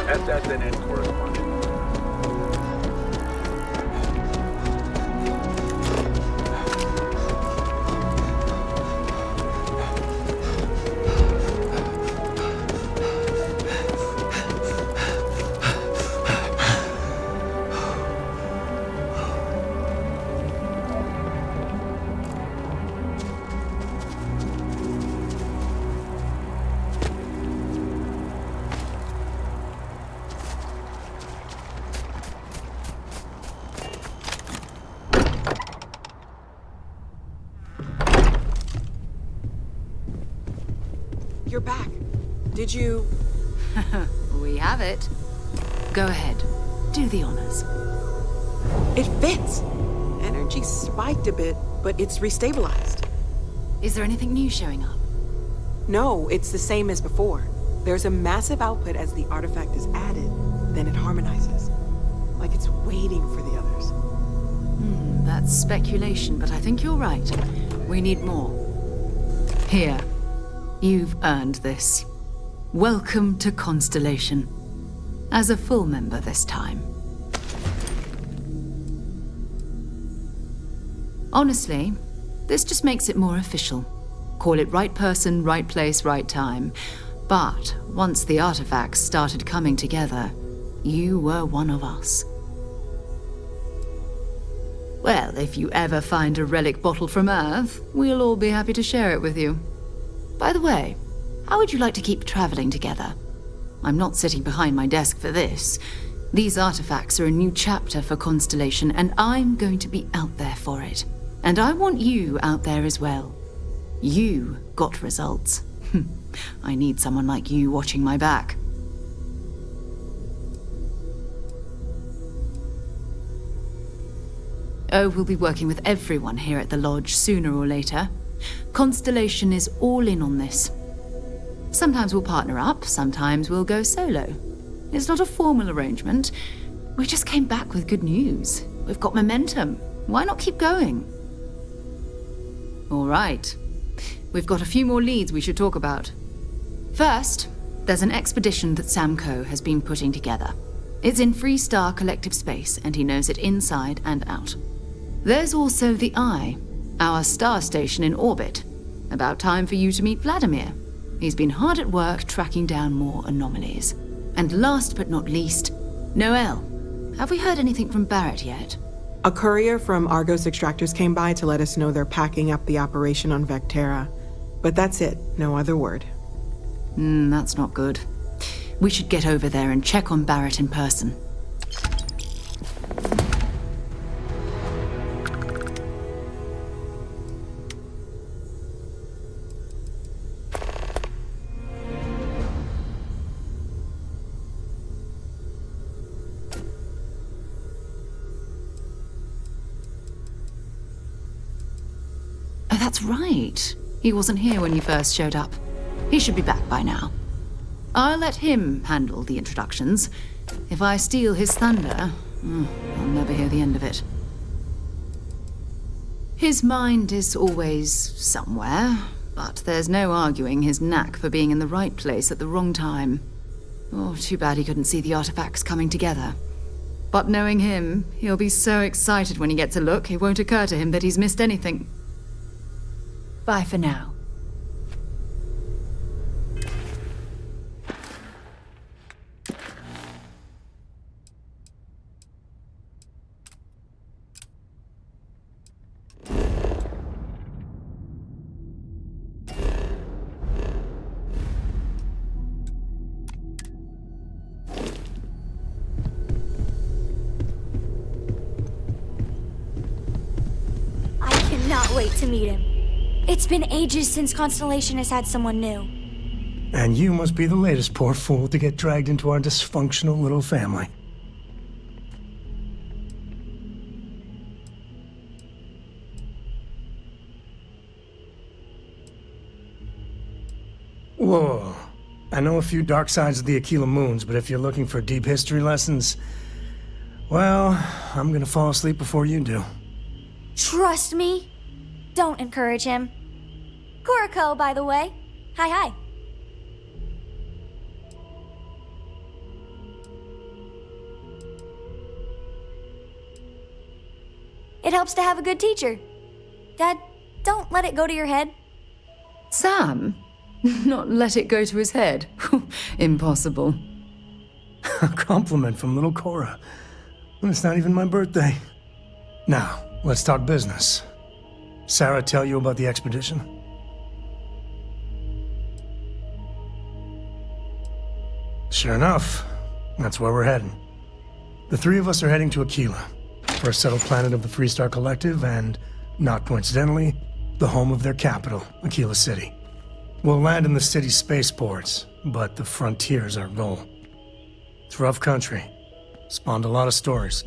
SSNN correspondent.
You're back.
Did you...
We have it. Go ahead. Do the honors.
It fits. Energy spiked a bit, but it's restabilized.
Is there anything new showing up?
No, it's the same as before. There's a massive output as the artifact is added, then it harmonizes. Like it's waiting for the others.
That's speculation, but I think you're right. We need more. Here. You've earned this. Welcome to Constellation. As a full member this time. Honestly, this just makes it more official. Call it right person, right place, right time. But once the artifacts started coming together, you were one of us. Well, if you ever find a relic bottle from Earth, we'll all be happy to share it with you. By the way, how would you like to keep traveling together? I'm not sitting behind my desk for this. These artifacts are a new chapter for Constellation, and I'm going to be out there for it. And I want you out there as well. You got results. I need someone like you watching my back. Oh, we'll be working with everyone here at the lodge sooner or later. Constellation is all in on this. Sometimes we'll partner up, sometimes we'll go solo. It's not a formal arrangement. We just came back with good news. We've got momentum. Why not keep going? All right. We've got a few more leads we should talk about. First, there's an expedition that Samco has been putting together. It's in Freestar Collective Space, and he knows it inside and out. There's also the Eye, our star station in orbit. About time for you to meet Vladimir. He's been hard at work tracking down more anomalies. And last but not least, Noel. Have we heard anything from Barrett yet?
A courier from Argos Extractors came by to let us know they're packing up the operation on Vectera. But that's it, no other word.
That's not good. We should get over there and check on Barrett in person. Oh, that's right. He wasn't here when you first showed up. He should be back by now. I'll let him handle the introductions. If I steal his thunder, I'll never hear the end of it. His mind is always somewhere, but there's no arguing his knack for being in the right place at the wrong time. Oh, too bad he couldn't see the artifacts coming together. But knowing him, he'll be so excited when he gets a look, it won't occur to him that he's missed anything. Bye for now.
Cannot wait to meet him. It's been ages since Constellation has had someone new.
And you must be the latest poor fool to get dragged into our dysfunctional little family. Whoa. I know a few dark sides of the Aquila Moons, but if you're looking for deep history lessons, well, I'm gonna fall asleep before you do.
Trust me. Don't encourage him. Kuriko, by the way. Hi. It helps to have a good teacher. Dad, don't let it go to your head.
Sam? Not let it go to his head? Impossible.
A compliment from little Cora. And it's not even my birthday. Now, let's talk business. Sarah tell you about the expedition? Sure enough, that's where we're heading. The three of us are heading to Aquila, for a settled planet of the Freestar Collective and, not coincidentally, the home of their capital, Aquila City. We'll land in the city's spaceports, but the frontier's our goal. It's rough country. Spawned a lot of stories.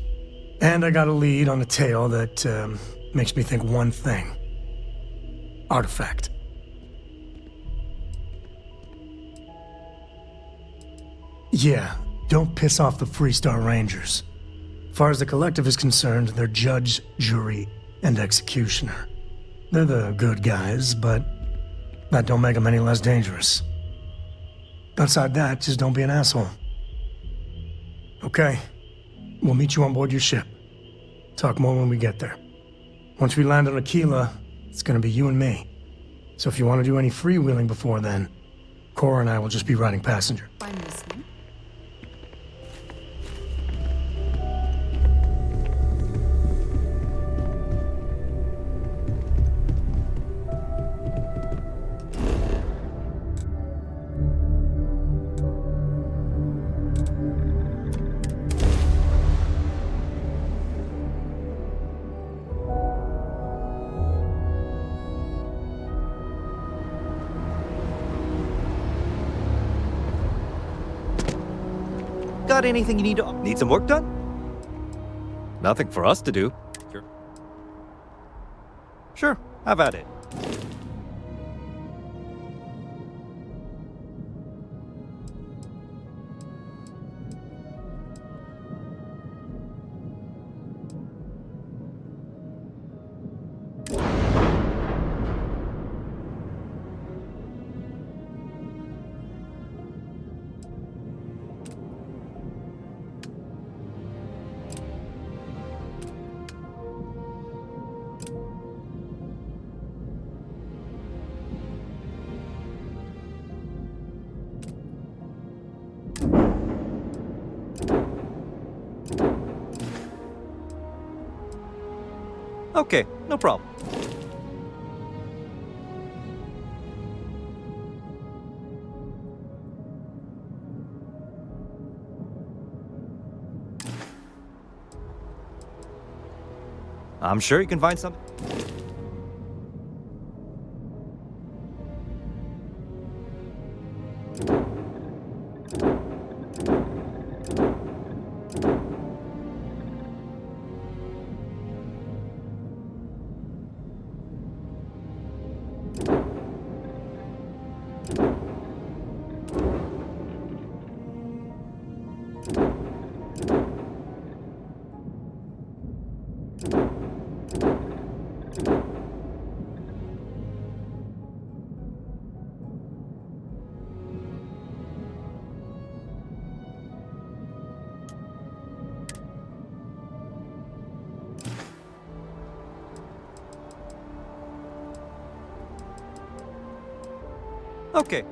And I got a lead on a tale that makes me think one thing. Artifact. Yeah, don't piss off the Freestar Rangers. As far as the Collective is concerned, they're judge, jury, and executioner. They're the good guys, but that don't make them any less dangerous. Outside that, just don't be an asshole. Okay, we'll meet you on board your ship. Talk more when we get there. Once we land on Aquila, it's gonna be you and me. So if you want to do any freewheeling before then, Cora and I will just be riding passenger.
I'm listening.
Got anything you need some work done? Nothing for us to do. Sure, have at it. Okay, no problem. I'm sure you can find something. Okay.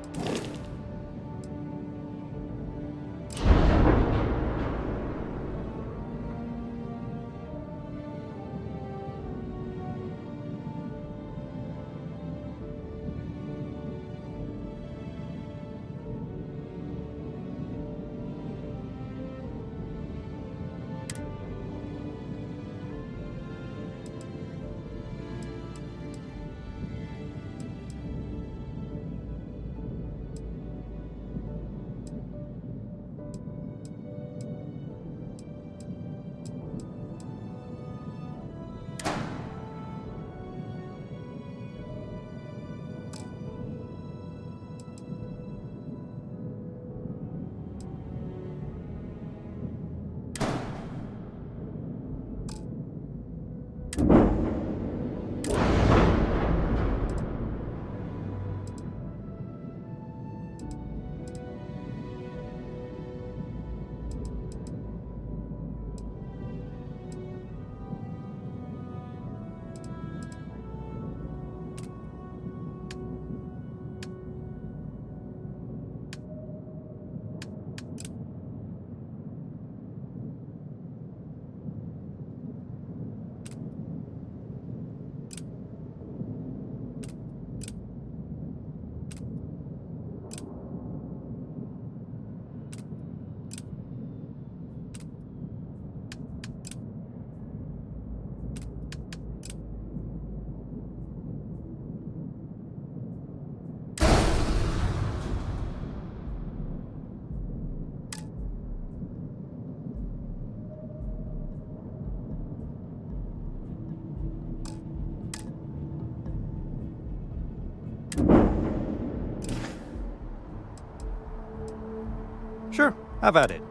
Sure, have at it.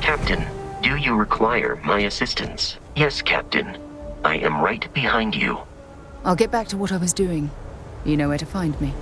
Captain, do you require my assistance? Yes, Captain. I am right behind you.
I'll get back to what I was doing. You know where to find me.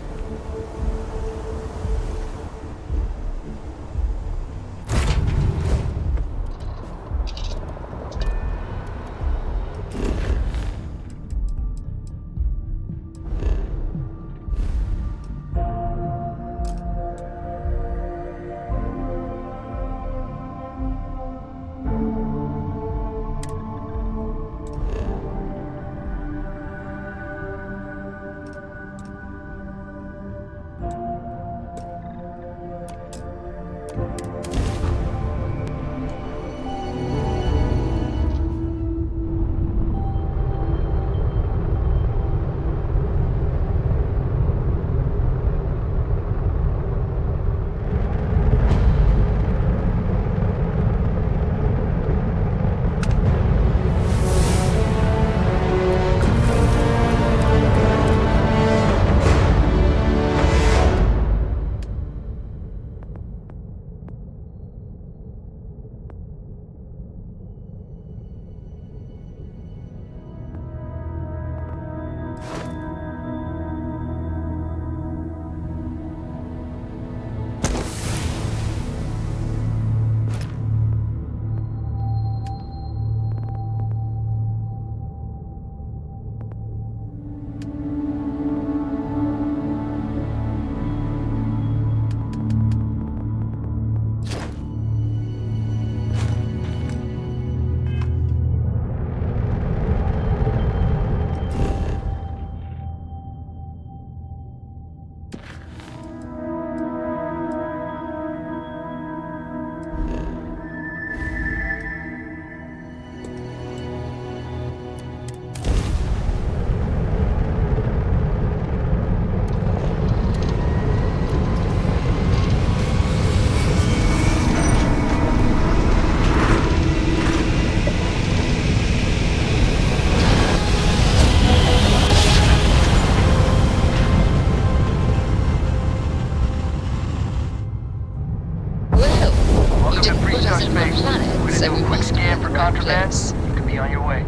Contraband, you could be on your way.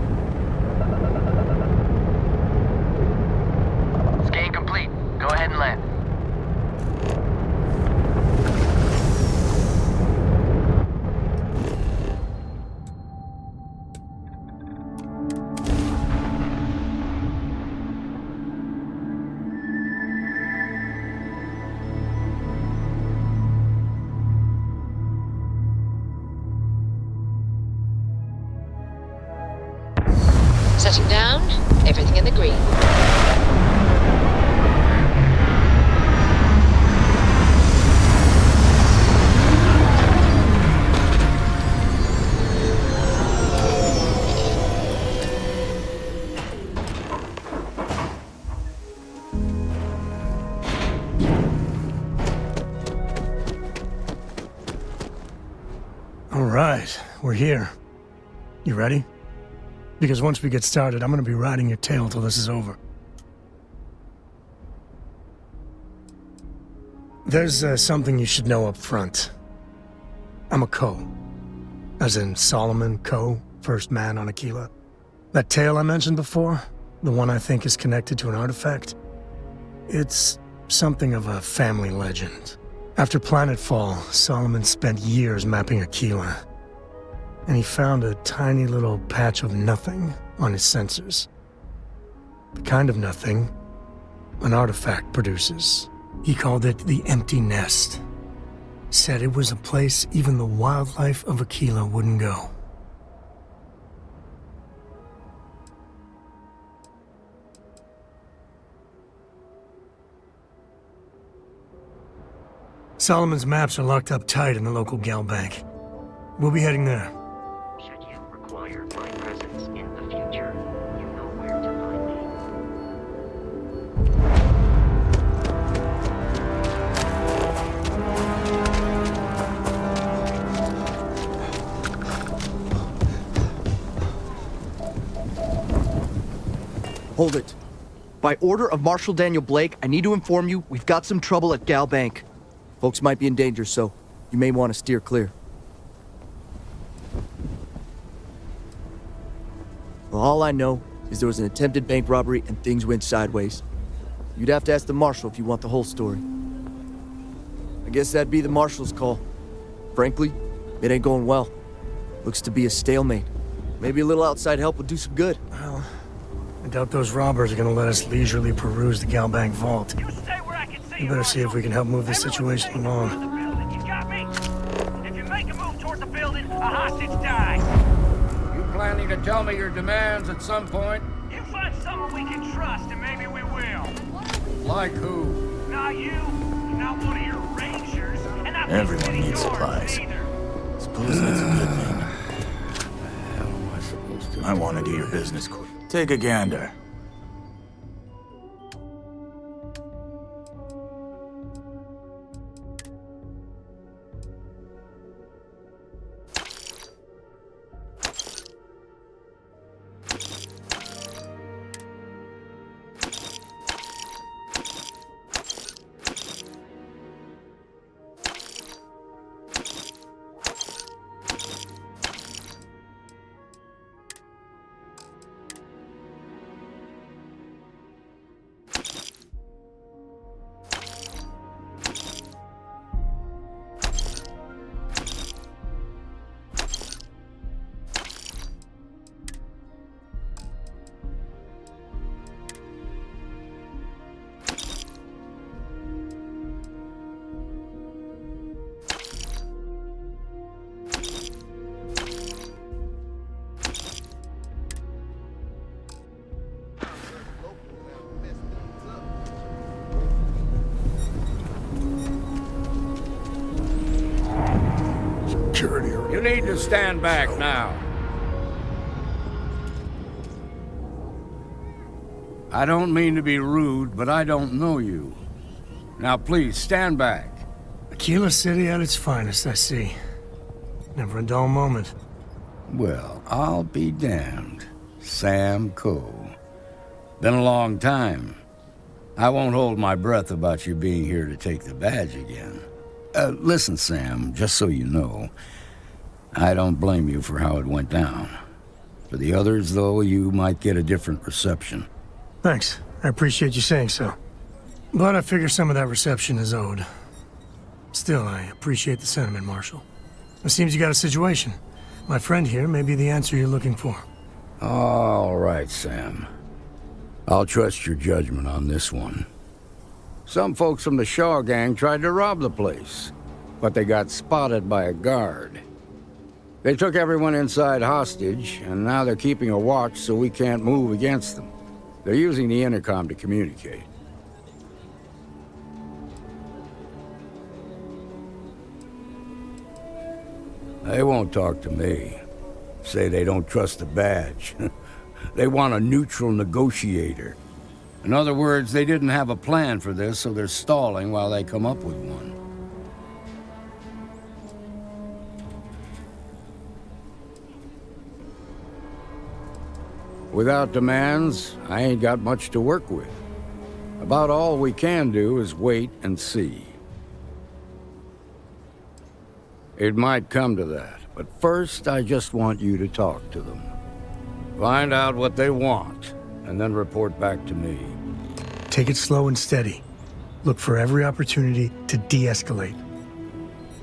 Scan complete. Go ahead and land.
Setting down, everything in the green.
All right, we're here. You ready? Because once we get started, I'm gonna be riding your tail till this is over. There's something you should know up front. I'm a Co. As in Solomon Co., first man on Aquila. That tale I mentioned before, the one I think is connected to an artifact, it's something of a family legend. After planetfall, Solomon spent years mapping Aquila. and he found a tiny little patch of nothing on his sensors. The kind of nothing an artifact produces. He called it the Empty Nest. Said it was a place even the wildlife of Aquila wouldn't go. Solomon's maps are locked up tight in the local gal bank. We'll be heading there.
Should you require my presence in the future, you know where to find me.
Hold it. By order of Marshal Daniel Blake, I need to inform you we've got some trouble at Gal Bank. Folks might be in danger, so you may want to steer clear. Well, all I know is there was an attempted bank robbery and things went sideways. You'd have to ask the Marshal if you want the whole story. I guess that'd be the Marshal's call. Frankly, it ain't going well. Looks to be a stalemate. Maybe a little outside help would do some good.
Well, I doubt those robbers are gonna let us leisurely peruse the Gal Bank vault. We better see if we can help move this situation along.
You got me? If you make a move toward the building, a hostage dies.
You planning to tell me your demands at some point?
You find someone we can trust, and maybe we will.
Like who?
Not you, not one of your rangers, and not
Everyone needs supplies. Suppose that's a good thing. How am I supposed to? I want to do your business quick. Take a gander.
You need to stand back now. I don't mean to be rude, but I don't know you. Now please, stand back.
Aquila City at its finest, I see. Never a dull moment.
Well, I'll be damned. Sam Coe. Been a long time. I won't hold my breath about you being here to take the badge again. Listen, Sam, just so you know, I don't blame you for how it went down. For the others, though, you might get a different reception.
Thanks. I appreciate you saying so. But I figure some of that reception is owed. Still, I appreciate the sentiment, Marshal. It seems you got a situation. My friend here may be the answer you're looking for.
All right, Sam. I'll trust your judgment on this one. Some folks from the Shaw gang tried to rob the place, but they got spotted by a guard. They took everyone inside hostage, and now they're keeping a watch so we can't move against them. They're using the intercom to communicate. They won't talk to me. Say they don't trust the badge. They want a neutral negotiator. In other words, they didn't have a plan for this, so they're stalling while they come up with one. Without demands, I ain't got much to work with. About all we can do is wait and see. It might come to that, but first I just want you to talk to them. Find out what they want, and then report back to me.
Take it slow and steady. Look for every opportunity to de-escalate.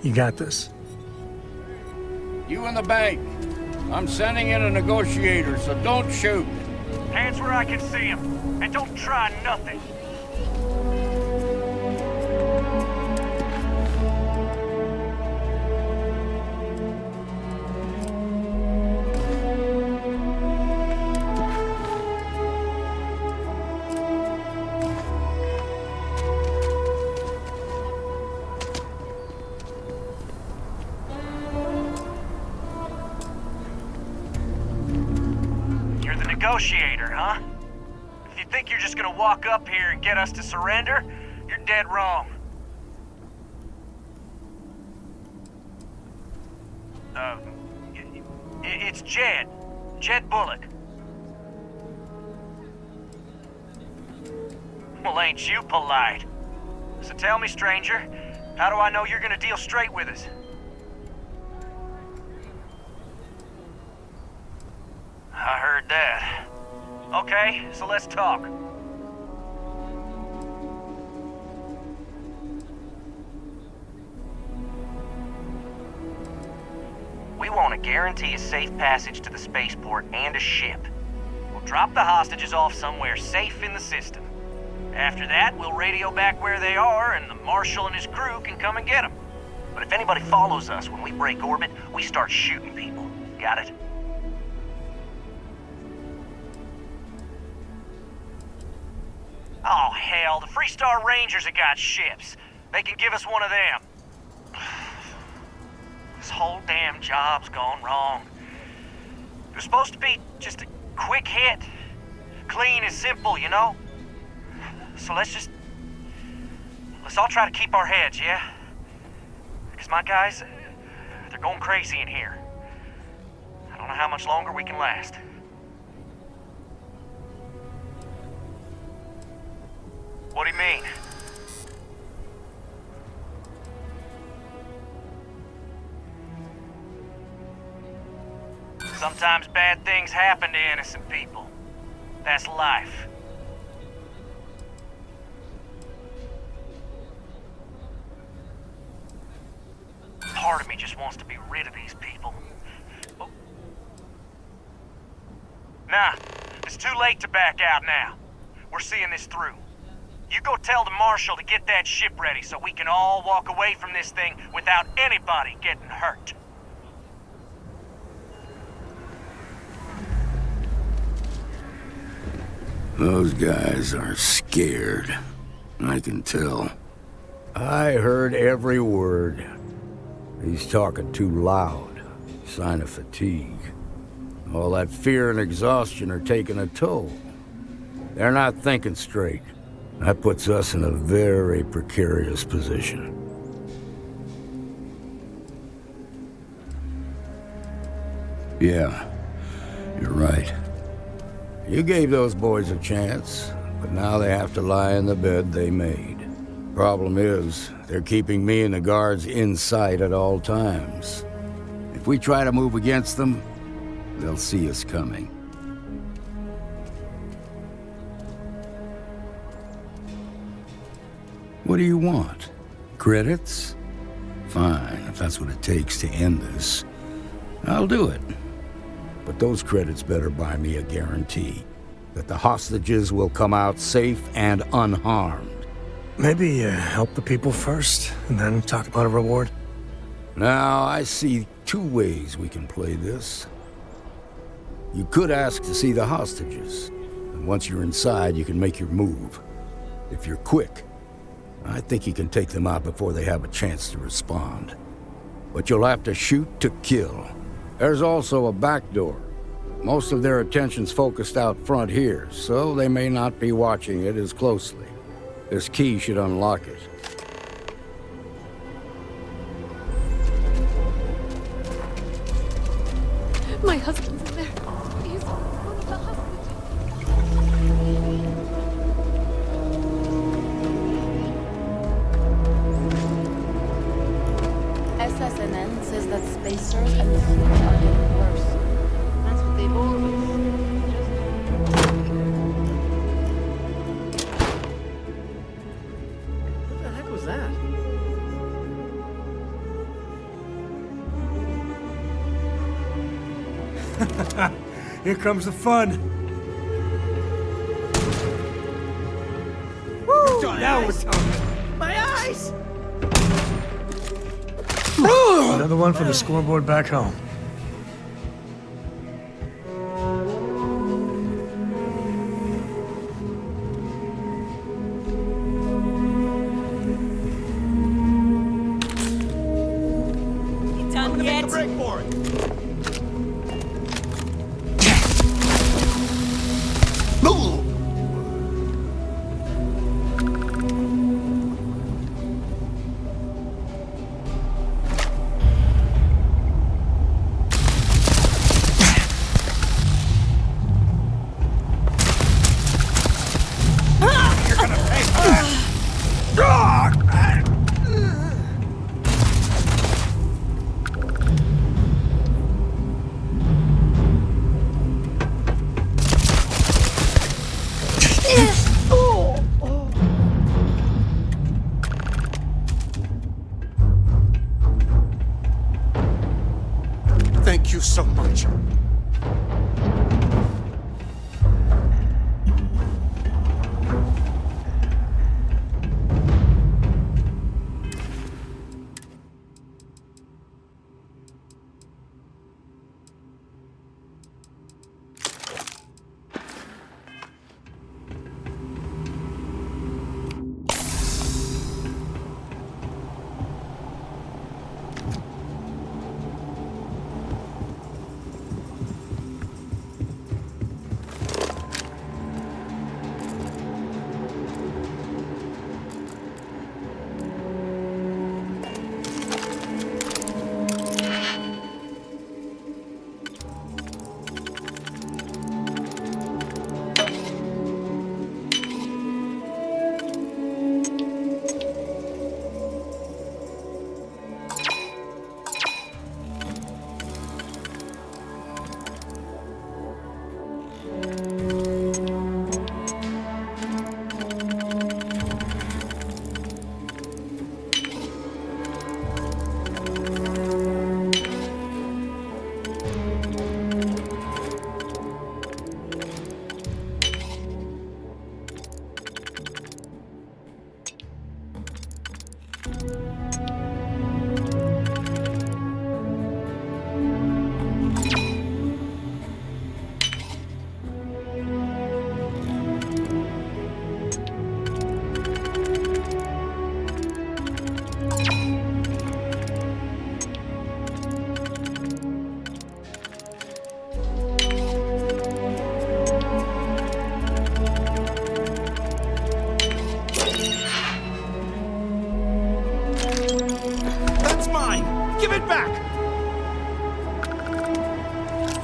You got this.
You in the bank. I'm sending in a negotiator, so don't shoot.
Hands where I can see him, and don't try nothing. Negotiator, huh? If you think you're just gonna walk up here and get us to surrender, you're dead wrong. It's Jed. Jed Bullock. Well, ain't you polite? So tell me, stranger, how do I know you're gonna deal straight with us? I heard that. Okay, so let's talk. We want to guarantee a safe passage to the spaceport and a ship. We'll drop the hostages off somewhere safe in the system. After that, we'll radio back where they are, and the Marshal and his crew can come and get them. But if anybody follows us when we break orbit, we start shooting people. Got it? Oh, hell, the Freestar Rangers have got ships. They can give us one of them. This whole damn job's gone wrong. It was supposed to be just a quick hit. Clean and simple, you know? So let's all try to keep our heads, yeah? Because my guys, they're going crazy in here. I don't know how much longer we can last. What do you mean? Sometimes bad things happen to innocent people. That's life. Part of me just wants to be rid of these people. Oh. Nah, it's too late to back out now. We're seeing this through. You go tell the Marshal to get that ship ready so we can all walk away from this thing without anybody getting hurt.
Those guys are scared. I can tell. I heard every word. He's talking too loud. Sign of fatigue. All that fear and exhaustion are taking a toll. They're not thinking straight. That puts us in a very precarious position. Yeah, you're right. You gave those boys a chance, but now they have to lie in the bed they made. Problem is, they're keeping me and the guards in sight at all times. If we try to move against them, they'll see us coming. What do you want? Credits? Fine, if that's what it takes to end this. I'll do it. But those credits better buy me a guarantee that the hostages will come out safe and unharmed.
Maybe help the people first, and then talk about a reward?
Now, I see two ways we can play this. You could ask to see the hostages, and once you're inside, you can make your move. If you're quick, I think you can take them out before they have a chance to respond. But you'll have to shoot to kill. There's also a back door. Most of their attention's focused out front here, so they may not be watching it as closely. This key should unlock it.
My husband's in there. He's one of the
SSNN says that spacers and the fleet are getting worse. That's what they've always
What the heck was that?
Here comes the fun.
Woo!
Now we're talking.
My eyes!
Another one for the scoreboard back home.
Done yet? Make a break for it.
Thank you so much.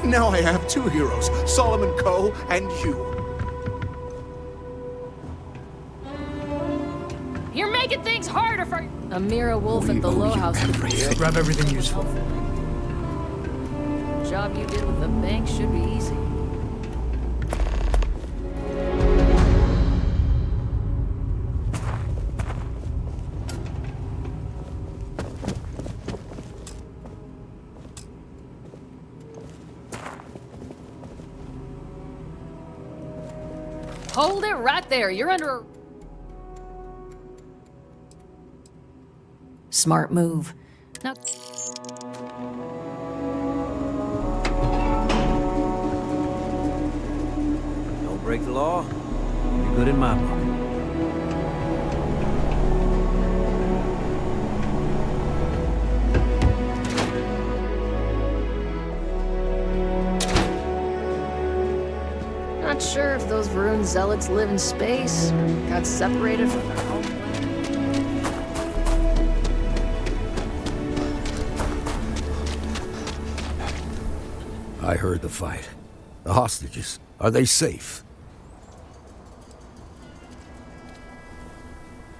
Now I have two heroes, Solomon Coe and you.
You're making things harder for Amira Wolf at the Low House.
Grab everything useful.
The job you did with the bank should be easy. Hold it right there. You're under. Smart move. Now.
Don't break the law. You're good in my book.
Not sure if those Varun zealots live in space or got separated from their homeland.
I heard the fight. The hostages, are they safe?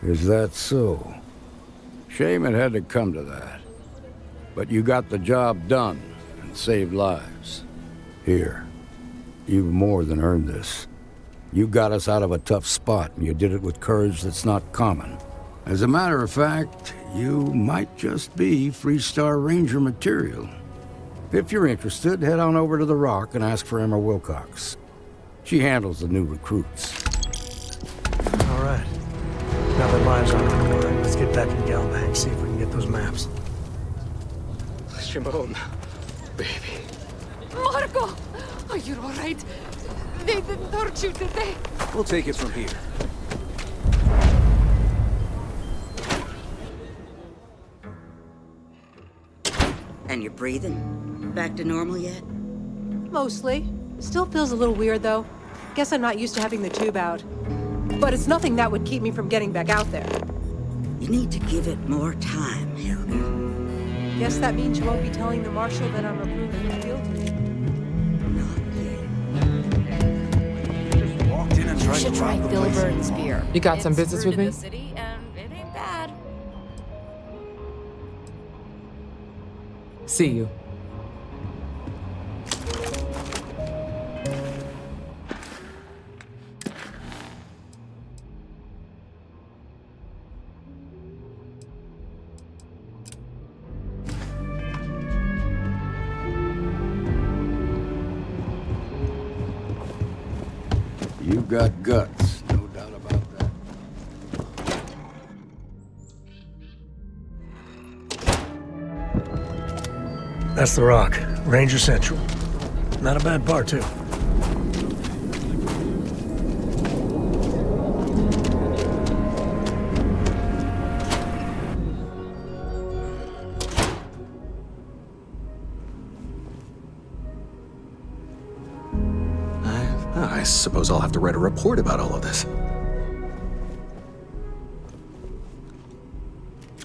Is that so? Shame it had to come to that. But you got the job done and saved lives. Here. You've more than earned this. You got us out of a tough spot, and you did it with courage that's not common. As a matter of fact, you might just be Freestar Ranger material. If you're interested, head on over to the Rock and ask for Emma Wilcox. She handles the new recruits.
All right. Now that lives aren't on the line, let's get back in Galbank, see if we can get those maps.
Shimon, baby.
Marco! Are you alright? They didn't hurt you, did they?
We'll take it from here.
And you're breathing? Back to normal yet?
Mostly. Still feels a little weird, though. Guess I'm not used to having the tube out. But it's nothing that would keep me from getting back out there.
You need to give it more time, Helga.
Guess that means you won't be telling the Marshal that I'm approved for the field.
You should try Filburn's beer.
You got some business with me?
The city, and it ain't bad.
See you.
You've got guts, no doubt about that.
That's the Rock, Ranger Central. Not a bad bar, too.
I suppose I'll have to write a report about all of this.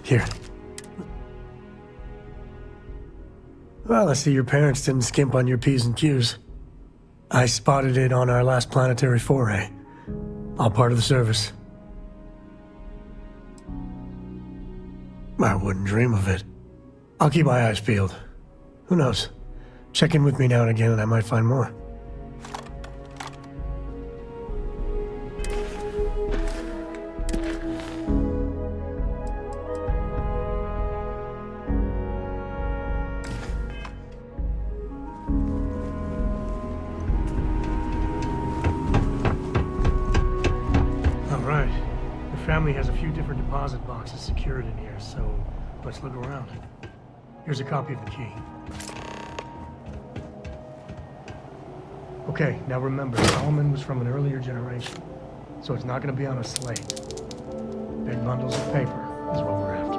Here. Well, I see your parents didn't skimp on your P's and Q's. I spotted it on our last planetary foray. All part of the service. I wouldn't dream of it. I'll keep my eyes peeled. Who knows? Check in with me now and again and I might find more. Has a few different deposit boxes secured in here, so let's look around. Here's a copy of the key. Okay, now remember, Solomon was from an earlier generation, so it's not going to be on a slate. Big bundles of paper is what we're after.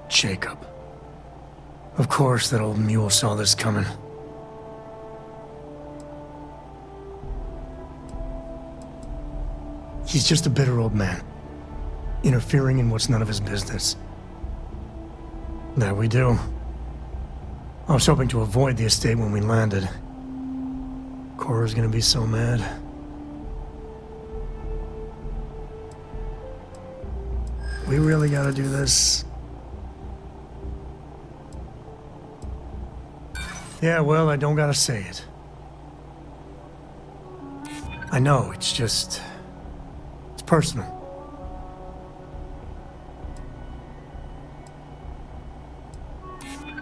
Jacob. Of course that old mule saw this coming. He's just a bitter old man, interfering in what's none of his business. That we do. I was hoping to avoid the estate when we landed. Cora's gonna be so mad. We really gotta do this. Yeah, well, I don't gotta say it. I know, it's just... it's personal.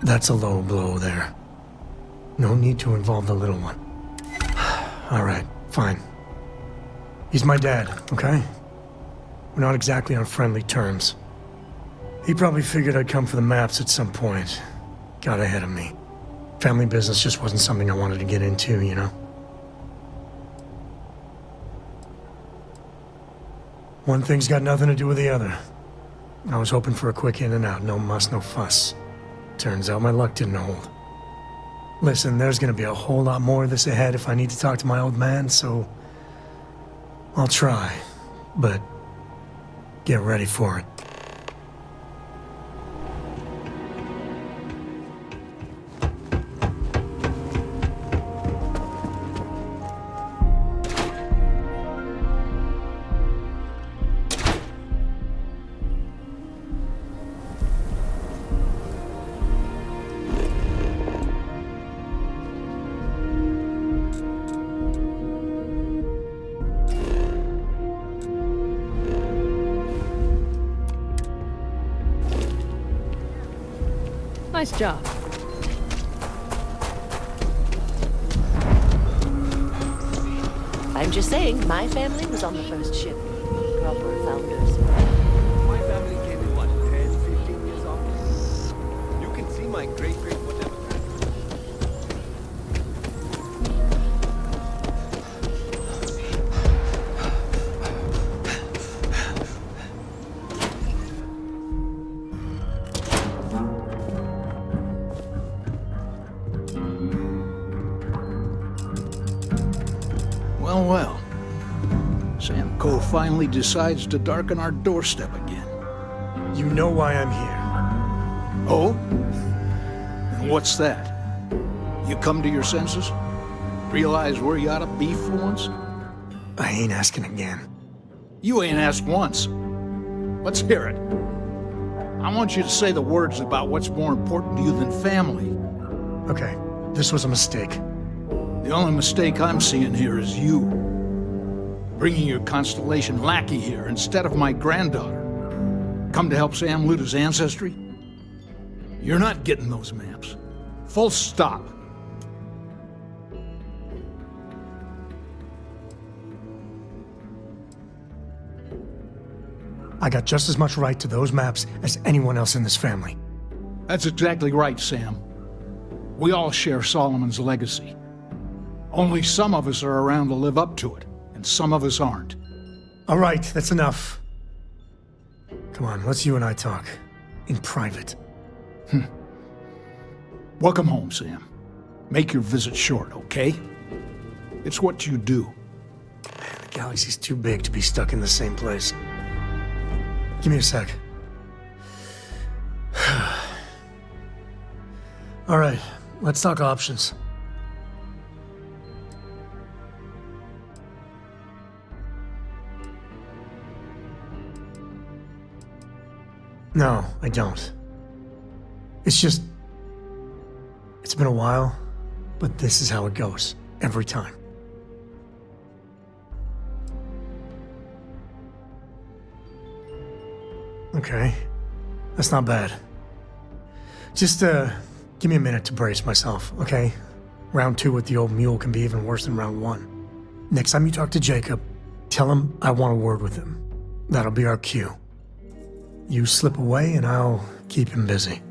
That's a low blow there. No need to involve the little one. All right, fine. He's my dad, okay? We're not exactly on friendly terms. He probably figured I'd come for the maps at some point. Got ahead of me. Family business just wasn't something I wanted to get into, you know? One thing's got nothing to do with the other. I was hoping for a quick in and out, no muss, no fuss. Turns out my luck didn't hold. Listen, there's gonna be a whole lot more of this ahead if I need to talk to my old man, so... I'll try, but get ready for it.
Nice job.
I'm just saying, my family was on the first ship. Proper founders.
My family came in, what, 10, 15 years old? You can see my great-great whatever.
Well, well. Sam Coe finally decides to darken our doorstep again.
You know why I'm here.
Oh? And what's that? You come to your senses? Realize where you ought to be for once?
I ain't asking again.
You ain't asked once. Let's hear it. I want you to say the words about what's more important to you than family.
Okay, this was a mistake.
The only mistake I'm seeing here is you. Bringing your Constellation lackey here instead of my granddaughter. Come to help Sam loot his ancestry? You're not getting those maps. Full stop.
I got just as much right to those maps as anyone else in this family.
That's exactly right, Sam. We all share Solomon's legacy. Only some of us are around to live up to it, and some of us aren't.
All right, that's enough. Come on, let's you and I talk. In private.
Welcome home, Sam. Make your visit short, okay? It's what you do.
The galaxy's too big to be stuck in the same place. Give me a sec. All right, let's talk options. No, I don't. It's just... It's been a while, but this is how it goes. Every time. Okay. That's not bad. Just, give me a minute to brace myself, okay? Round 2 with the old mule can be even worse than round 1. Next time you talk to Jacob, tell him I want a word with him. That'll be our cue. You slip away and I'll keep him busy.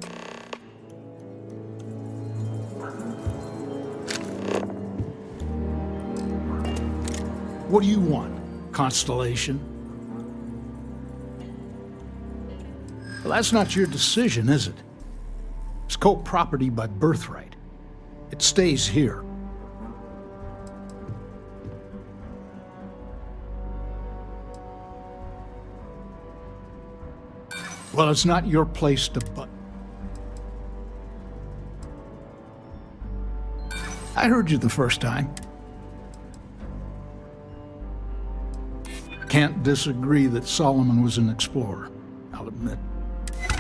What do you want, Constellation? Well, that's not your decision, is it? It's co-property by birthright. It stays here. Well, it's not your place to but. I heard you the first time. Can't disagree that Solomon was an explorer, I'll admit.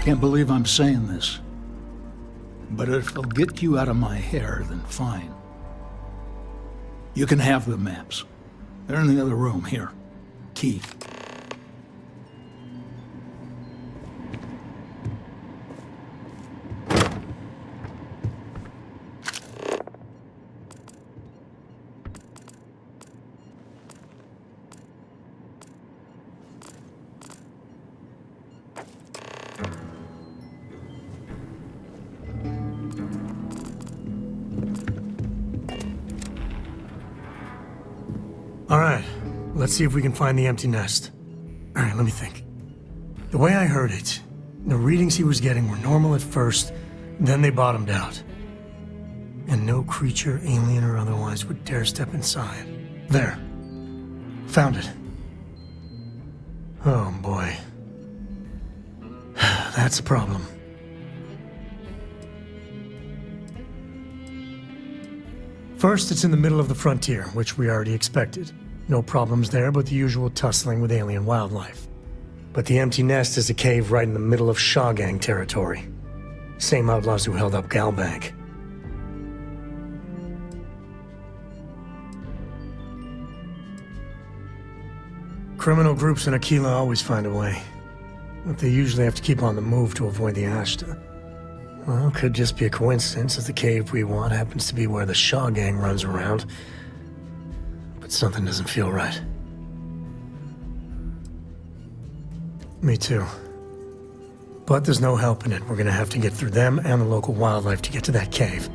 Can't believe I'm saying this. But if it'll get you out of my hair, then fine. You can have the maps. They're in the other room, here. Key.
All right, let's see if we can find the empty nest. All right, let me think. The way I heard it, the readings he was getting were normal at first, then they bottomed out. And no creature, alien or otherwise, would dare step inside. There. Found it. Oh boy. That's a problem. First, it's in the middle of the frontier, which we already expected. No problems there, but the usual tussling with alien wildlife. But the empty nest is a cave right in the middle of Shawgang territory. Same outlaws who held up Galbank. Criminal groups in Aquila always find a way. But they usually have to keep on the move to avoid the Ashta. Well, could just be a coincidence, as the cave we want happens to be where the Shaw gang runs around. But something doesn't feel right. Me too. But there's no helping it. We're gonna have to get through them and the local wildlife to get to that cave.